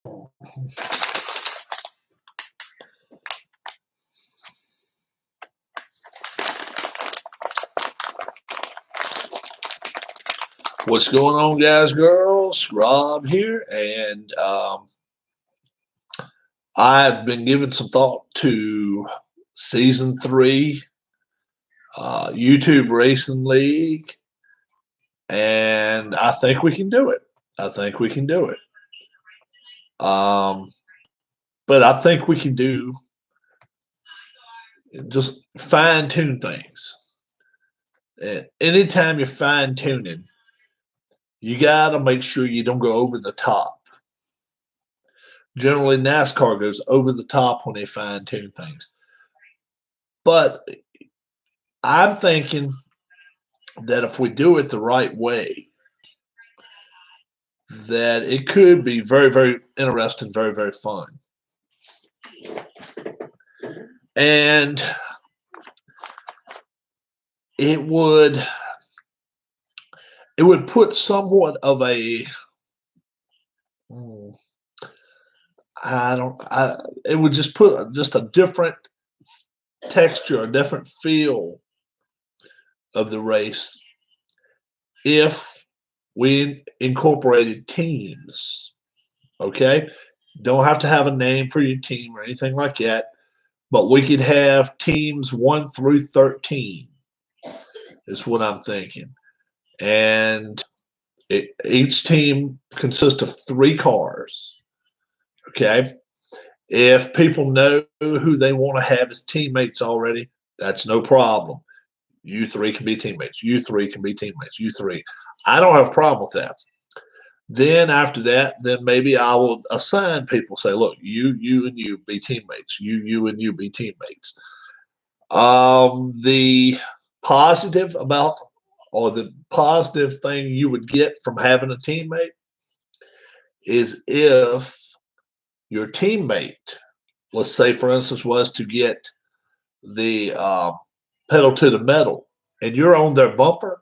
What's going on, guys, girls? Rob here, and I've been giving some thought to Season 3 YouTube Racing League, and I think we can do it. I think we can do it. But I think we can do just fine-tune things. And anytime you're fine-tuning, you got to make sure you don't go over the top. Generally, NASCAR goes over the top when they fine-tune things. But I'm thinking that if we do it the right way, that it could be very, very interesting, very, very fun. And it would put somewhat of a it would just put just a different texture, a different feel of the race if we incorporated teams. Okay, don't have to have a name for your team or anything like that, but we could have teams 1 through 13 is what I'm thinking. And each team consists of 3 cars. Okay, if people know who they want to have as teammates already, that's no problem. You 3 can be teammates. You 3 can be teammates. You 3. I don't have a problem with that. Then after that, then maybe I will assign people. Say, look, you and you be teammates. You and you be teammates. The positive about, or the positive thing you would get from having a teammate is if your teammate, let's say for instance, was to get the pedal to the metal and you're on their bumper,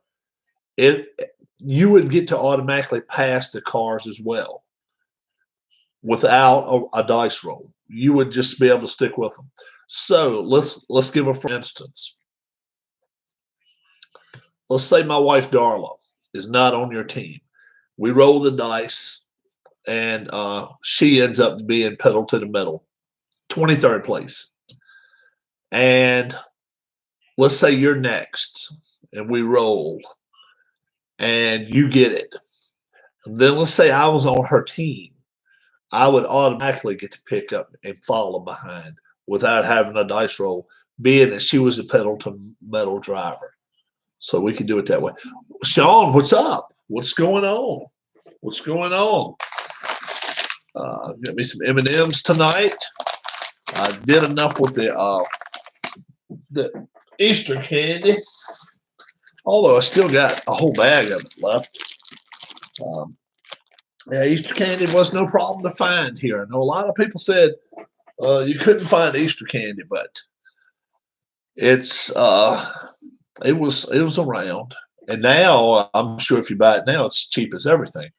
you would get to automatically pass the cars as well without a dice roll. You would just be able to stick with them. So let's give a for instance. Let's say my wife Darla is not on your team. We roll the dice and she ends up being pedal to the metal, 23rd place. And let's say you're next and we roll and you get it. And then let's say I was on her team. I would automatically get to pick up and follow behind without having a dice roll, being that she was a pedal to metal driver. So we can do it that way. Sean, what's up? What's going on? What's going on? Got me some M&Ms tonight. I did enough with the Easter candy, although I still got a whole bag of it left. Yeah, Easter candy was no problem to find here. I know a lot of people said you couldn't find Easter candy, but it was around. And now I'm sure if you buy it now, it's cheap as everything.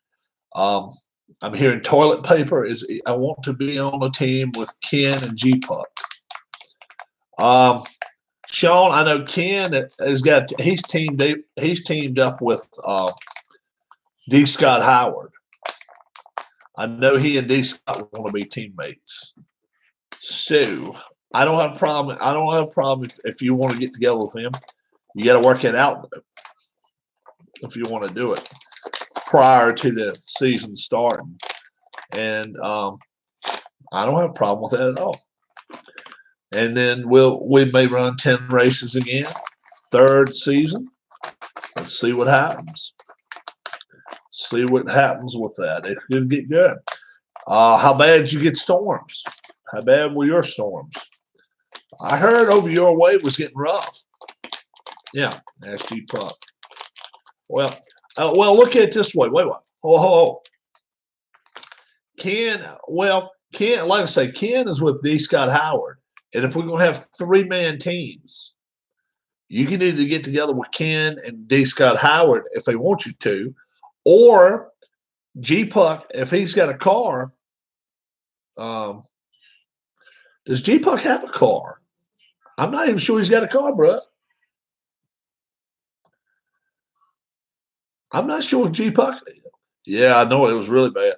I'm hearing toilet paper is. I want to be on a team with Ken and G-Puck. Sean, I know Ken has got. He's teamed up with D. Scott Howard. I know he and D. Scott want to be teammates. So I don't have a problem. I don't have a problem if you want to get together with him. You got to work it out though, if you want to do it prior to the season starting. And I don't have a problem with that at all. And then we may run 10 races again, 3rd season. Let's see what happens. See what happens with that. It could get good. How bad did you get storms? How bad were your storms? I heard over your way was getting rough. Yeah, ask G-Puck. Well, look at it this way. Wait. Oh. Ken, like I say, Ken is with D. Scott Howard. And if we're going to have 3-man teams, you can either get together with Ken and D. Scott Howard if they want you to, or G-Puck, if he's got a car, Does G Puck have a car? I'm not even sure he's got a car, bro. I'm not sure if G Puck. Yeah, I know it was really bad.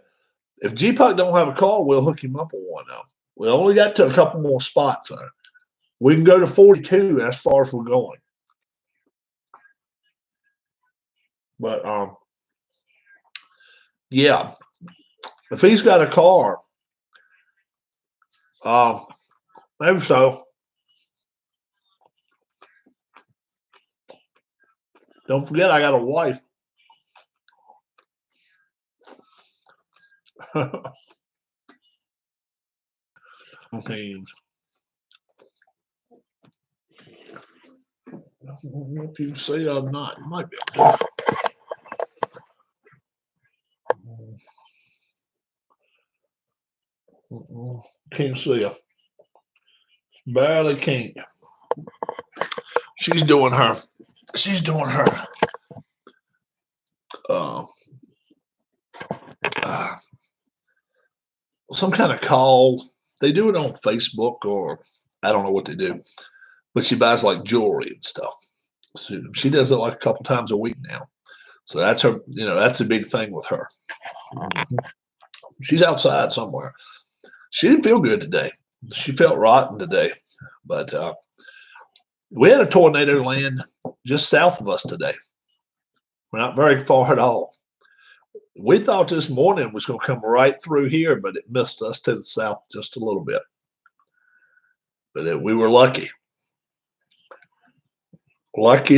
If G Puck don't have a car, we'll hook him up on one now. We only got to a couple more spots there. We can go to 42 as far as we're going. But yeah, if he's got a car, maybe so. Don't forget, I got a wife. Teams. I don't know if you see or not. It might be. Can't see her. Barely can't. She's doing her. She's doing her. Some kind of call. They do it on Facebook or I don't know what they do, but she buys like jewelry and stuff. So she does it like a couple times a week now. So that's her. That's a big thing with her. She's outside somewhere. She didn't feel good today. She felt rotten today, but we had a tornado land just south of us today. We're not very far at all. We thought this morning was going to come right through here, but it missed us to the south just a little bit. But we were lucky. Lucky.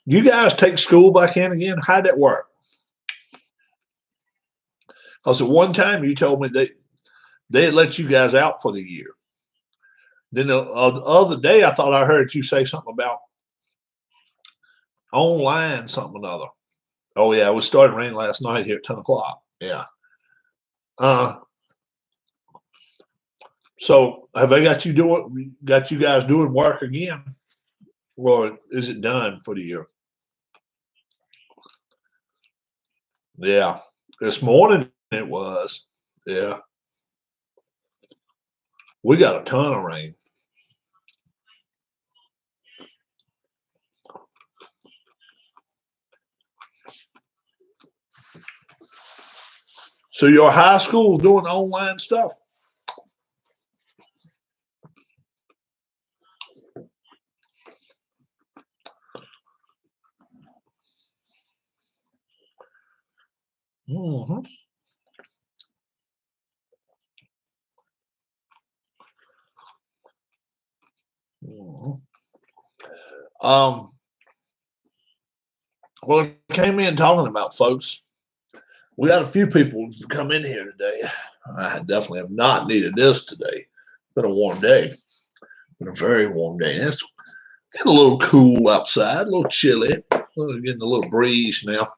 You guys take school back in again? How'd that work? Because at one time you told me they had let you guys out for the year. Then the other day I thought I heard you say something about online something or other. Oh yeah, it was starting rain last night here at 10 o'clock. Yeah. So have they got you guys doing work again? Or is it done for the year? Yeah. This morning it was. Yeah. We got a ton of rain. So your high school's doing online stuff? Mm-hmm. Mm-hmm. Well, it came in talking about folks. We got a few people come in here today. I definitely have not needed this today. It's been a warm day. It's been a very warm day. It's getting a little cool outside, a little chilly. We're getting a little breeze now.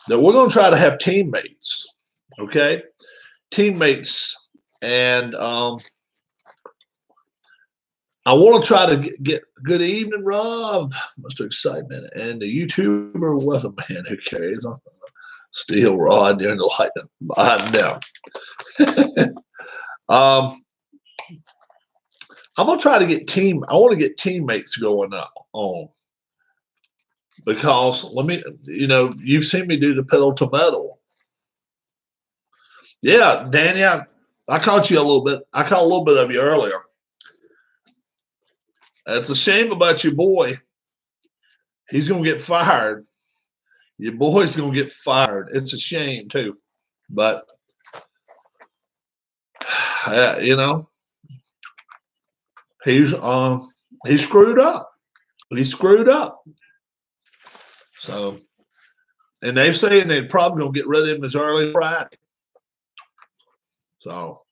That we're going to try to have teammates, okay? Teammates, and I want to try to get good evening, Rob. Much excitement, and the YouTuber weatherman who carries a steel rod during the light. I know. I'm gonna try to get I want to get teammates going up on because you've seen me do the pedal to metal. Yeah, Danny, I caught you a little bit. I caught a little bit of you earlier. It's a shame about your boy. He's gonna get fired. Your boy's gonna get fired. It's a shame too, but he screwed up. He screwed up. So, and they're saying they're probably gonna get rid of him as early as Friday. So,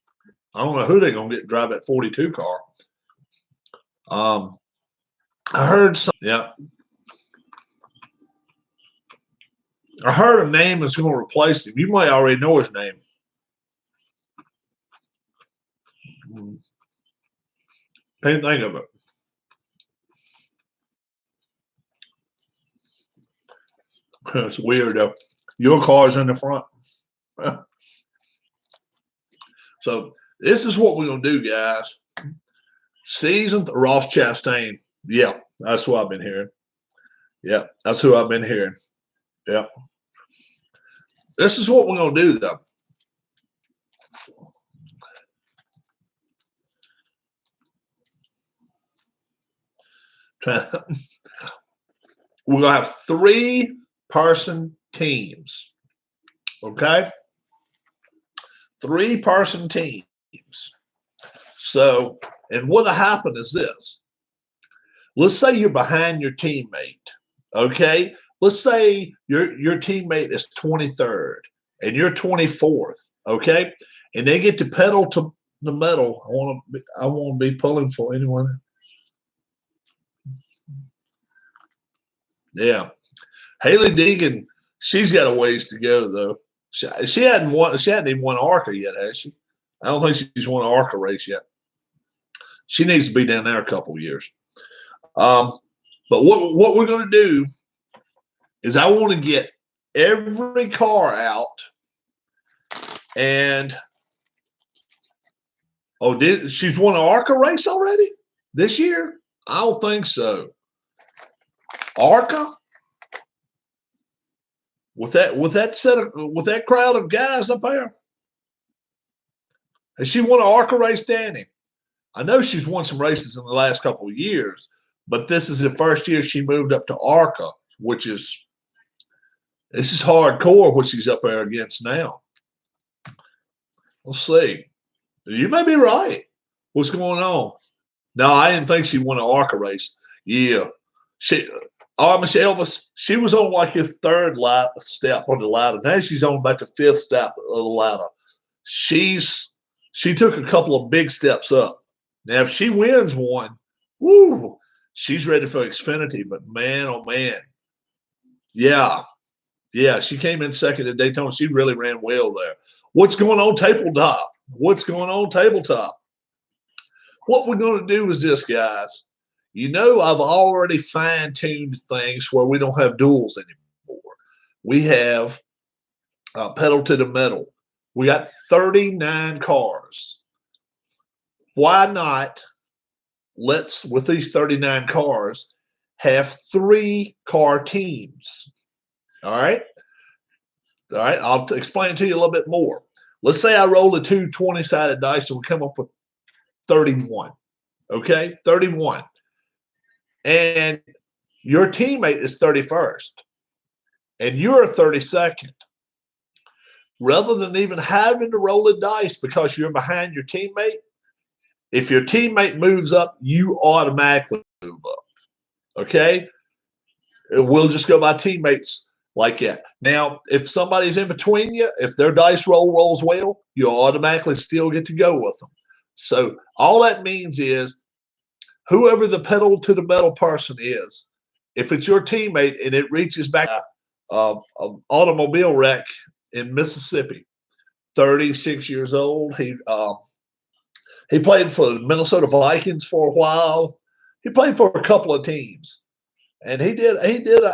I don't know who they're gonna get drive that 42 car. I heard some. Yeah, I heard a name that's going to replace him. You might already know his name. Can't think of it. It's weird though. Your car's in the front. So this is what we're gonna do, guys. Seasoned Ross Chastain. Yeah, that's what I've been hearing. Yeah, that's who I've been hearing. Yeah. This is what we're gonna do though. We're gonna have 3-person teams. Okay? 3-person teams. So, and what'll happen is this. Let's say you're behind your teammate. Okay? Let's say your teammate is 23rd and you're 24th. Okay? And they get to pedal to the metal. I want to be pulling for anyone. Yeah. Haley Deegan, she's got a ways to go though. She hadn't even won ARCA yet, has she? I don't think she's won an ARCA race yet. She needs to be down there a couple years. But what we're going to do is I want to get every car out. And she's won an ARCA race already this year? I don't think so. ARCA? With that crowd of guys up there? Has she won an ARCA race, Danny? I know she's won some races in the last couple of years, but this is the first year she moved up to ARCA, this is hardcore what she's up there against now. We'll see. You may be right. What's going on? No, I didn't think she won an ARCA race. Yeah. Miss Elvis, she was on like his 3rd step on the ladder. Now she's on about the 5th step of the ladder. She took a couple of big steps up. Now, if she wins one, woo, she's ready for Xfinity. But man, oh man, yeah, she came in 2nd at Daytona. She really ran well there. What's going on, tabletop? What's going on, tabletop? What we're going to do is this, guys. You know, I've already fine-tuned things where we don't have duels anymore. We have pedal to the metal. We got 39 cars. Why not with these 39 cars, have 3-car teams? All right? All right, I'll explain it to you a little bit more. Let's say I roll the 2 20-sided dice and we come up with 31. Okay? 31. And your teammate is 31st. And you're 32nd. Rather than even having to roll the dice because you're behind your teammate, if your teammate moves up, you automatically move up. Okay? We'll just go by teammates like that. Now, if somebody's in between you, if their dice rolls well, you automatically still get to go with them. So all that means is whoever the pedal to the metal person is, if it's your teammate and it reaches back an automobile wreck in Mississippi, 36 years old, he played for the Minnesota Vikings for a while. He played for a couple of teams, and he did an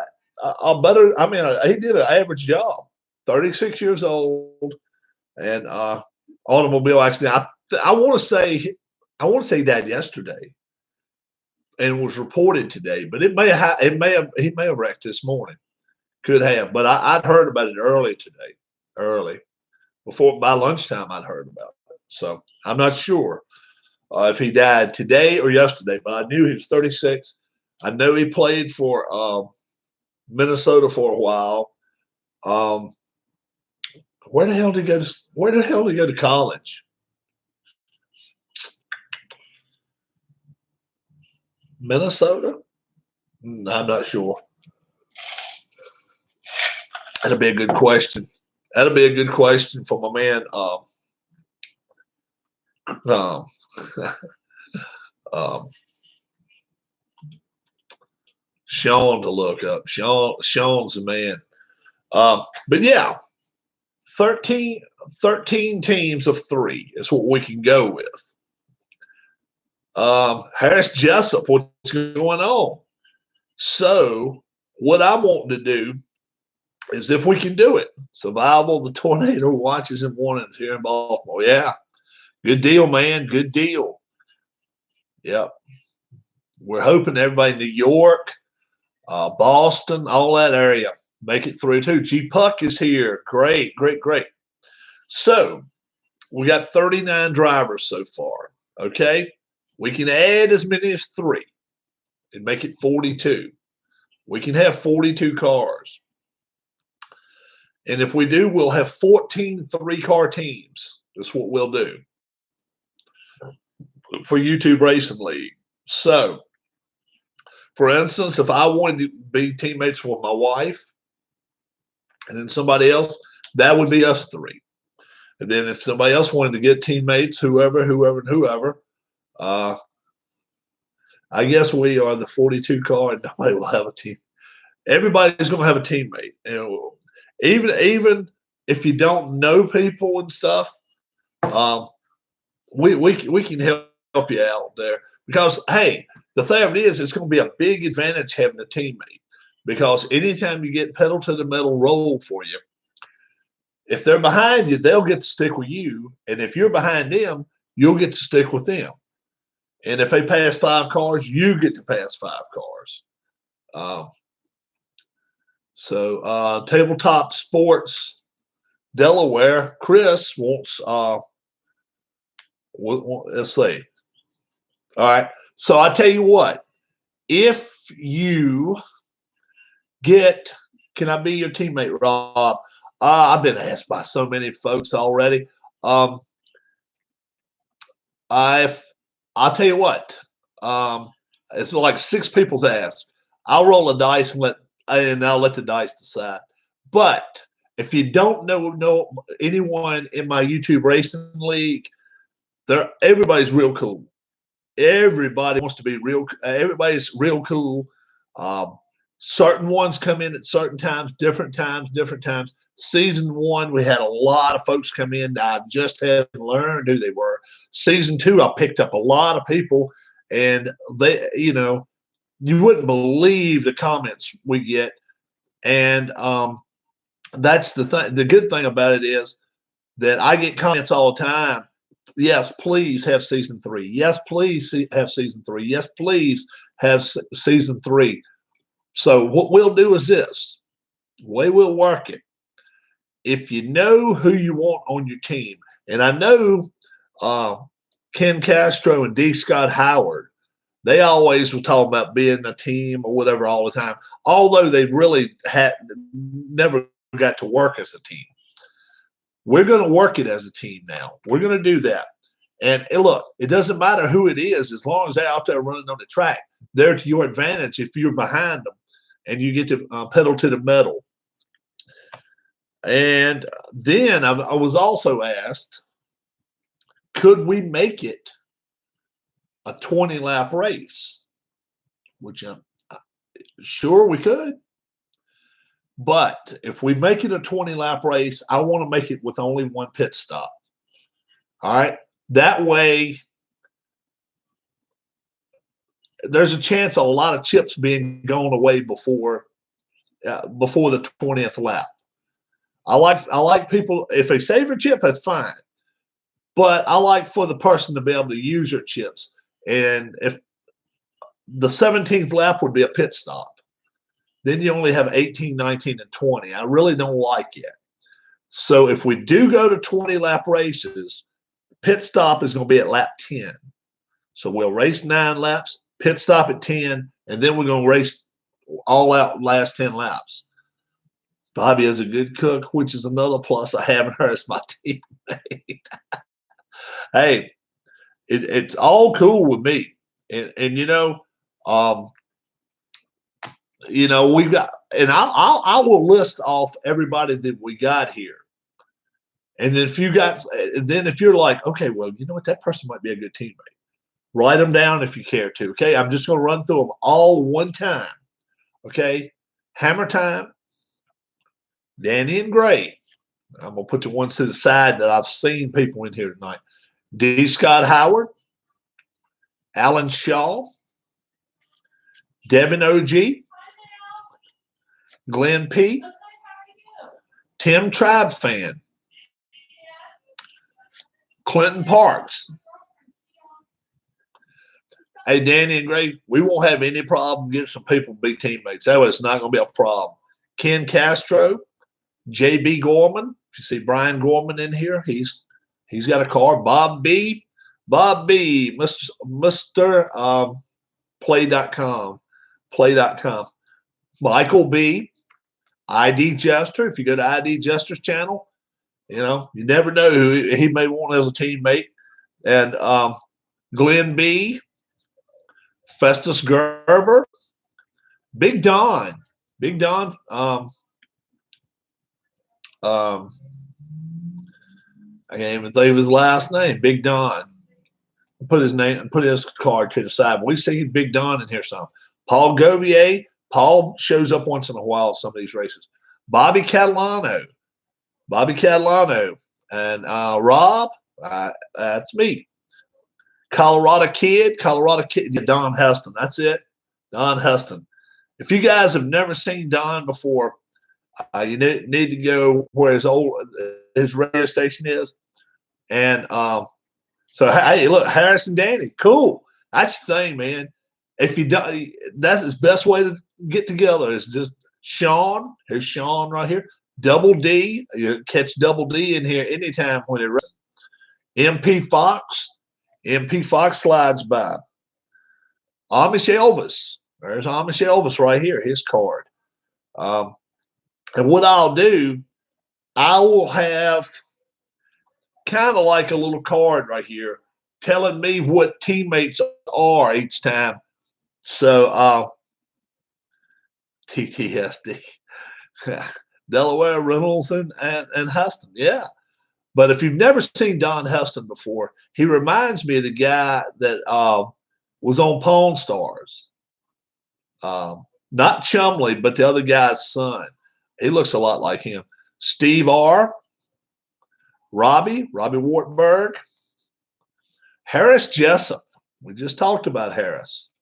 average job. 36 years old, and automobile accident. I want to say he died yesterday, and was reported today. But he may have wrecked this morning. Could have, but I'd heard about it early today. By lunchtime, I'd heard about it. So I'm not sure if he died today or yesterday, but I knew he was 36. I know he played for Minnesota for a while. Where the hell did he go to college? Minnesota? I'm not sure. That'd be a good question. That'll be a good question for my man. Sean to look up. Sean's the man. But yeah, 13 teams of 3 is what we can go with. Harris Jessup, what's going on? So what I'm wanting to do as if we can do it. Survival, the tornado watches and warnings here in Baltimore. Yeah, good deal, man. Good deal. Yep. We're hoping everybody in New York, Boston, all that area make it through too. G Puck is here. Great, great, great. So we got 39 drivers so far. Okay. We can add as many as 3 and make it 42. We can have 42 cars. And if we do, we'll have 14 3-car teams. That's what we'll do for YouTube Racing League. So, for instance, if I wanted to be teammates with my wife and then somebody else, that would be us 3. And then if somebody else wanted to get teammates, whoever, I guess we are the 42 car and nobody will have a team. Everybody's going to have a teammate. And even if you don't know people and stuff, we can help you out there. Because, hey, the thing of it is, it's going to be a big advantage having a teammate. Because anytime you get pedal to the metal roll for you, if they're behind you, they'll get to stick with you. And if you're behind them, you'll get to stick with them. And if they pass 5 cars, you get to pass 5 cars. So Tabletop Sports Delaware, Chris wants, let's see. All right. So I tell you what, if you get, can I be your teammate, Rob? I've been asked by so many folks already. I'll tell you what, it's like 6 people's asked. I'll roll a dice and I'll let the dice decide. But if you don't know anyone in my YouTube Racing League, everybody's real cool. Everybody wants to be real. Everybody's real cool. Certain ones come in at certain times, different times. Season 1, we had a lot of folks come in that I just hadn't learned who they were. Season 2, I picked up a lot of people, and they, you wouldn't believe the comments we get. And that's the thing. The good thing about it is that I get comments all the time. Yes, please have season 3. Yes, please have season 3. Yes, please have season 3. So what we'll do is this. The way we'll work it. If you know who you want on your team, and I know Ken Castro and D. Scott Howard, they always were talking about being a team or whatever all the time, although they really never got to work as a team. We're going to work it as a team now. We're going to do that. And look, it doesn't matter who it is, as long as they're out there running on the track. They're to your advantage if you're behind them and you get to pedal to the metal. And then I was also asked, could we make it a 20-lap race? Which I'm sure we could. But if we make it a 20-lap race, I want to make it with only 1 pit stop. All right. That way, there's a chance of a lot of chips being gone away before the 20th lap. I like people, if they save a chip, that's fine. But I like for the person to be able to use your chips. And if the 17th lap would be a pit stop, then you only have 18, 19, and 20. I really don't like it. So if we do go to 20-lap races, pit stop is going to be at lap 10. So we'll race 9 laps, pit stop at 10, and then we're going to race all out last 10 laps. Bobby is a good cook, which is another plus. I having her as my teammate. Hey, it's all cool with me. And we've got, and I will list off everybody that we got here. And if you're like, okay, well, you know what, that person might be a good teammate. Write them down if you care to. Okay, I'm just going to run through them all one time. Okay, Hammer Time, Danny and Gray. I'm going to put the ones to the side that I've seen people in here tonight. D. Scott Howard, Alan Shaw, Devin OG, Glenn P., Tim Tribe Fan. Clinton Parks. Hey, Danny and Gray, we won't have any problem getting some people to be teammates. That was not going to be a problem. Ken Castro, J.B. Gorman. If you see Brian Gorman in here, he's got a car. Bob B, Mr. Play.com. Michael B, ID Jester. If you go to ID Jester's channel, you never know who he may want as a teammate. And Glenn B, Festus Gerber, Big Don. I can't even think of his last name. Big Don. Put his name and put his card to the side. We see Big Don in here some. Paul Govier. Paul shows up once in a while at some of these races. Bobby Catalano. And Rob, that's me. Colorado Kid. Don Huston. That's it. Don Huston. If you guys have never seen Don before, you need to go where his radio station is. And so, hey, look, Harris and Danny, cool. That's the thing, man. If you don't, that's the best way to get together is just Sean. Here's Sean right here. Double D. You catch Double D in here anytime when it rains. MP Fox slides by. Amish Elvis. There's Amish Elvis right here, his card. And what I'll do, I will have kind of like a little card right here telling me what teammates are each time. So TTSD. Delaware, Reynolds, and Huston. Yeah. But if you've never seen Don Huston before, he reminds me of the guy that was on Pawn Stars. Not Chumley, but the other guy's son. He looks a lot like him. Steve R. Robbie Wartburg. Harris Jessup. We just talked about Harris.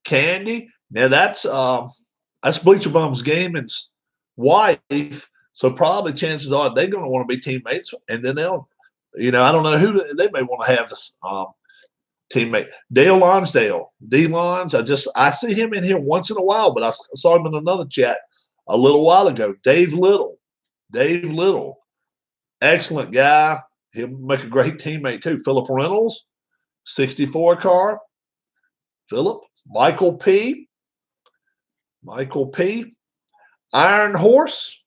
Candy. Now that's Bleacher Bums Gaming's wife. So probably chances are they're going to want to be teammates, and then they'll, I don't know who they may want to have this teammate. Dale Lonsdale, D. Lons. I see him in here once in a while, but I saw him in another chat a little while ago. Dave Little, excellent guy. He'll make a great teammate too. Philip Reynolds, 64 car. Philip, Michael P. Iron Horse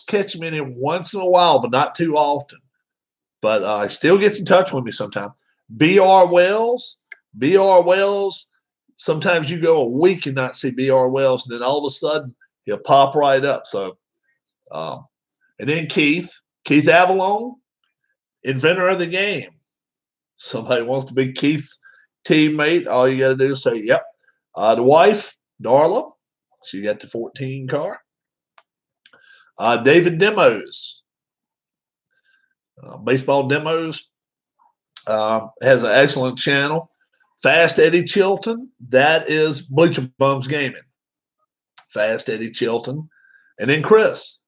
catch him in here once in a while, but not too often. But he still gets in touch with me sometimes. B.R. Wells. Sometimes you go a week and not see B.R. Wells, and then all of a sudden he'll pop right up. So, and then Keith Avalon, inventor of the game. Somebody wants to be Keith's teammate. All you got to do is say, yep. The wife, Darla, she got the 14 car. David Demos, Baseball Demos, has an excellent channel. Fast Eddie Chilton, that is Bleacher Bums Gaming. Fast Eddie Chilton. And then Chris.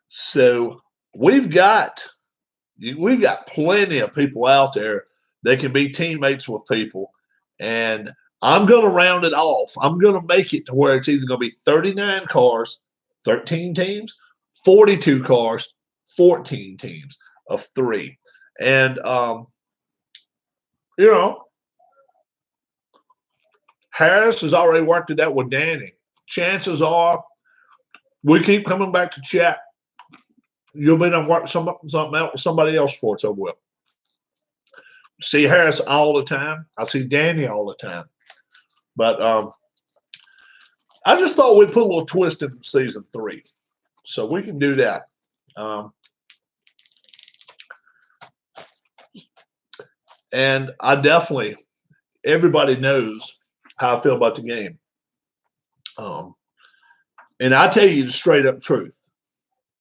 So we've got plenty of people out there that can be teammates with people. And I'm going to round it off. I'm going to make it to where it's either going to be 39 cars, 13 teams, 42 cars, 14 teams of 3. And, Harris has already worked it out with Danny. Chances are we keep coming back to chat. You'll be done work something out with somebody else before it's over with. See Harris all the time. I see Danny all the time. But I just thought we'd put a little twist in season 3. So we can do that. And I definitely, everybody knows how I feel about the game. And I tell you the straight up truth.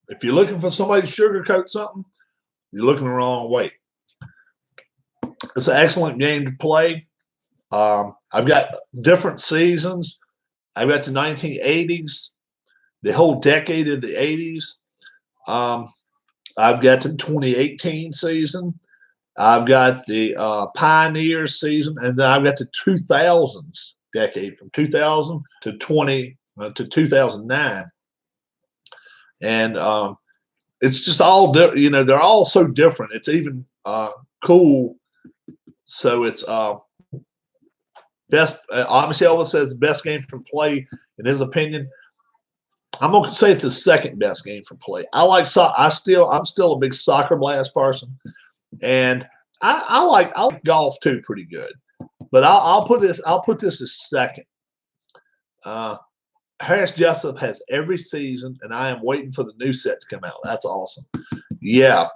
If you're looking for somebody to sugarcoat something, you're looking the wrong way. It's an excellent game to play. I've got different seasons. I've got the 1980s, the whole decade of the 80s. I've got the 2018 season. I've got the Pioneers season, and then I've got the 2000s decade from 2000 to 2009. And it's just all they're all so different. It's even cool. So it's best. Obviously, Elvis says best game from play in his opinion. I'm gonna say it's the second best game for play. I like I'm still a big Soccer Blast person, and I like golf too, pretty good. But I'll put this as second. Harris Jessup has every season, and I am waiting for the new set to come out. That's awesome. Yeah,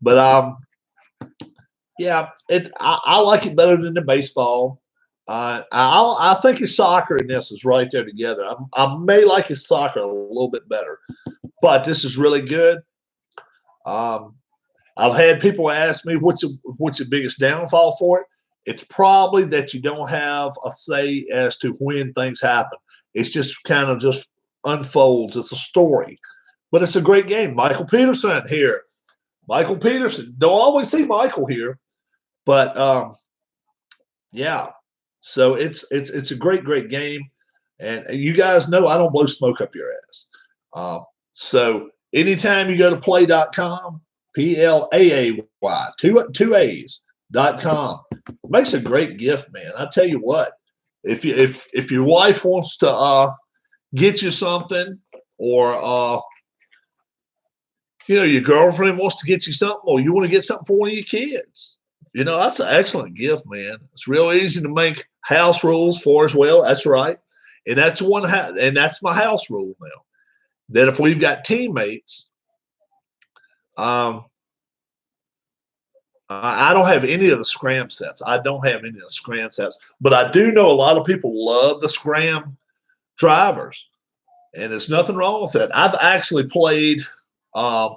but yeah, I like it better than the baseball. I think his soccer and this is right there together. I may like his soccer a little bit better, but this is really good. I've had people ask me what's the biggest downfall for it. It's probably that you don't have a say as to when things happen. It's just kind of just unfolds. It's a story, but it's a great game. Michael Peterson here. Michael Peterson. Don't always see Michael here, but yeah. So it's a great game, and you guys know I don't blow smoke up your ass. So anytime you go to play.com, PLAAY, two A's.com, makes a great gift, man. I tell you what, if your wife wants to get you something, or your girlfriend wants to get you something, or you want to get something for one of your kids, that's an excellent gift, man. It's real easy to make house rules for as well. That's right. And that's that's my house rule now. That if we've got teammates, I don't have any of the scram sets. I don't have any of the scram sets, but I do know a lot of people love the scram drivers, and there's nothing wrong with that. I've actually played I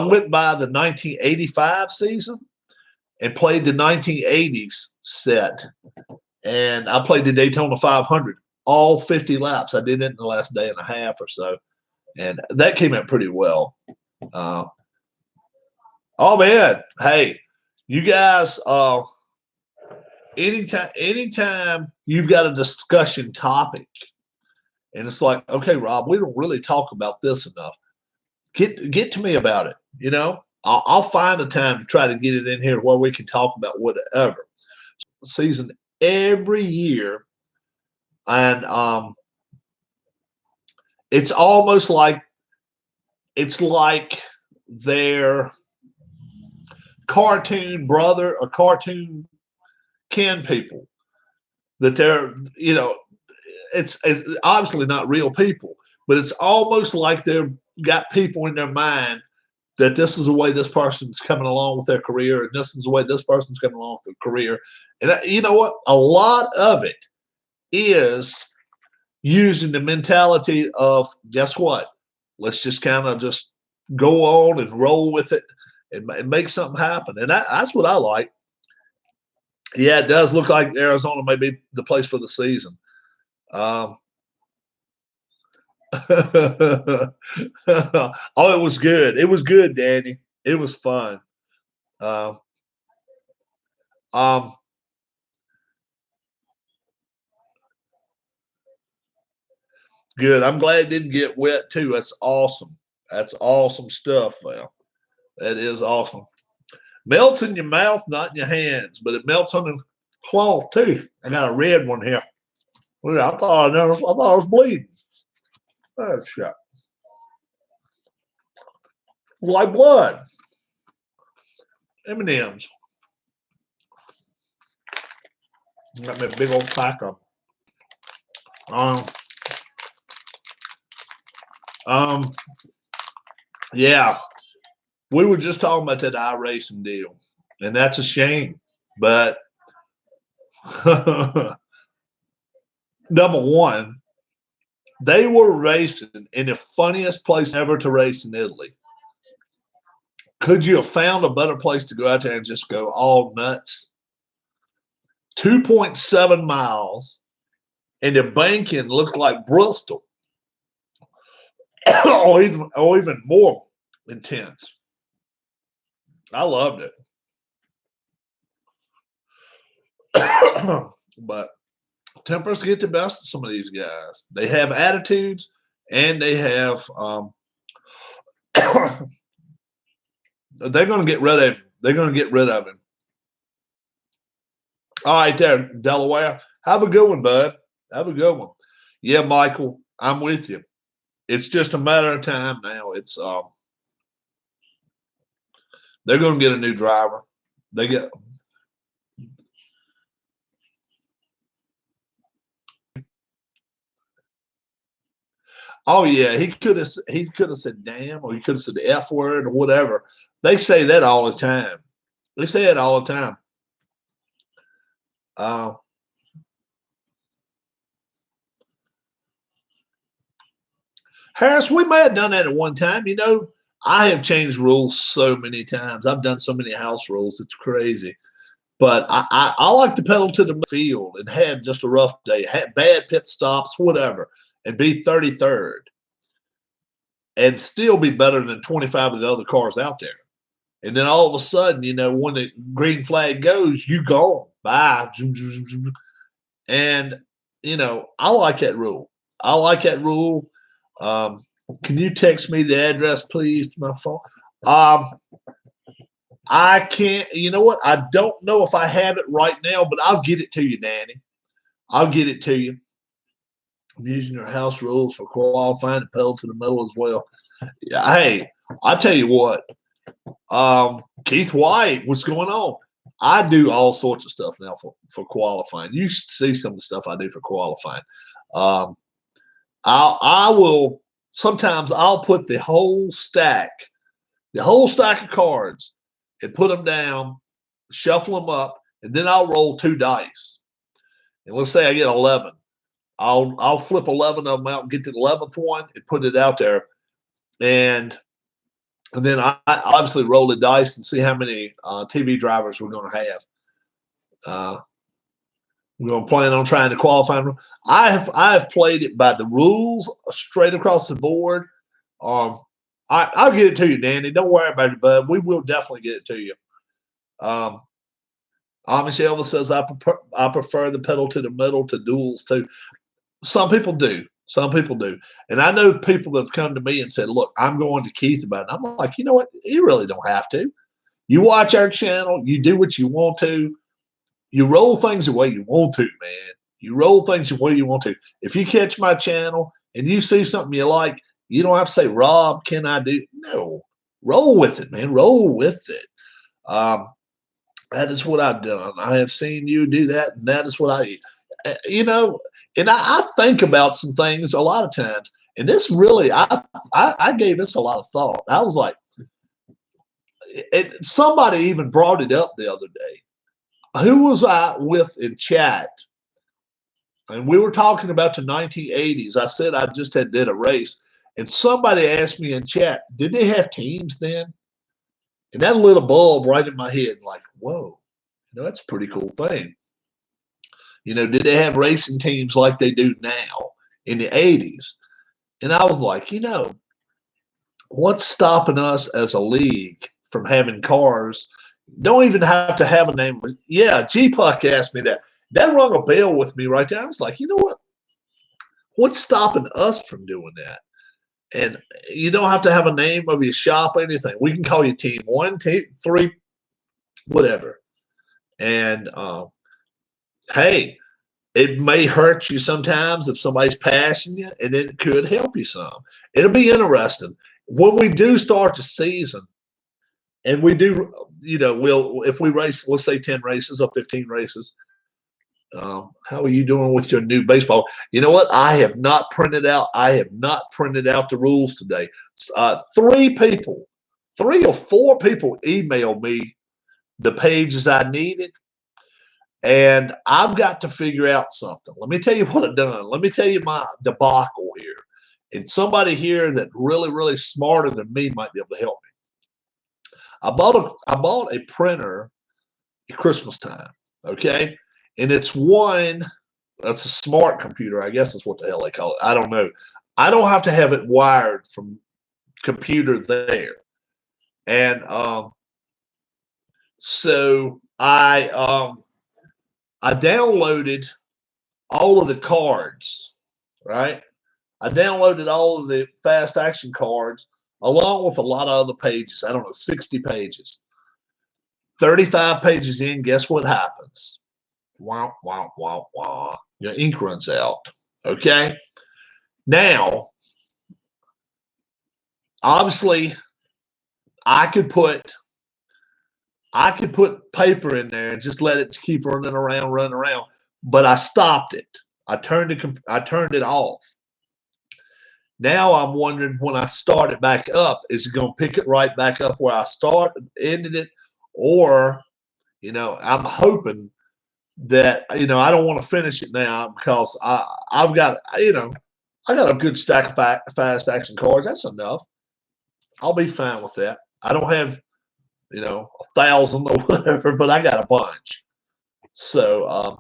went by the 1985 season and played the 1980s set, and I played the Daytona 500 all 50 laps. I did it in the last day and a half or so, and that came out pretty well. Oh man, hey, you guys, anytime you've got a discussion topic, and it's like, okay, Rob, we don't really talk about this enough. Get to me about it. I'll find a time to try to get it in here where we can talk about whatever. Season every year, and it's almost like their cartoon brother or cartoon kin people that they're it's obviously not real people, but it's almost like they've got people in their mind that this is the way this person's coming along with their career, and this is the way this person's coming along with their career. And you know what? A lot of it is using the mentality of, guess what? Let's just kind of just go on and roll with it and make something happen. And that's what I like. Yeah, it does look like Arizona may be the place for the season. Oh, it was good. It was good, Danny. It was fun. Good. I'm glad it didn't get wet too. That's awesome. That's awesome stuff, man. That is awesome. Melts in your mouth, not in your hands, but it melts on the cloth too. I got a red one here. I thought I was bleeding. Oh shit. Like blood. M&M's. Got me a big old pack of. Yeah. We were just talking about that iRacing deal, and that's a shame. But number one, they were racing in the funniest place ever to race in Italy. Could you have found a better place to go out there and just go all nuts? 2.7 miles and the banking looked like Bristol, or even more intense. I loved it. But tempers get the best of some of these guys. They have attitudes, and they have they're going to get rid of him. They're going to get rid of him. All right, there, Delaware. Have a good one, bud. Have a good one. Yeah, Michael, I'm with you. It's just a matter of time now. It's they're going to get a new driver. They get. Oh yeah, he could have said damn, or he could have said the F word or whatever. They say that all the time. They say it all the time. Harris, we may have done that at one time. You know, I have changed rules so many times. I've done so many house rules. It's crazy. But I like to pedal to the field and had just a rough day, had bad pit stops, whatever, and be 33rd and still be better than 25 of the other cars out there. And then all of a sudden, you know, when the green flag goes, you gone. Bye. And, you know, I like that rule. I like that rule. Can you text me the address, please, to my phone? I can't, you know what? I don't know if I have it right now, but I'll get it to you, Danny. I'll get it to you. I'm using your house rules for qualifying to pedal to the middle as well. Yeah, hey, I tell you what, Keith White, what's going on? I do all sorts of stuff now for qualifying. You see some of the stuff I do for qualifying. I will sometimes I'll put the whole stack of cards and put them down, shuffle them up, and then I'll roll 2 dice. And let's say I get 11. I'll flip 11 of them out and get to the 11th one and put it out there. And then I obviously roll the dice and see how many TV drivers we're going to have. We're going to plan on trying to qualify. I have played it by the rules straight across the board. I'll get it to you, Danny. Don't worry about it, bud. We will definitely get it to you. Amish Elvis says, I prefer the pedal to the middle to duels too. Some people do. Some people do. And I know people that have come to me and said, look, I'm going to Keith about it. I'm like, you know what? You really don't have to. You watch our channel. You do what you want to. You roll things the way you want to, man. You roll things the way you want to. If you catch my channel and you see something you like, you don't have to say, Rob, can I do? No. Roll with it, man. Roll with it. That is what I've done. I have seen you do that, and that is what you know, and I think about some things a lot of times, and this really, I gave this a lot of thought. I was like, somebody even brought it up the other day. Who was I with in chat? And we were talking about the 1980s. I said I just did a race, and somebody asked me in chat, did they have teams then? And that lit a bulb right in my head, like, whoa, you know, that's a pretty cool thing. You know, did they have racing teams like they do now in the 80s? And I was like, you know, what's stopping us as a league from having cars? Don't even have to have a name. Yeah, G-Puck asked me that. That rung a bell with me right there. I was like, you know what? What's stopping us from doing that? And you don't have to have a name of your shop or anything. We can call you Team 1, Team 3, whatever. And hey, it may hurt you sometimes if somebody's passing you, and it could help you some. It'll be interesting. When we do start the season, and we do, you know, if we race, let's say 10 races or 15 races, how are you doing with your new baseball? You know what? I have not printed out the rules today. 3 or 4 people emailed me the pages I needed, and I've got to figure out something. Let me tell you what I've done. Let me tell you my debacle here. And somebody here that really, really smarter than me might be able to help me. I bought a printer at Christmas time, okay? And it's one that's a smart computer, I guess is what the hell they call it. I don't know. I don't have to have it wired from computer there. And so I downloaded all of the cards, right? I downloaded all of the fast action cards along with a lot of other pages. I don't know, 60 pages. 35 pages in, guess what happens? Wow, wow, wow, wow. Your ink runs out. Okay. Now, obviously, I could put paper in there and just let it keep running around. But I stopped it. I turned it off. Now I'm wondering when I start it back up, is it going to pick it right back up where I ended it, or I'm hoping that I don't want to finish it now because I've got I got a good stack of fast action cards. That's enough. I'll be fine with that. I don't have 1,000 or whatever, but I got a bunch. So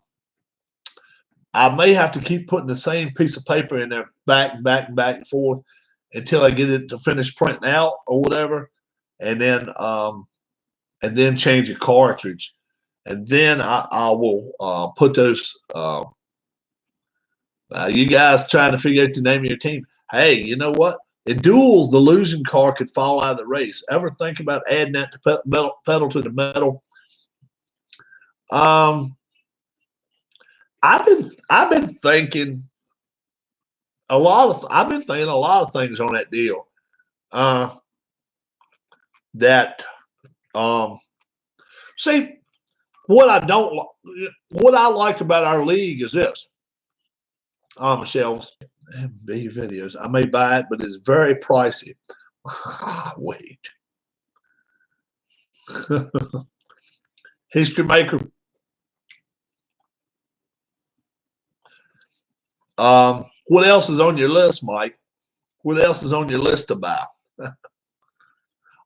I may have to keep putting the same piece of paper in there back and forth until I get it to finish printing out or whatever, and then change a cartridge, and then I will put those. You guys trying to figure out the name of your team? Hey, you know what? In duels, the losing car could fall out of the race. Ever think about adding that to pedal to the metal? I've been thinking a lot of things on that deal. See, what I like about our league is this. Michelle's MB videos. I may buy it, but it's very pricey. Wait. History Maker. What else is on your list, Mike? What else is on your list to buy?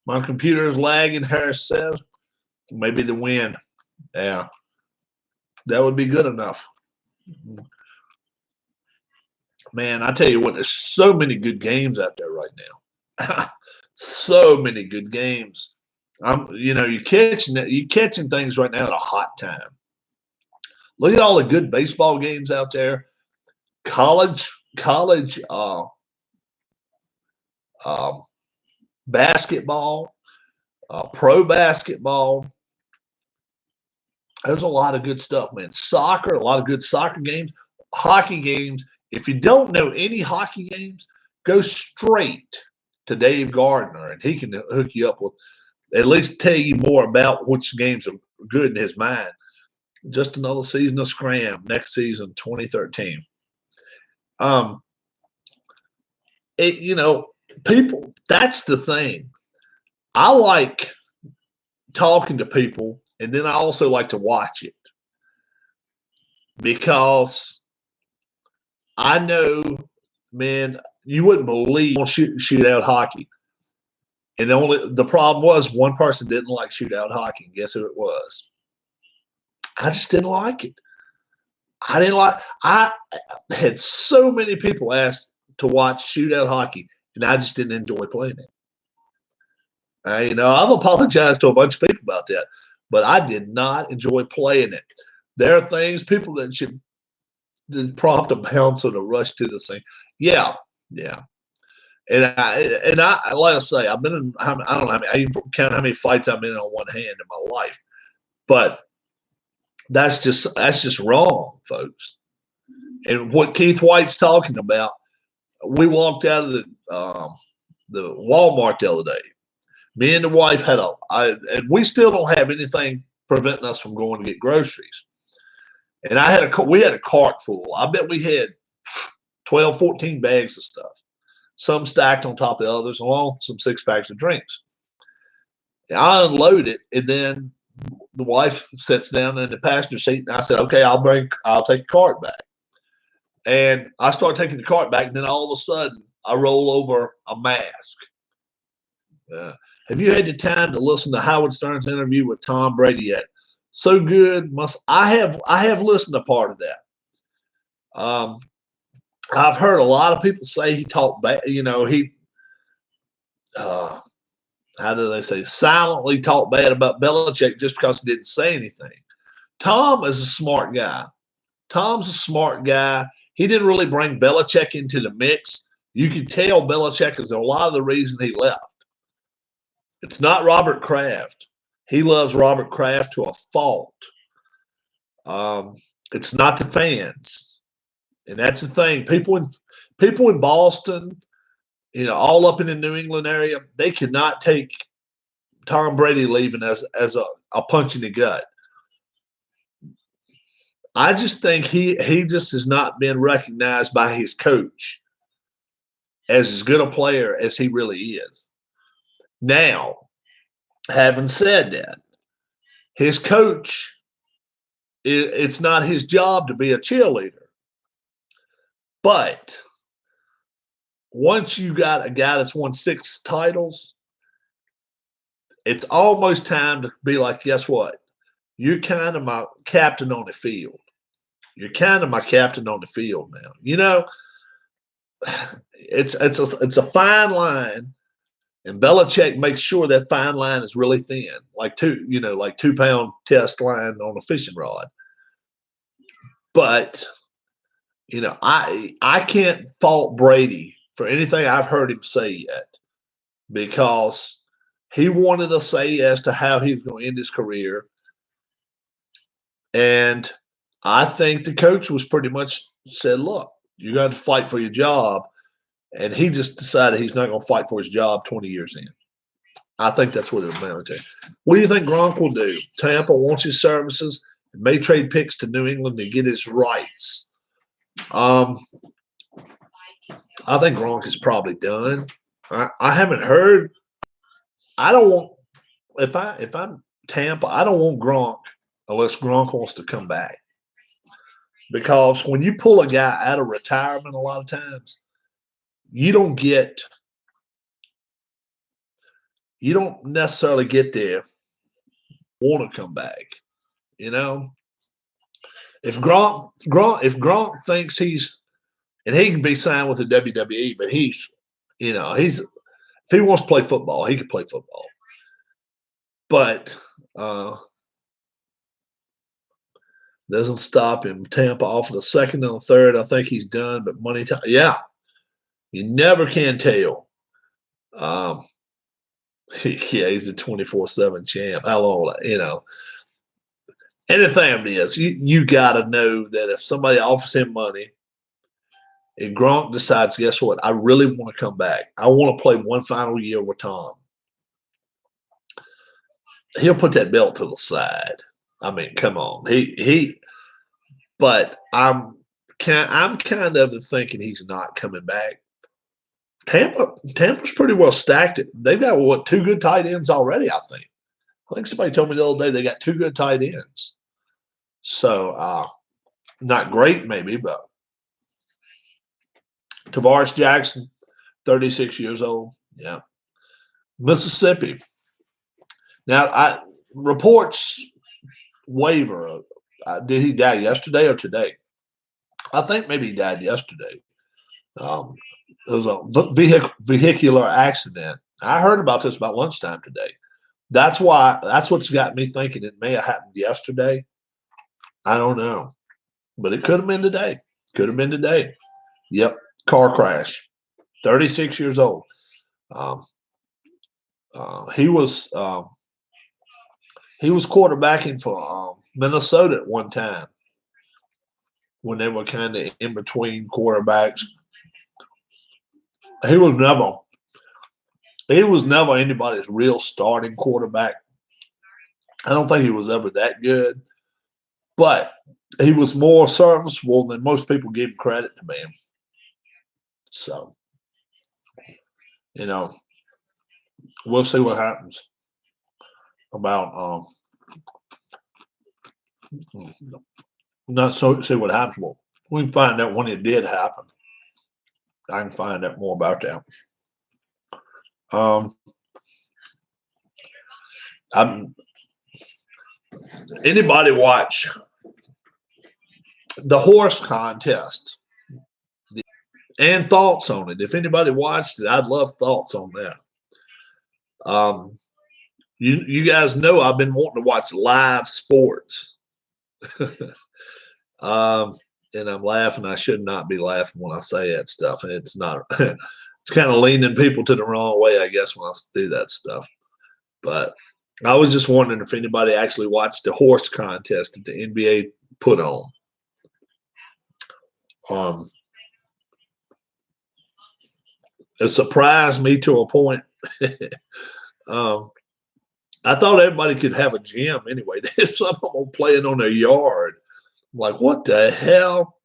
My computer is lagging, Harris says. Maybe the wind. Yeah. That would be good enough. Man, I tell you what, there's so many good games out there right now. So many good games. You're catching things right now at a hot time. Look at all the good baseball games out there. College basketball, pro basketball. There's a lot of good stuff, man. Soccer, a lot of good soccer games, hockey games. If you don't know any hockey games, go straight to Dave Gardner, and he can hook you up with, at least tell you more about which games are good in his mind. Just another season of Scram next season, 2013. People, that's the thing. I like talking to people, and then I also like to watch it because I know, man, you wouldn't believe shootout hockey. And the problem was one person didn't like shootout hockey. Guess who it was? I just didn't like it. I had so many people ask to watch shootout hockey, and I just didn't enjoy playing it. I've apologized to a bunch of people about that, but I did not enjoy playing it. There are people that should prompt a bouncer to rush to the scene. Yeah. And I like I say, I've been in, I don't know how many, I even count how many fights I'm in on one hand in my life, but that's just wrong, folks. And what Keith White's talking about, we walked out of the Walmart the other day. Me and the wife and we still don't have anything preventing us from going to get groceries. And we had a cart full. I bet we had 12, 14 bags of stuff. Some stacked on top of the others, along with some 6-packs of drinks. And I unload it, and then the wife sits down in the passenger seat, and I said, "Okay, I'll take the cart back." And I start taking the cart back, and then all of a sudden, I roll over a mask. Have you had the time to listen to Howard Stern's interview with Tom Brady yet? So good. I have listened to part of that. I've heard a lot of people say he talked bad. You know, uh, how do they say, silently talked bad about Belichick just because he didn't say anything. Tom is a smart guy. Tom's a smart guy. He didn't really bring Belichick into the mix. You can tell Belichick is a lot of the reason he left. It's not Robert Kraft. He loves Robert Kraft to a fault. It's not the fans, and that's the thing. People in Boston, you know, all up in the New England area, they cannot take Tom Brady leaving as a punch in the gut. I just think he just has not been recognized by his coach as good a player as he really is. Now, having said that, his coach, it's not his job to be a cheerleader. But once you got a guy that's won 6 titles, it's almost time to be like, guess what? You're kind of my captain on the field. You're kind of my captain on the field now. You know, it's a fine line, and Belichick makes sure that fine line is really thin, like 2-pound test line on a fishing rod. But you know, I can't fault Brady for anything I've heard him say yet, because he wanted to say as to how he was going to end his career. And I think the coach was pretty much said, look, you got to fight for your job. And he just decided he's not going to fight for his job 20 years in. I think that's what it amounted to. What do you think Gronk will do? Tampa wants his services and may trade picks to New England to get his rights. I think Gronk is probably done. I haven't heard. I don't want if I'm Tampa, I don't want Gronk unless Gronk wants to come back. Because when you pull a guy out of retirement, a lot of times you don't necessarily get there want to come back. You know, if Gronk thinks and he can be signed with the WWE, but if he wants to play football, he can play football. But doesn't stop him. Tampa offered a second and a third. I think he's done, but money time. Yeah, you never can tell. Yeah, he's a 24/7 champ. How long? You know, anything it is, you got to know that if somebody offers him money, and Gronk decides, guess what? I really want to come back. I want to play one final year with Tom. He'll put that belt to the side. I mean, come on. But I'm kind of thinking he's not coming back. Tampa's pretty well stacked. They've got 2 good tight ends already, I think somebody told me the other day they got 2 good tight ends. So not great maybe, but Tavares Jackson, 36 years old. Yeah. Mississippi. Now, reports waver. Did he die yesterday or today? I think maybe he died yesterday. It was a vehicular accident. I heard about this about lunchtime today. That's what's got me thinking it may have happened yesterday. I don't know. But it could have been today. Could have been today. Yep. Car crash. 36 years old. He was quarterbacking for Minnesota at one time when they were kind of in between quarterbacks. He was never anybody's real starting quarterback. I don't think he was ever that good, but he was more serviceable than most people give him credit to be. So, you know, we'll see what happens about see what happens. Well, we can find out when it did happen. I can find out more about that. Anybody watch the horse contest and thoughts on it. If anybody watched it, I'd love thoughts on that. You guys know I've been wanting to watch live sports. And I'm laughing. I should not be laughing when I say that stuff. And it's not, it's kind of leaning people to the wrong way, I guess, when I do that stuff. But I was just wondering if anybody actually watched the horse contest that the NBA put on. It surprised me to a point. I thought everybody could have a gym anyway. Some of them playing on their yard. I'm like, what the hell?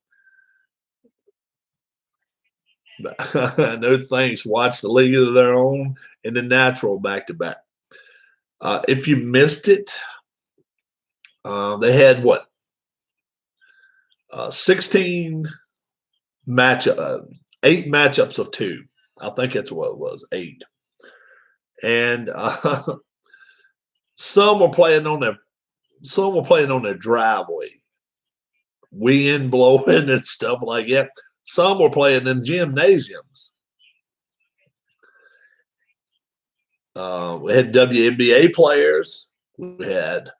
No thanks. Watch the League of Their Own and the Natural back to back. If you missed it, they had what? 16 matchup, 8 matchups of 2. I think that's what it was, 8. And some were playing on their driveway, wind blowing and stuff like that. Some were playing in gymnasiums. We had WNBA players. We had,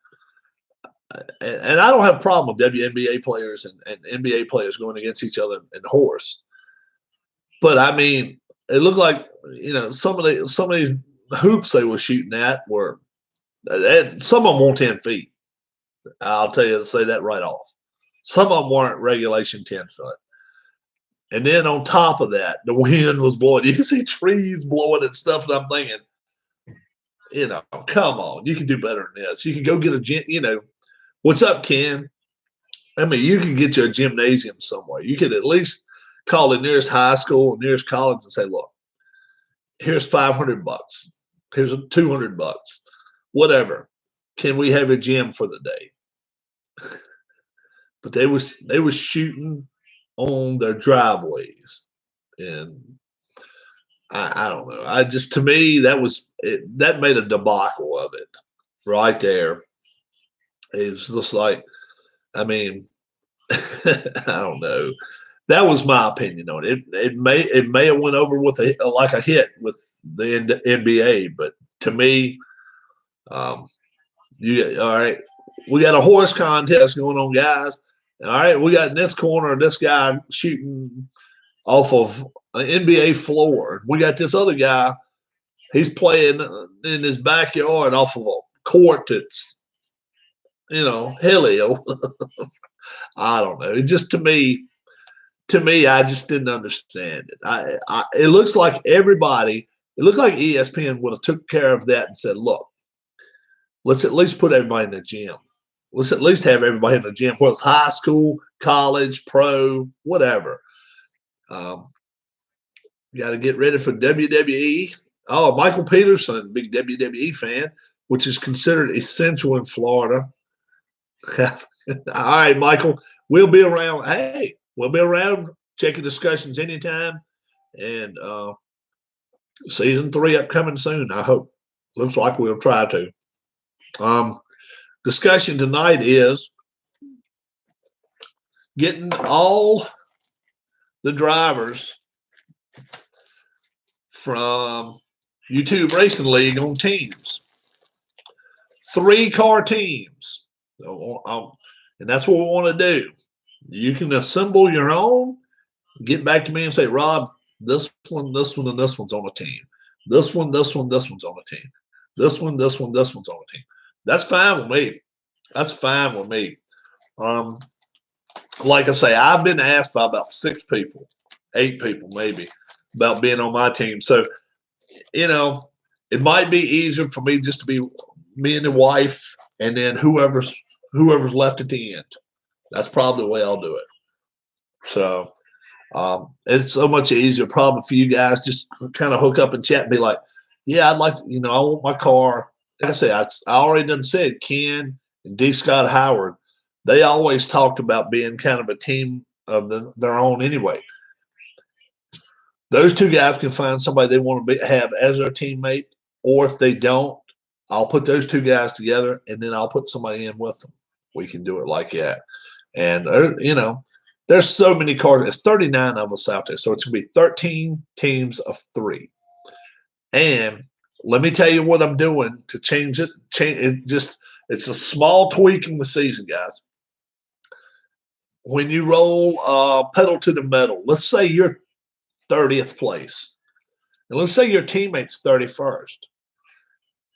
and I don't have a problem with WNBA players and NBA players going against each other in horse. But I mean, it looked like, you know, some of these hoops they were shooting at were, some of them weren't 10 feet. I'll tell you to say that right off. Some of them weren't regulation 10 foot. And then on top of that, the wind was blowing. You can see trees blowing and stuff. And I'm thinking, you know, come on, you can do better than this. You can go get a gym, you know, what's up, Ken? I mean, you can get you a gymnasium somewhere. You could at least call the nearest high school, nearest college and say, look, here's $500. Here's $200, whatever. Can we have a gym for the day? But they was shooting on their driveways, and I don't know. I just, to me, that made a debacle of it right there. It was just like, I mean, I don't know. That was my opinion on it. It may have went over with like a hit with the NBA, but to me, all right, we got a horse contest going on, guys. All right, we got in this corner this guy shooting off of an NBA floor. We got this other guy, he's playing in his backyard off of a court that's, you know, hilly. I don't know. It just, to me, I just didn't understand it. It looks like ESPN would have took care of that and said, look, let's at least put everybody in the gym. Let's at least have everybody in the gym, whether it's high school, college, pro, whatever. Got to get ready for WWE. Oh, Michael Peterson, big WWE fan, which is considered essential in Florida. All right, Michael, we'll be around. Hey, we'll be around checking discussions anytime. And season 3 upcoming soon, I hope. Looks like we'll try to. Discussion tonight is getting all the drivers from YouTube Racing League on teams. 3-car teams. And that's what we want to do. You can assemble your own, get back to me and say, Rob, this one, and this one's on a team. This one's on a team. This one's on a team. That's fine with me. That's fine with me. Like I say, I've been asked by about 6 people, 8 people maybe, about being on my team. So, you know, it might be easier for me just to be me and the wife, and then whoever's left at the end. That's probably the way I'll do it. So it's so much easier probably for you guys just kind of hook up and chat and be like, yeah, I'd like to, you know, I want my car. Like I say, I already done said Ken and D. Scott Howard, they always talked about being kind of a team of their own anyway. Those 2 guys can find somebody they want to have as their teammate, or if they don't, I'll put those 2 guys together and then I'll put somebody in with them. We can do it like that. And there's so many cards. It's 39 of us out there, so it's gonna be 13 teams of 3. And let me tell you what I'm doing to change it. It's a small tweak in the season, guys. When you roll pedal to the metal, let's say you're 30th place, and let's say your teammate's 31st.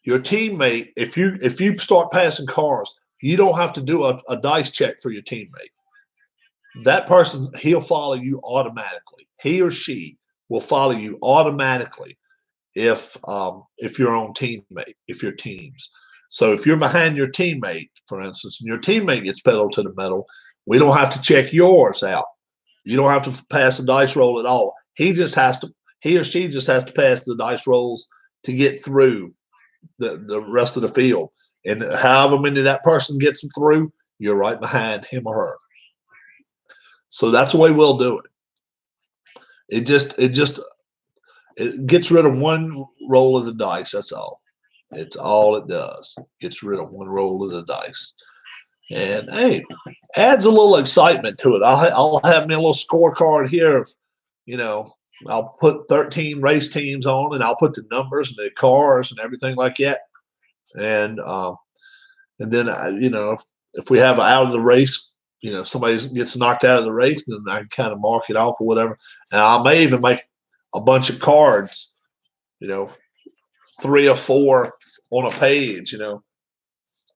Your teammate, if you start passing cars, you don't have to do a dice check for your teammate. That person, he'll follow you automatically. He or she will follow you automatically if you're on teammate, if you're teams. So if you're behind your teammate, for instance, and your teammate gets pedal to the metal, we don't have to check yours out. You don't have to pass a dice roll at all. He or she just has to pass the dice rolls to get through the rest of the field. And however many that person gets them through, you're right behind him or her. So that's the way we'll do it. It gets rid of one roll of the dice. That's all. It's all it does. Gets rid of one roll of the dice. And hey, adds a little excitement to it. I'll have me a little scorecard here of, I'll put 13 race teams on, and I'll put the numbers and the cars and everything like that. And then if we have out of the race, somebody gets knocked out of the race, then I can kind of mark it off or whatever. And I may even make a bunch of cards, 3 or 4 on a page,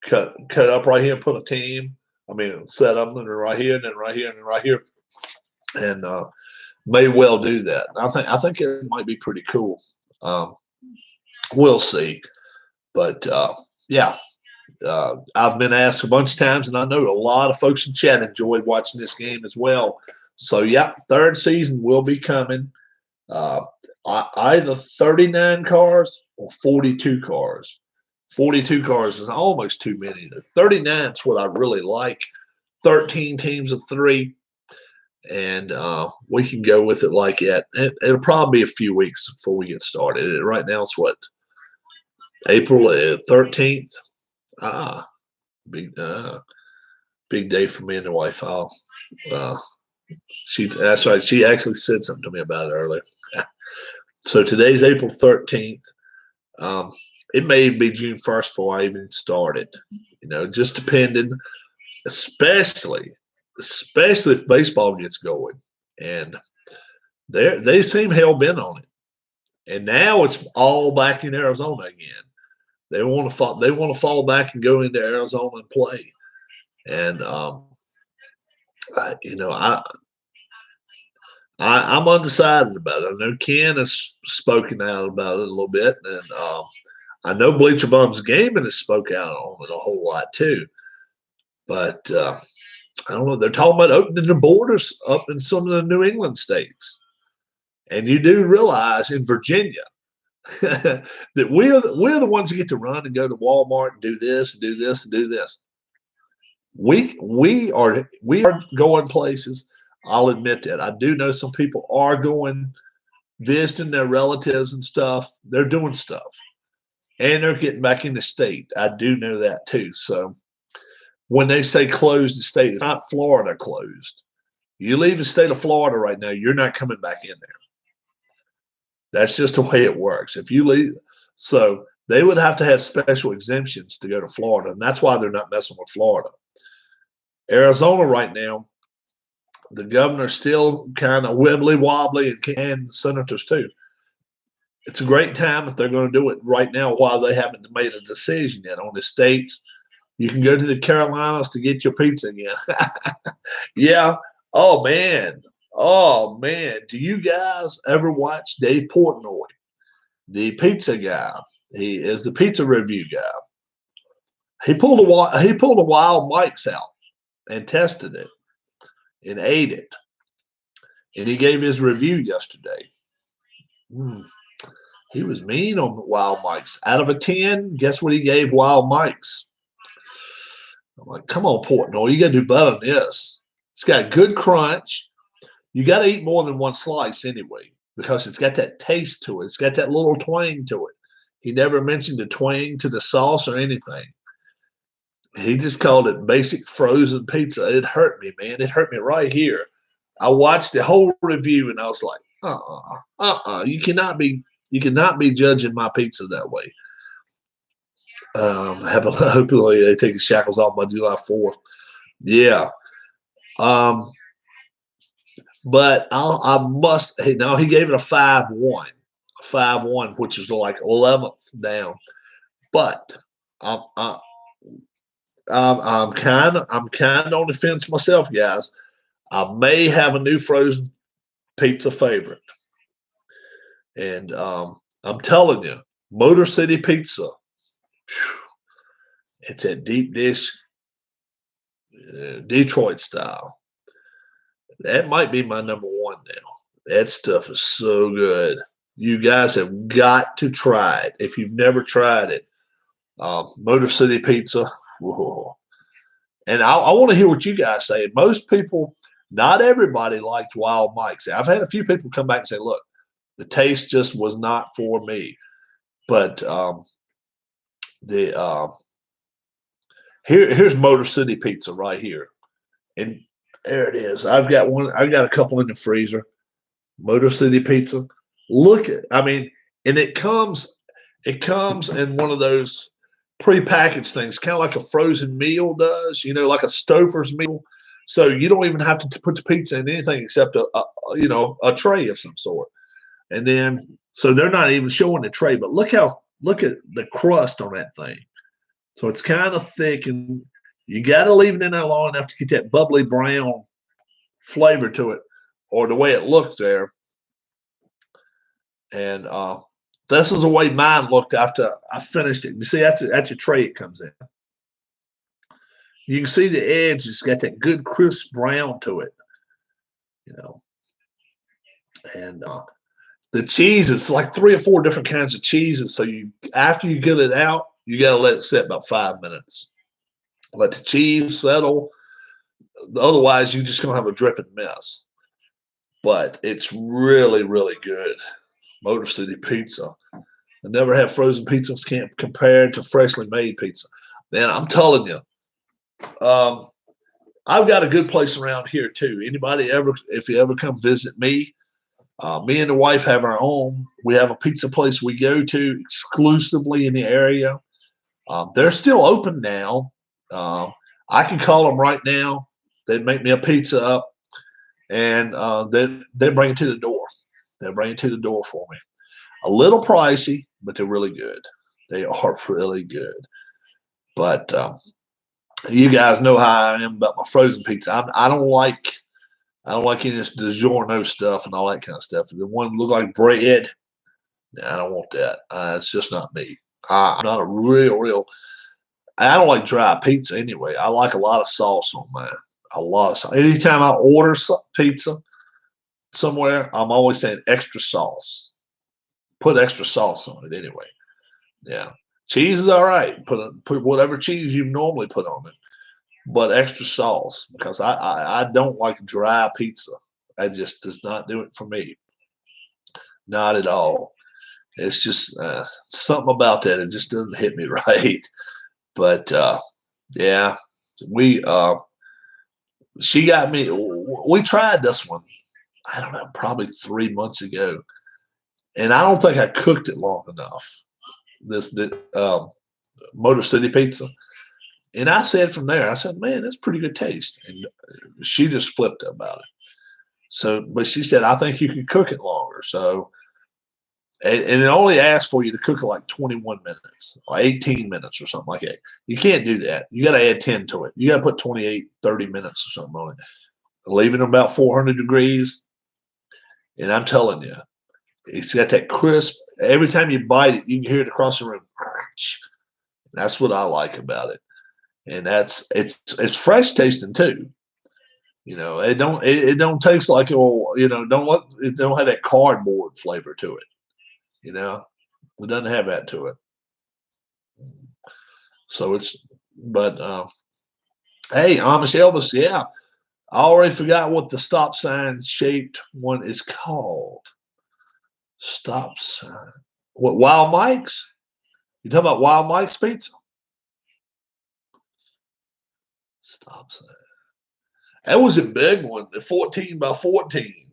cut up right here and put a team. Set up and then right here and then right here and then right here. And may well do that. I think it might be pretty cool. We'll see. But I've been asked a bunch of times, and I know a lot of folks in chat enjoyed watching this game as well. So, third season will be coming. Either 39 cars or 42 cars. 42 cars is almost too many. 39 is what I really like. 13 teams of 3. And we can go with it like that. It'll probably be a few weeks before we get started. Right now it's what? April 13th. Big day for me and the wife. That's right. She actually said something to me about it earlier. So today's April 13th. It may be June 1st before I even started. Just depending, especially if baseball gets going, and they seem hell bent on it. And now it's all back in Arizona again. They want to fall back and go into Arizona and play. And I'm undecided about it. I know Ken has spoken out about it a little bit, and I know Bleacher Bums Gaming has spoke out on it a whole lot too. But I don't know. They're talking about opening the borders up in some of the New England states, and you do realize in Virginia that we're the ones who get to run and go to Walmart and do this and do this and do this. We are going places. I'll admit that. I do know some people are going, visiting their relatives and stuff. They're doing stuff, and they're getting back in the state. I do know that too. So when they say close the state, it's not Florida closed. You leave the state of Florida right now, you're not coming back in there. That's just the way it works. If you leave, so they would have to have special exemptions to go to Florida, and that's why they're not messing with Florida. Arizona right now, the governor's still kind of wibbly wobbly, and the senators too. It's a great time if they're going to do it right now while they haven't made a decision yet on the states. You can go to the Carolinas to get your pizza again. Yeah. Oh man. Do you guys ever watch Dave Portnoy, the pizza guy? He is the pizza review guy. He pulled a Wild Mike's out and tested it and ate it, and he gave his review yesterday. He was mean on Wild Mike's. Out of a 10, guess what he gave Wild Mike's? I'm like, come on, Portnoy, you got to do better than this. It's got good crunch. You got to eat more than one slice anyway, because it's got that taste to it. It's got that little twang to it. He never mentioned the twang to the sauce or anything. He just called it basic frozen pizza. It hurt me, man. It hurt me right here. I watched the whole review and I was like, you cannot be judging my pizza that way. Hopefully they take the shackles off by July 4th. Yeah. Um, but I must. Hey, now he gave it a 5-1, 5-1, which is like 11th down. But I'm I, I'm kind of on the fence myself, guys. I may have a new frozen pizza favorite, and I'm telling you, Motor City Pizza. Whew, it's a deep dish, Detroit style. That might be my number one now. That stuff is so good. You guys have got to try it if you've never tried it. Motor City Pizza. Whoa. And I want to hear what you guys say. Most people, not everybody liked Wild Mike's. I've had a few people come back and say, look, the taste just was not for me. But the here's Motor City Pizza right here. And there it is. I've got a couple in the freezer. Motor City Pizza. Look at, I mean, and it comes in one of those prepackaged things, kind of like a frozen meal does, like a Stouffer's meal. So you don't even have to put the pizza in anything except a tray of some sort. And then, so they're not even showing the tray, but look at the crust on that thing. So it's kind of thick, and you got to leave it in there long enough to get that bubbly brown flavor to it, or the way it looks there. And this is the way mine looked after I finished it. You see, that's your tray it comes in. You can see the edge; it's got that good crisp brown to it, And the cheese, it's like 3 or 4 different kinds of cheeses. So after you get it out, you got to let it sit about 5 minutes. Let the cheese settle. Otherwise, you're just going to have a dripping mess. But it's really, really good. Motor City Pizza. I never had frozen pizzas can't compare to freshly made pizza. Man, I'm telling you, I've got a good place around here too. Anybody ever, if you ever come visit me, me and the wife have our own. We have a pizza place we go to exclusively in the area. They're still open now. I can call them right now. They'd make me a pizza up, and they bring it to the door. They bring it to the door for me. A little pricey, but they're really good. They are really good. But you guys know how I am about my frozen pizza. I don't like any of this DiGiorno stuff and all that kind of stuff. The one look like bread, I don't want that. It's just not me. I'm not a real. I don't like dry pizza anyway. I like a lot of sauce on mine. A lot of sauce. Anytime I order pizza somewhere, I'm always saying extra sauce. Put extra sauce on it anyway. Yeah. Cheese is all right. Put whatever cheese you normally put on it, but extra sauce, because I don't like dry pizza. That just does not do it for me. Not at all. It's just something about that. It just doesn't hit me right. But yeah, she got me. We tried this one. I don't know, probably 3 months ago, and I don't think I cooked it long enough. This Motor City Pizza. And I said from there, I said, man, that's pretty good taste. And she just flipped about it. So, but she said, I think you could cook it longer. So, and it only asks for you to cook it like 21 minutes or 18 minutes or something like that. You can't do that. You got to add 10 to it. You got to put 28, 30 minutes or something on it. Leave it about 400 degrees. And I'm telling you, it's got that crisp. Every time you bite it, you can hear it across the room. That's what I like about it. And it's fresh tasting too. It don't taste like it don't have that cardboard flavor to it. It doesn't have that to it. So hey, Amish Elvis, yeah, I already forgot what the stop sign shaped one is called. Stop sign. What, Wild Mike's? You talking about Wild Mike's pizza? Stop sign. That was a big one, the 14 by 14.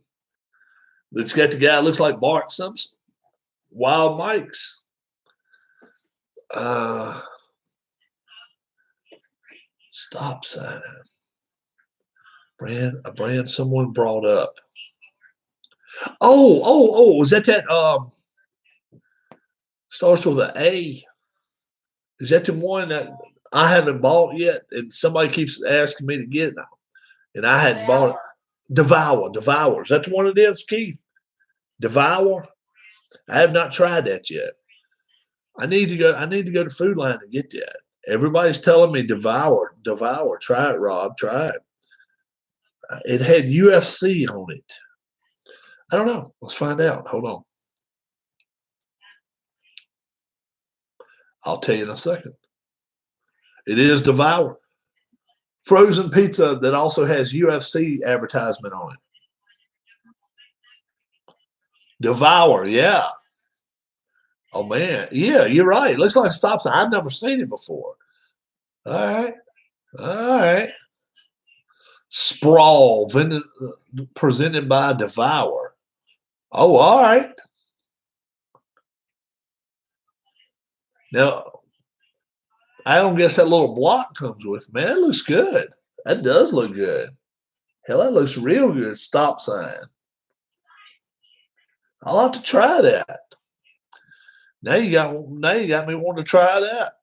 That's got the guy that looks like Bart Simpson. Wild Mike's. Stop sign. A brand someone brought up. Oh, was that starts with an A? Is that the one that I haven't bought yet? And somebody keeps asking me to get it now. And I hadn't bought it. Devour. Is that the one it is, Keith? Devour? I have not tried that yet. I need to go to Food Line and get that. Everybody's telling me Devour. Try it, Rob. Try it. It had UFC on it. I don't know. Let's find out. Hold on. I'll tell you in a second. It is Devour. Frozen pizza that also has UFC advertisement on it. Devour, yeah. Oh, man. Yeah, you're right. It looks like a stop sign. I've never seen it before. All right. Sprawl, presented by Devour. Oh, all right. Now, I don't guess that little block comes with. Man, it looks good. That does look good. Hell, that looks real good. Stop sign. I'll have to try that. Now you got me wanting to try that.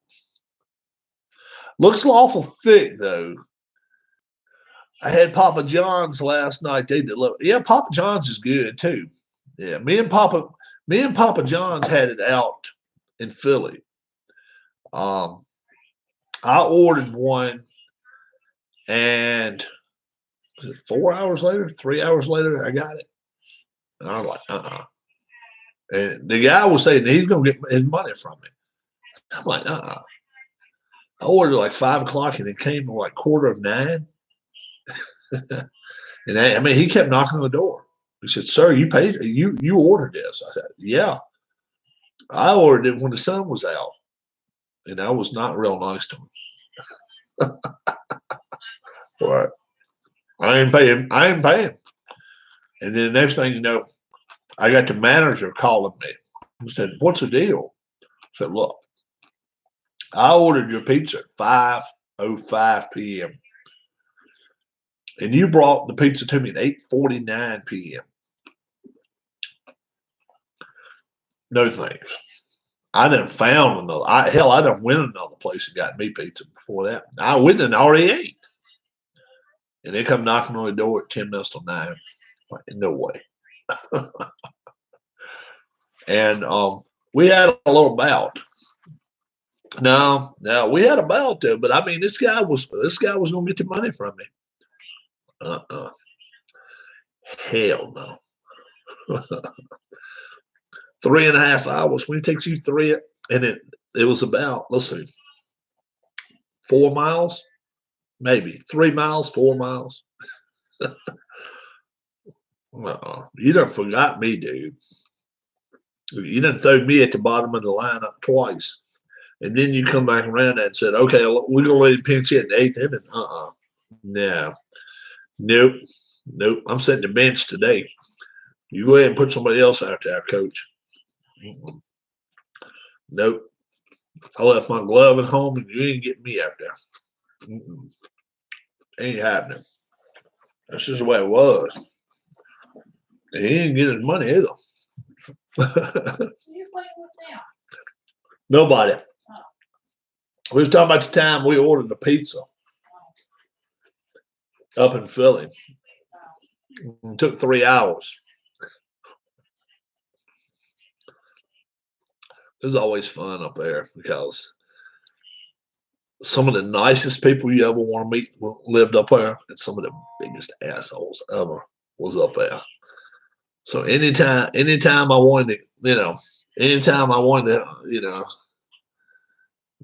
Looks awful thick though. I had Papa John's last night. They delivered. Yeah, Papa John's is good too. Yeah, me and Papa John's had it out in Philly. I ordered one, and was it 4 hours later, 3 hours later, I got it. And I was like, And the guy was saying he's gonna get his money from me. I'm like, I ordered like 5 o'clock, and it came at like 9:15. And I mean, he kept knocking on the door. He said, "Sir, you paid. You ordered this." I said, "Yeah, I ordered it when the sun was out," and I was not real nice to him. Right. I ain't paying. And then the next thing you know, I got the manager calling me. He said, "What's the deal?" I said, "Look, I ordered your pizza at 5:05 p.m. and you brought the pizza to me at 8:49 p.m. No thanks. I done found another. I done went another place and got me pizza before that. I went and already ate. And they come knocking on the door at 10 minutes to 9. Like, no way. And we had a little bout. No, we had a bout though. But I mean, this guy was gonna get the money from me. Hell no. 3.5 hours. When it takes you 3, and it was about, let's see, 4 miles, maybe 3 miles, 4 miles. You done forgot me, dude. You done throw me at the bottom of the lineup twice. And then you come back around and said, "Okay, we're gonna let him pinch hit in the 8th inning." No. Nope. I'm setting the bench today. You go ahead and put somebody else out there, coach. Nope. I left my glove at home, and you ain't getting me out there. Ain't happening. That's just the way it was. And he didn't get his money either. Who you playing with now? Nobody. We was talking about the time we ordered the pizza up in Philly. It took 3 hours. It was always fun up there because some of the nicest people you ever want to meet lived up there, and some of the biggest assholes ever was up there. So anytime I wanted to,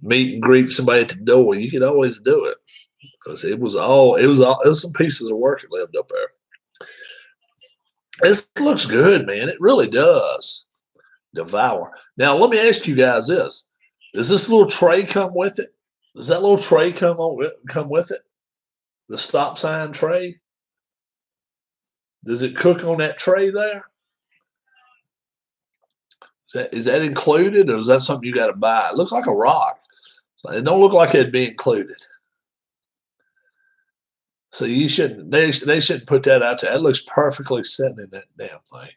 meet and greet somebody at the door, you could always do it because it was some pieces of work that lived up there. This looks good, man. It really does. Devour. Now, let me ask you guys this: does this little tray come with it? Does that little tray come with it? The stop sign tray? Does it cook on that tray there? Is that included, or is that something you got to buy? It looks like a rock. It don't look like it'd be included. So you shouldn't. They shouldn't put that out there. That looks perfectly sitting in that damn thing.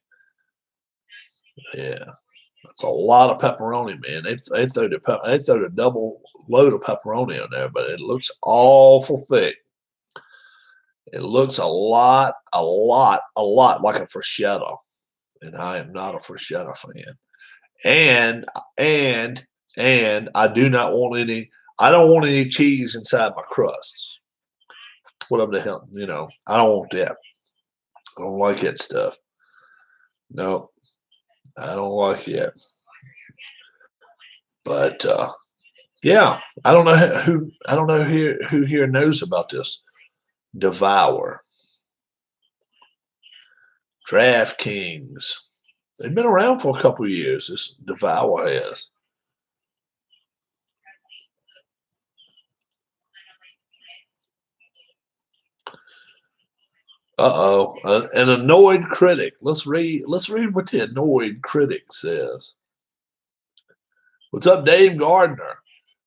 Yeah, that's a lot of pepperoni, man. They throw the double load of pepperoni on there, but it looks awful thick. It looks a lot like a bruschetta, and I am not a bruschetta fan. And I do not want any. I don't want any cheese inside my crusts. Whatever the hell, I don't want that. I don't like that stuff. No, I don't like it. But yeah, I don't know who here knows about this Devour. DraftKings. They've been around for a couple of years. This Devour has. An annoyed critic. Let's read what the annoyed critic says. What's up, Dave Gardner?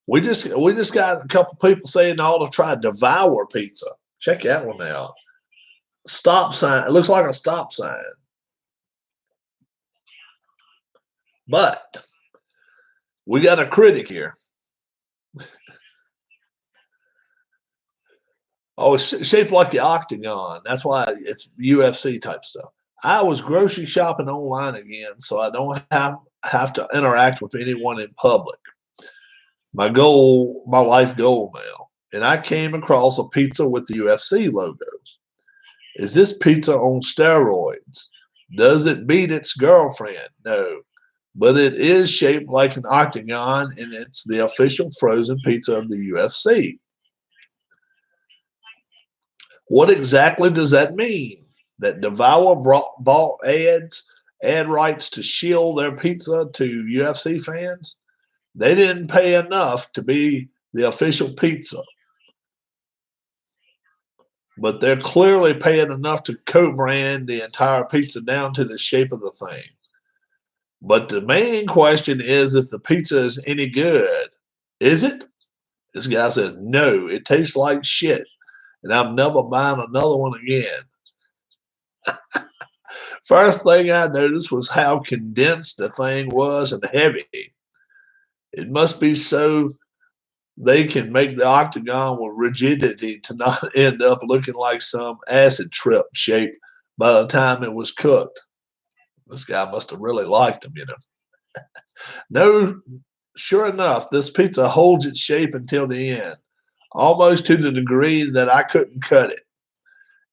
We just got a couple people saying they ought to try Devour pizza. Check that one out. Stop sign. It looks like a stop sign. But we got a critic here. Oh, it's shaped like the octagon. That's why it's UFC type stuff. I was grocery shopping online again, so I don't have to interact with anyone in public. My life goal now. And I came across a pizza with the UFC logos. Is this pizza on steroids? Does it beat its girlfriend? No. But it is shaped like an octagon, and it's the official frozen pizza of the UFC. What exactly does that mean? That Devour bought ad rights to shield their pizza to UFC fans? They didn't pay enough to be the official pizza. But they're clearly paying enough to co-brand the entire pizza down to the shape of the thing. But the main question is if the pizza is any good. Is it? This guy says, no, it tastes like shit. And I'm never buying another one again. First thing I noticed was how condensed the thing was and heavy. It must be so they can make the octagon with rigidity to not end up looking like some acid trip shape by the time it was cooked. This guy must have really liked them, No, sure enough, this pizza holds its shape until the end, almost to the degree that I couldn't cut it.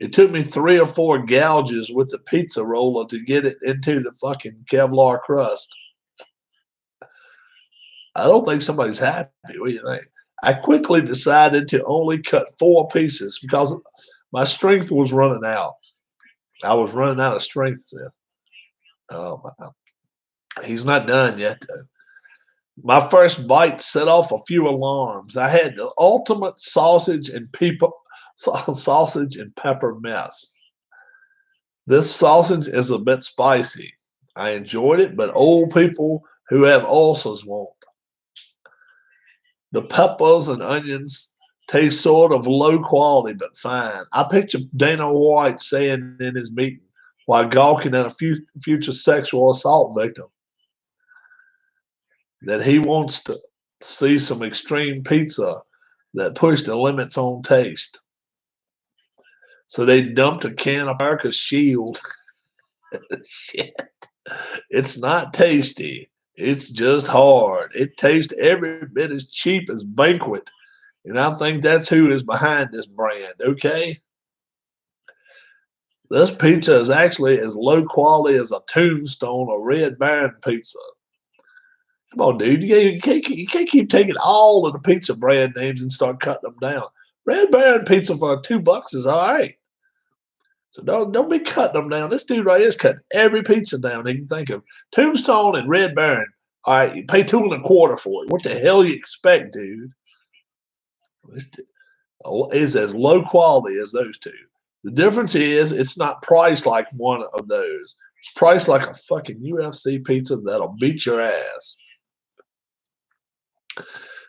It took me 3 or 4 gouges with the pizza roller to get it into the fucking Kevlar crust. I don't think somebody's happy. What do you think? I quickly decided to only cut 4 pieces because my strength was running out. I was running out of strength, Seth. Oh, my. He's not done yet, though. My first bite set off a few alarms. I had the ultimate sausage and pepper mess. This sausage is a bit spicy. I enjoyed it, but old people who have ulcers won't. The peppers and onions taste sort of low quality, but fine. I picture Dana White saying in his meeting while gawking at a future sexual assault victim that he wants to see some extreme pizza that pushed the limits on taste. So they dumped a can of America's Shield. Shit. It's not tasty. It's just hard. It tastes every bit as cheap as Banquet. And I think that's who is behind this brand, okay? This pizza is actually as low quality as a Tombstone or Red Baron pizza. Come on, dude. You can't keep taking all of the pizza brand names and start cutting them down. Red Baron pizza for $2 is all right. So don't be cutting them down. This dude right here is cutting every pizza down he can think of. Tombstone and Red Baron. All right, you pay $2 1/4 for it. What the hell you expect, dude? is as low quality as those two. The difference is it's not priced like one of those. It's priced like a fucking UFC pizza that'll beat your ass.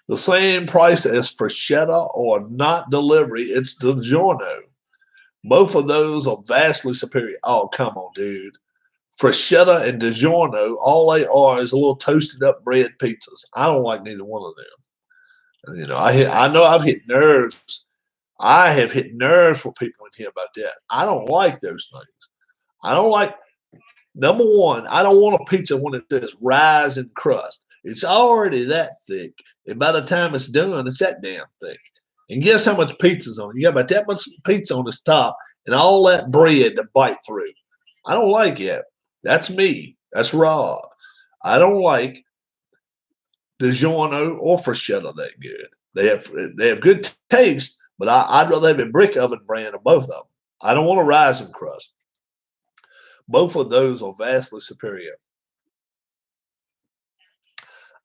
The same price as Freschetta or not delivery, it's DiGiorno. Both of those are vastly superior. Oh, come on, dude. Freschetta and DiGiorno, all they are is a little toasted up bread pizzas. I don't like neither one of them. You know, I know I've hit nerves. I have hit nerves with people in here about that. I don't like those things. I don't like, number one, I don't want a pizza when it says rise in crust. It's already that thick. And by the time it's done, it's that damn thick. And guess how much pizza's on it? You got about that much pizza on the top and all that bread to bite through. I don't like it. That's me. That's Rob. I don't like DiGiorno or Freschetta that good. They have good taste, but I'd rather have a brick oven brand of both of them. I don't want a rising crust. Both of those are vastly superior.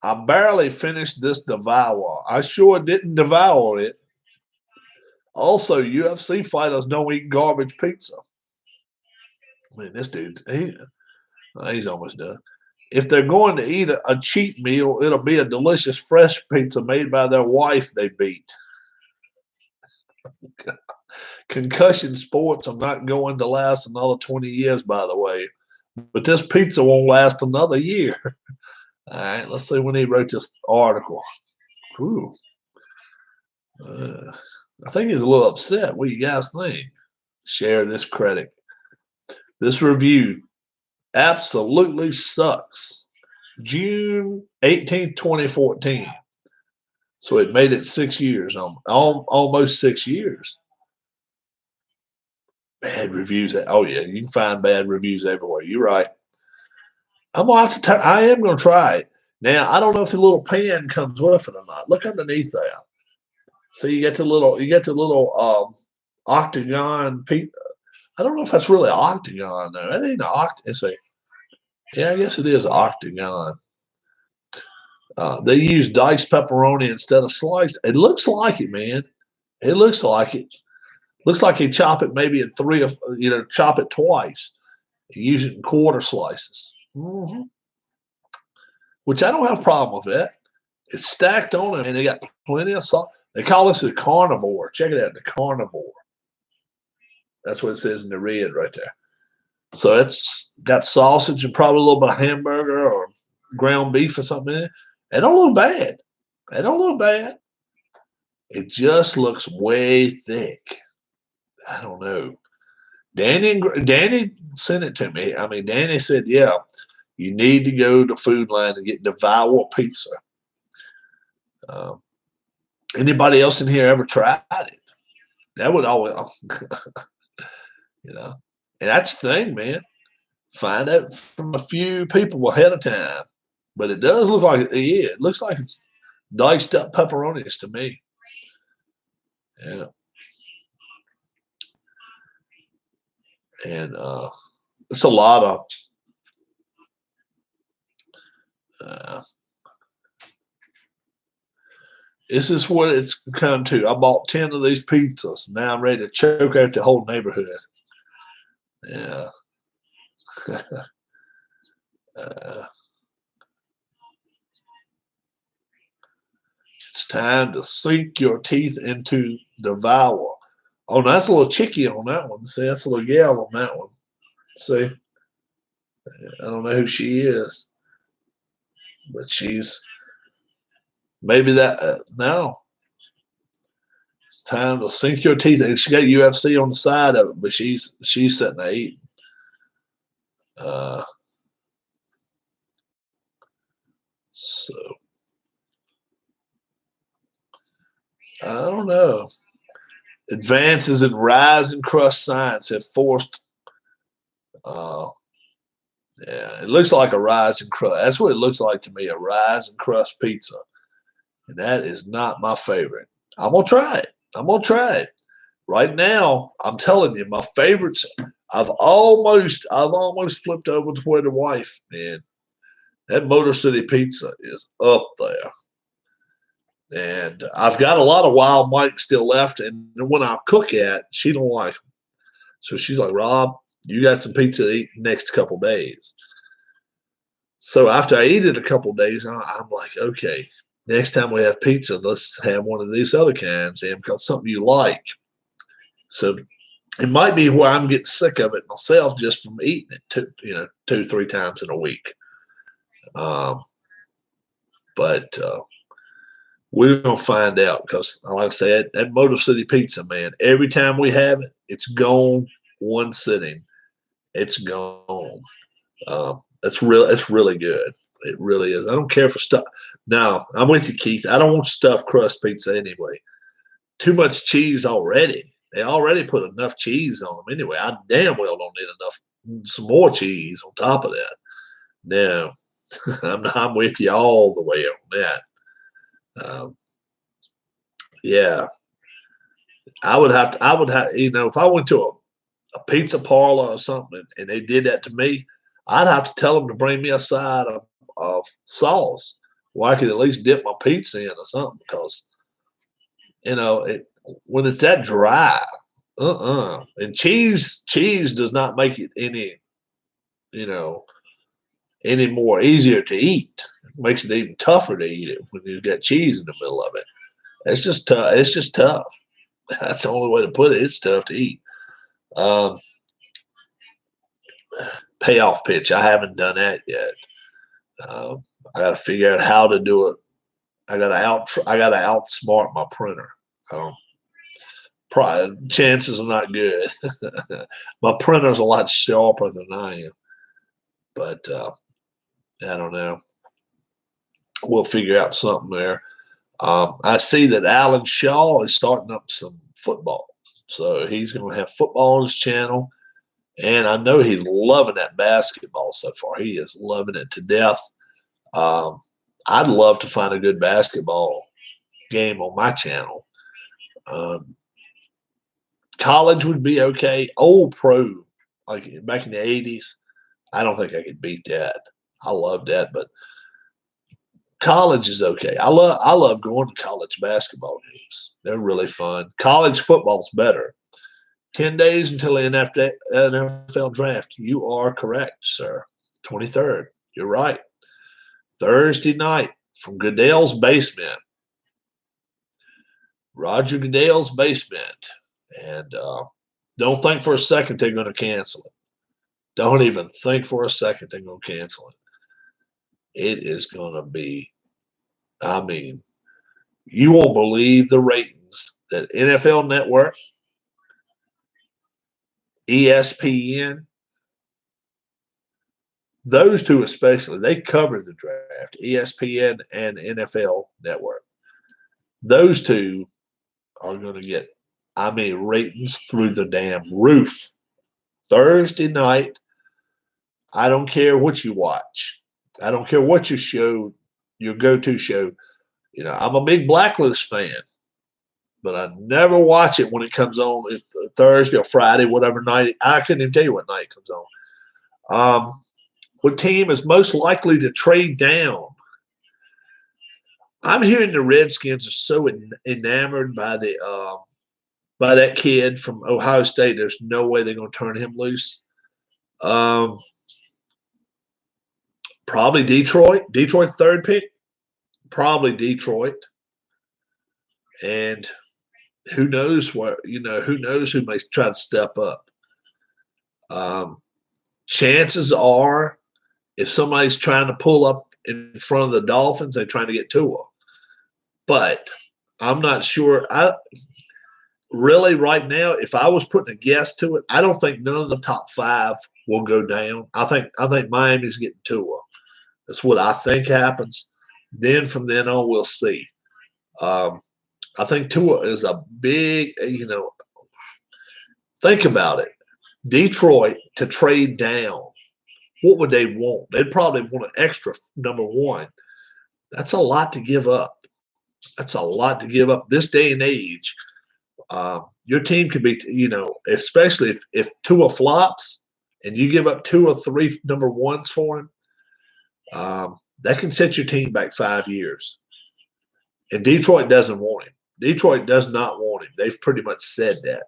I barely finished this devour. I sure didn't devour it. Also, UFC fighters don't eat garbage pizza. I mean, this dude, he's almost done. If they're going to eat a cheat meal, it'll be a delicious fresh pizza made by their wife they beat. Concussion sports are not going to last another 20 years, by the way. But this pizza won't last another year. All right, let's see when he wrote this article. Ooh. I think he's a little upset. What do you guys think? Share this credit. This review absolutely sucks. June 18th, 2014. So it made it 6 years, almost 6 years. Bad reviews. Oh, yeah, you can find bad reviews everywhere. You're right. I am going to try it. Now, I don't know if the little pan comes with it or not. Look underneath there. So you get the little octagon pizza. I don't know if that's really an octagon though. That ain't an octagon. Yeah, I guess it is an octagon. They use diced pepperoni instead of sliced. It looks like it, man. It looks like it. Looks like you chop it maybe in chop it twice. You use it in quarter slices. Mm-hmm. Which I don't have a problem with that. It's stacked on it, and they got plenty of sauce. They call this a carnivore. Check it out, the carnivore. That's what it says in the red right there. So it's got sausage and probably a little bit of hamburger or ground beef or something in it. It don't look bad. It don't look bad. It just looks way thick. I don't know. Danny sent it to me. I mean, Danny said, yeah, you need to go to Food Line and get Devour Pizza. Anybody else in here ever tried it? That would always, and that's the thing, man. Find out from a few people ahead of time. But it does look like, it looks like it's diced up pepperonis to me. Yeah. And it's a lot of, this is what it's come to. I bought 10 of these pizzas. Now I'm ready to choke out the whole neighborhood. Yeah. It's time to sink your teeth into Devour. Oh, that's a little chicky on that one. See, that's a little gal on that one. See? I don't know who she is. But she's maybe that. No. It's time to sink your teeth. And she got UFC on the side of it, but she's sitting there eating. So I don't know. Advances in rising crust science have forced. Yeah, it looks like a rising crust. That's what it looks like to me, a rising crust pizza. And that is not my favorite. I'm gonna try it. Right now, I'm telling you, my favorites. I've almost flipped over toward the wife, man. That Motor City Pizza is up there. And I've got a lot of wild Mike still left. And when I cook at, she don't like them. So she's like, Rob, you got some pizza to eat the next couple days. So after I eat it a couple days, I'm like, okay, next time we have pizza, let's have one of these other kinds, and because something you like. So it might be where I'm getting sick of it myself just from eating it 2, 3 times in a week. But we're gonna find out because, like I said, that Motor City Pizza, man. Every time we have it, it's gone one sitting. It's gone. It's real. It's really good. It really is. I don't care for stuff. No, I'm with you, Keith. I don't want stuffed crust pizza anyway. Too much cheese already. They already put enough cheese on them anyway. I damn well don't need some more cheese on top of that. No, I'm with you all the way on that. Yeah, I would have. If I went to a pizza parlor or something and they did that to me, I'd have to tell them to bring me a side of sauce where I could at least dip my pizza in or something because, when it's that dry, and cheese does not make it any more easier to eat. It makes it even tougher to eat it when you've got cheese in the middle of it. It's just tough. It's just tough. That's the only way to put it. It's tough to eat. Um, Payoff pitch. I haven't done that yet. I got to figure out how to do it. I got to outsmart my printer. Chances are not good. My printer's a lot sharper than I am, but I don't know. We'll figure out something there. I see that Alan Shaw is starting up some football, so he's going to have football on his channel. And I know he's loving that basketball so far. He is loving it to death. I'd love to find a good basketball game on my channel. College would be okay. Old pro, like back in the 80s, I don't think I could beat that. I love that, but college is okay. I love going to college basketball games. They're really fun. College football's better. 10 days until the NFL draft. You are correct, sir. 23rd. You're right. Thursday night from Goodell's basement. Roger Goodell's basement. And don't think for a second they're going to cancel it. Don't even think for a second they're going to cancel it. It is going to be, you won't believe the ratings that NFL Network, ESPN, those two especially, they cover the draft, ESPN and NFL Network. Those two are going to get, ratings through the damn roof. Thursday night, I don't care what you watch. I don't care what your go-to show. I'm a big Blacklist fan, but I never watch it when it comes on. It's Thursday or Friday, whatever night. I couldn't even tell you what night it comes on. What team is most likely to trade down? I'm hearing the Redskins are so enamored by that kid from Ohio State. There's no way they're going to turn him loose. Probably Detroit. Detroit third pick. Probably Detroit. And who knows who knows who may try to step up. Chances are, if somebody's trying to pull up in front of the Dolphins, they're trying to get Tua. But I'm not sure. Really, right now, if I was putting a guess to it, I don't think none of the top 5 will go down. I think Miami's getting Tua. That's what I think happens. Then from then on, we'll see. I think Tua is a big, think about it. Detroit to trade down, what would they want? They'd probably want an extra number 1. That's a lot to give up. That's a lot to give up this day and age. Your team could be, especially if Tua flops and you give up 2 or 3 number 1s for him, that can set your team back 5 years. And Detroit doesn't want him. Detroit does not want him. They've pretty much said that.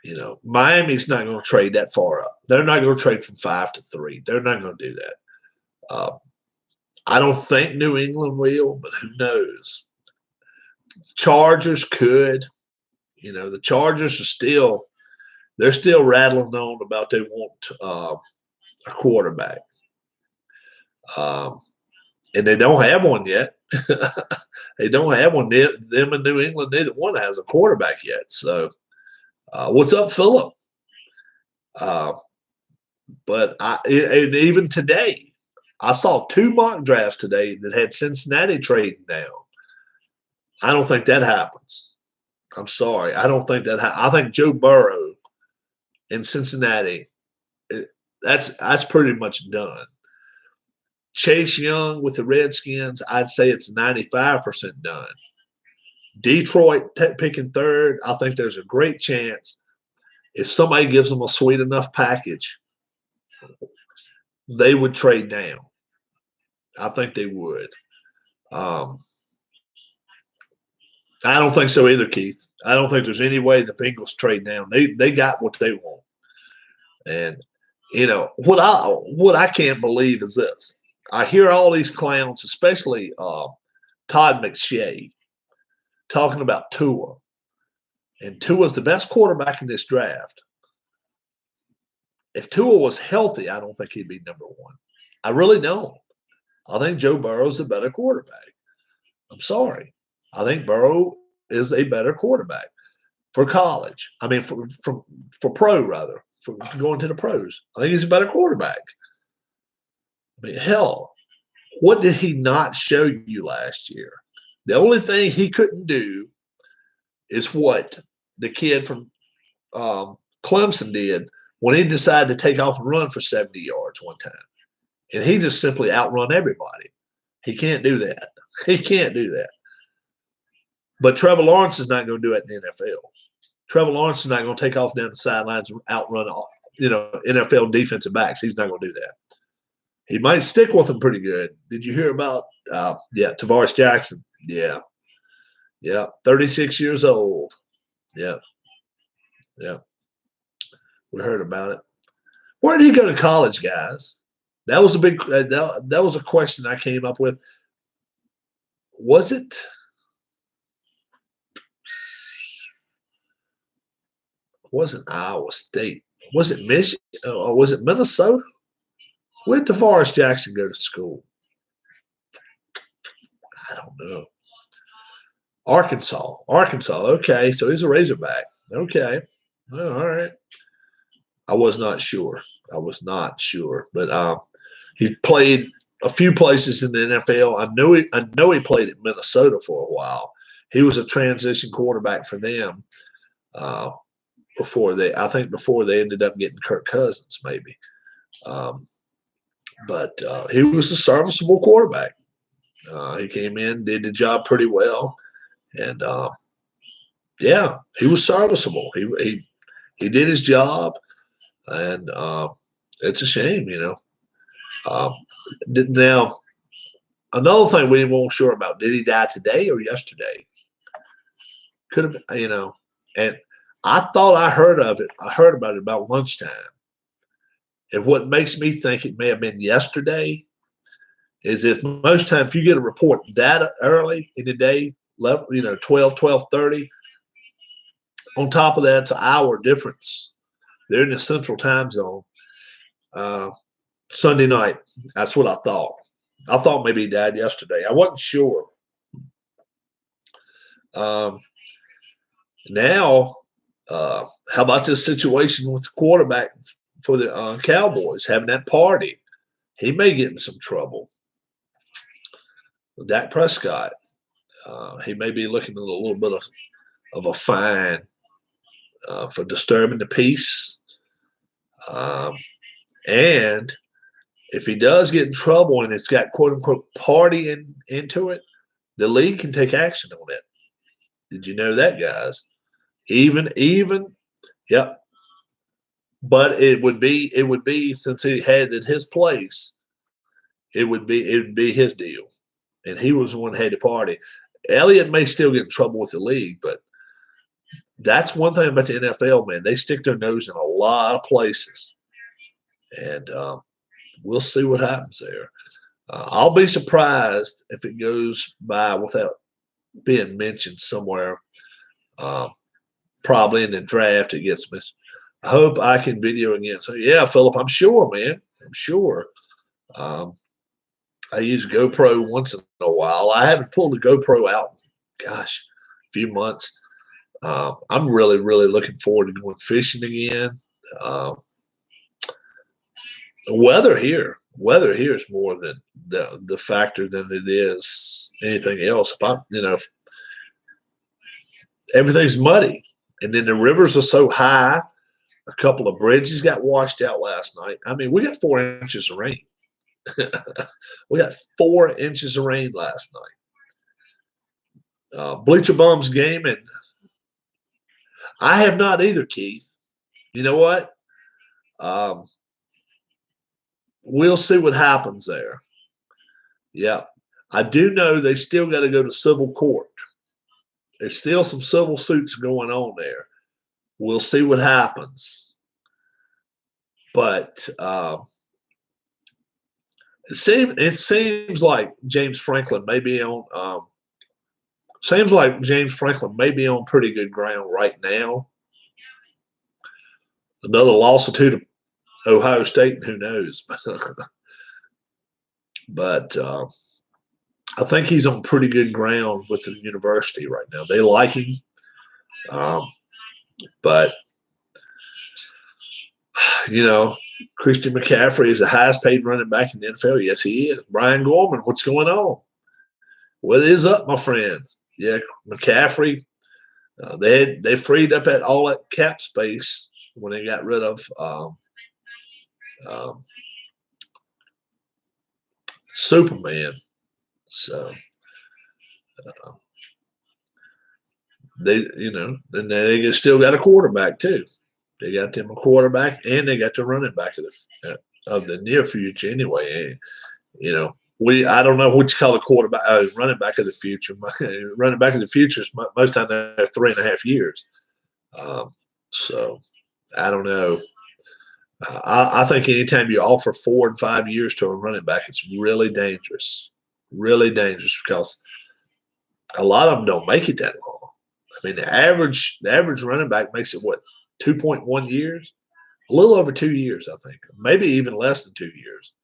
You know, Miami's not going to trade that far up. They're not going to trade from 5 to 3. They're not going to do that. I don't think New England will, but who knows? Chargers could. You know, the Chargers are they're still rattling on about they want a quarterback. And they don't have one yet. They don't have one. Them in New England, neither one has a quarterback yet. So, what's up, Philip? But and even today, I saw 2 mock drafts today that had Cincinnati trading down. I don't think that happens. I'm sorry. I don't think that I think Joe Burrow in Cincinnati, that's pretty much done. Chase Young with the Redskins, I'd say it's 95% done. Detroit picking 3rd, I think there's a great chance if somebody gives them a sweet enough package, they would trade down. I think they would. I don't think so either, Keith. I don't think there's any way the Bengals trade down. They got what they want. And, you know, what I can't believe is this. I hear all these clowns, especially Todd McShay, talking about Tua. And Tua's the best quarterback in this draft. If Tua was healthy, I don't think he'd be number 1. I really don't. I think Joe Burrow's a better quarterback. I'm sorry. I think Burrow is a better quarterback for college. I mean, for pro, rather, for going to the pros. I think he's a better quarterback. I mean, hell, what did he not show you last year? The only thing he couldn't do is what the kid from Clemson did when he decided to take off and run for 70 yards one time. And he just simply outrun everybody. He can't do that. He can't do that. But Trevor Lawrence is not going to do it in the NFL. Trevor Lawrence is not going to take off down the sidelines and outrun, NFL defensive backs. He's not going to do that. He might stick with them pretty good. Did you hear about, Tavares Jackson? Yeah. 36 years old. Yeah. We heard about it. Where did he go to college, guys? That was a big. That was a question I came up with. Was it? Wasn't Iowa State? Was it Michigan? Or was it Minnesota? Where did DeForest Jackson go to school? I don't know. Arkansas. Okay, so he's a Razorback. Okay, all right. I was not sure. But he played a few places in the NFL. I know he played at Minnesota for a while. He was a transition quarterback for them before they ended up getting Kirk Cousins, maybe. But he was a serviceable quarterback. He came in, did the job pretty well, and he was serviceable. He did his job, and it's a shame, Now, another thing we weren't sure about: did he die today or yesterday? Could have, and I thought I heard of it. I heard about it about lunchtime. And what makes me think it may have been yesterday is if most times if you get a report that early in the day, 12, 12:30, on top of that, it's an hour difference. They're in the central time zone. Sunday night, that's what I thought. I thought maybe he died yesterday. I wasn't sure. Now, how about this situation with the quarterback for the Cowboys having that party? He may get in some trouble. Dak Prescott, he may be looking at a little bit of a fine for disturbing the peace. And if he does get in trouble and it's got quote unquote party into it, the league can take action on it. Did you know that, guys? Even, yep. But it would be since he had at his place, it would be his deal, and he was the one who had the party. Elliott may still get in trouble with the league, but that's one thing about the NFL, man. They stick their nose in a lot of places, and we'll see what happens there. I'll be surprised if it goes by without being mentioned somewhere, probably in the draft it gets missed. I hope I can video again. So, yeah, Philip, I'm sure, man. I'm sure. I use GoPro once in a while. I haven't pulled the GoPro out, gosh, a few months. I'm really, really looking forward to going fishing again. Weather here is more than the factor than it is anything else. If everything's muddy, and then the rivers are so high. A couple of bridges got washed out last night. I mean, we got 4 inches of rain. We got 4 inches of rain last night. Bleacher Bums game, and I have not either, Keith. You know what? We'll see what happens there. Yeah. I do know they still got to go to civil court. There's still some civil suits going on there. We'll see what happens. But it seems like James Franklin may be on pretty good ground right now. Another loss or two to Ohio State, and who knows? But I think he's on pretty good ground with the university right now. They like him. But, Christian McCaffrey is the highest paid running back in the NFL. Yes, he is. Brian Gorman, what's going on? What is up, my friends? Yeah, McCaffrey, they freed up all that cap space when they got rid of Superman. So then they still got a quarterback too. They got them a quarterback, and they got the running back of the near future anyway. And, I don't know what you call a quarterback, running back of the future. Running back of the future is most time they're 3.5 years. So I don't know. I think anytime you offer 4 and 5 years to a running back, it's really dangerous. Really dangerous, because a lot of them don't make it that long. I mean, the average running back makes it 2.1 years, a little over 2 years, I think, maybe even less than 2 years.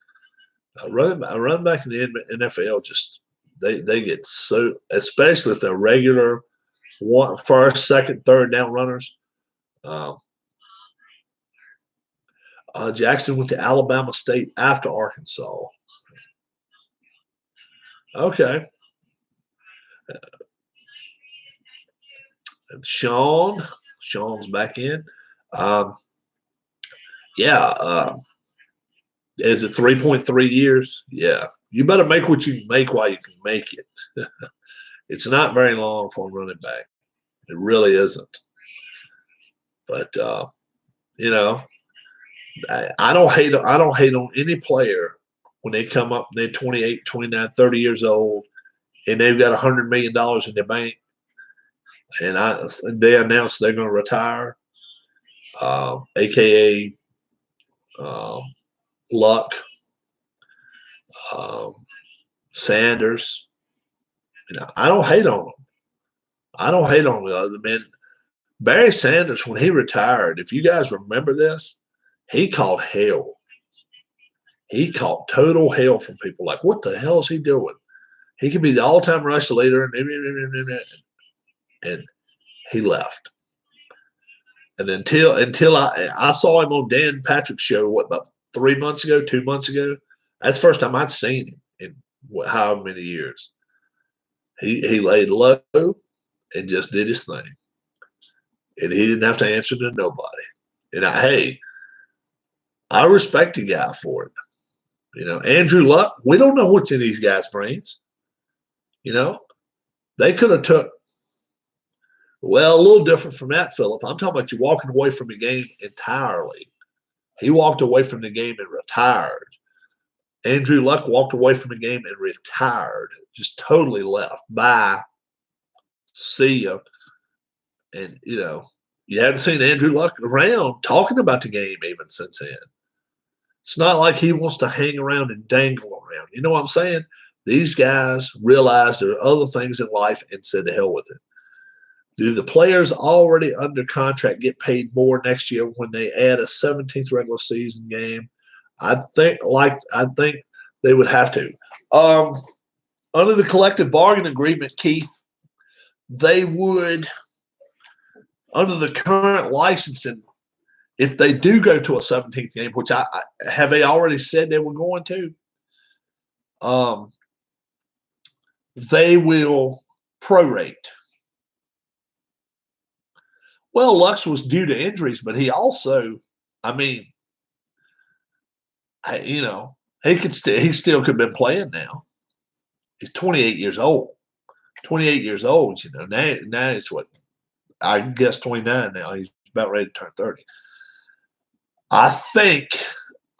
Running back in the NFL, just they get so, especially if they're regular first, second, third down runners. Jackson went to Alabama State after Arkansas. Okay. And Sean's back in. Is it 3.3 years? Yeah. You better make what you can make while you can make it. It's not very long for a running back. It really isn't. But I don't hate on any player when they come up and they're 28, 29, 30 years old, and they've got $100 million in their bank, and they announce they're going to retire, aka Luck, Sanders. I don't hate on them. I don't hate on the other men. Barry Sanders, when he retired, if you guys remember this, he caught hell. He caught total hell from people. Like, what the hell is he doing? He could be the all-time rush leader, and he left. And until I saw him on Dan Patrick's show, about 3 months ago, 2 months ago, that's the first time I'd seen him in however many years. He laid low and just did his thing. And he didn't have to answer to nobody. And I respect the guy for it. Andrew Luck, we don't know what's in these guys' brains. They could have took, a little different from that, Philip. I'm talking about you walking away from the game entirely. He walked away from the game and retired. Andrew Luck walked away from the game and retired, just totally left. Bye. See ya. And, you haven't seen Andrew Luck around talking about the game even since then. It's not like he wants to hang around and dangle around. You know what I'm saying? These guys realized there are other things in life and said to hell with it. Do the players already under contract get paid more next year when they add a 17th regular season game? I think they would have to. Under the collective bargaining agreement, Keith, they would, under the current licensing, if they do go to a 17th game, which have they already said they were going to, they will prorate. Well, Lux was due to injuries, but he also, he still could have been playing now. He's 28 years old. 28 years old, now he's what? I guess 29 now. He's about ready to turn 30. I think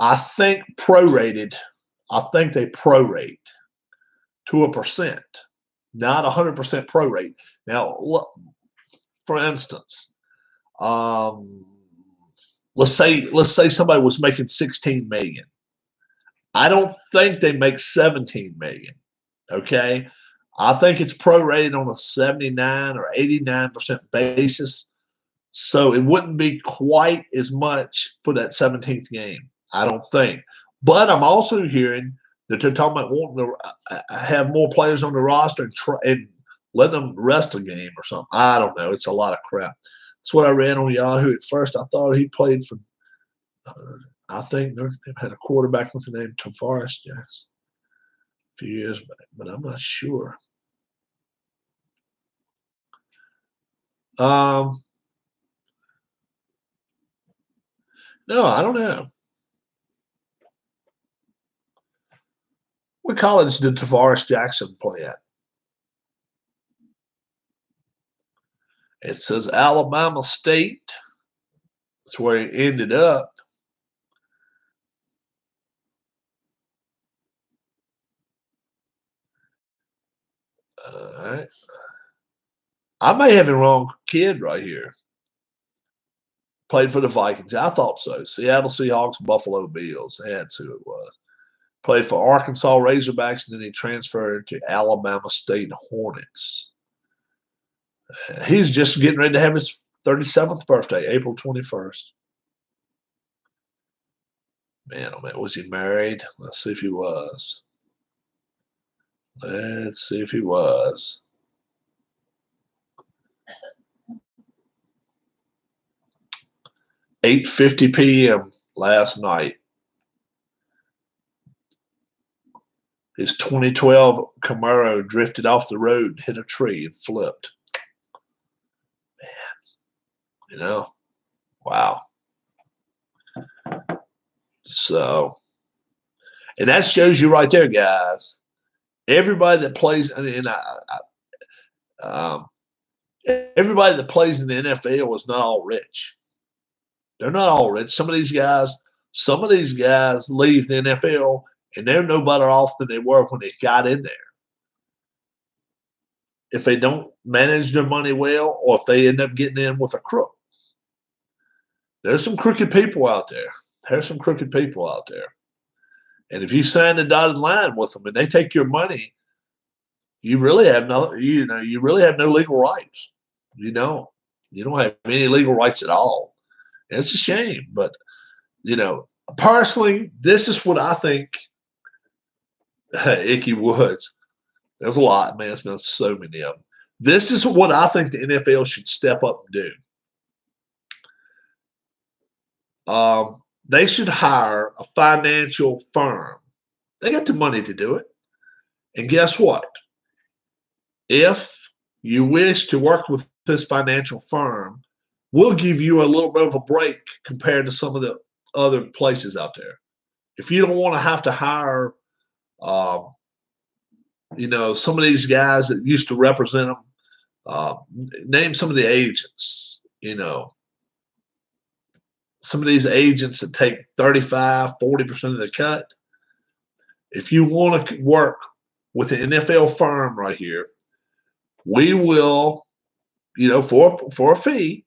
prorated. I think they prorate to a percent, not 100% prorate. Now, look, for instance, let's say somebody was making 16 million. I don't think they make 17 million. Okay, I think it's prorated on a 79 or 89% basis. So it wouldn't be quite as much for that 17th game, I don't think. But I'm also hearing that they're talking about wanting to have more players on the roster and let them rest a game or something. I don't know. It's a lot of crap. That's what I read on Yahoo. At first, I thought he played for, I think they had a quarterback with the name Tavares Jackson a few years back, but I'm not sure. No, I don't know. What college did Tavares Jackson play at? It says Alabama State. That's where he ended up. All right. I may have the wrong kid right here. Played for the Vikings. I thought so. Seattle Seahawks, Buffalo Bills. That's who it was. Played for Arkansas Razorbacks, and then he transferred to Alabama State Hornets. He's just getting ready to have his 37th birthday, April 21st. Man, oh man, was he married? Let's see if he was. Let's see if he was. $8:50 p.m. last night. His 2012 Camaro drifted off the road, hit a tree, and flipped. Man, wow. So, and that shows you right there, guys. Everybody that plays, everybody that plays in the NFL is not all rich. They're not all rich. Some of these guys leave the NFL and they're no better off than they were when they got in there. If they don't manage their money well, or if they end up getting in with a crook. There's some crooked people out there. And if you sign a dotted line with them and they take your money, you really have no legal rights. You don't have any legal rights at all. And it's a shame, but personally, this is what I think. Icky Woods. There's a lot, man. It's been so many of them. This is what I think the NFL should step up and do. They should hire a financial firm. They got the money to do it. And guess what? If you wish to work with this financial firm, we'll give you a little bit of a break compared to some of the other places out there. If you don't want to have to hire, some of these guys that used to represent them, name some of the agents, some of these agents that take 35, 40% of the cut. if you want to work with an NFL firm right here, we will, for a fee,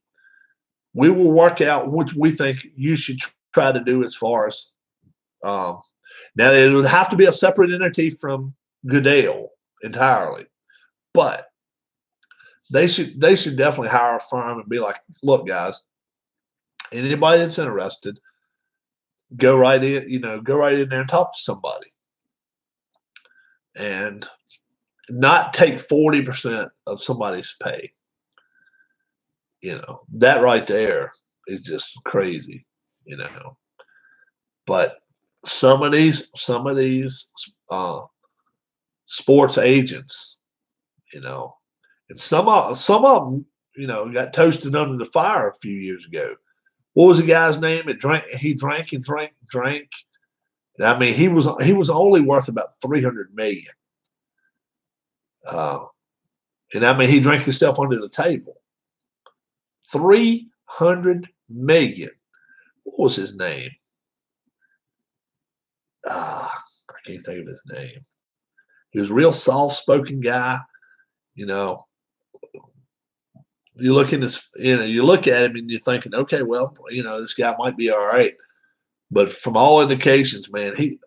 we will work out what we think you should try to do as far as now it would have to be a separate entity from Goodell entirely, but they should definitely hire a firm and be like, look, guys, anybody that's interested, go right in there and talk to somebody, and not take 40% of somebody's pay. That right there is just crazy, But some of these sports agents, and some of them, got toasted under the fire a few years ago. What was the guy's name? He drank and drank and drank. I mean, he was only worth about $300 million. And I mean, he drank himself under the table. $300 million. What was his name? I can't think of his name. He was a real soft-spoken guy. You look at him and you're thinking, okay, well, this guy might be all right. But from all indications, man, he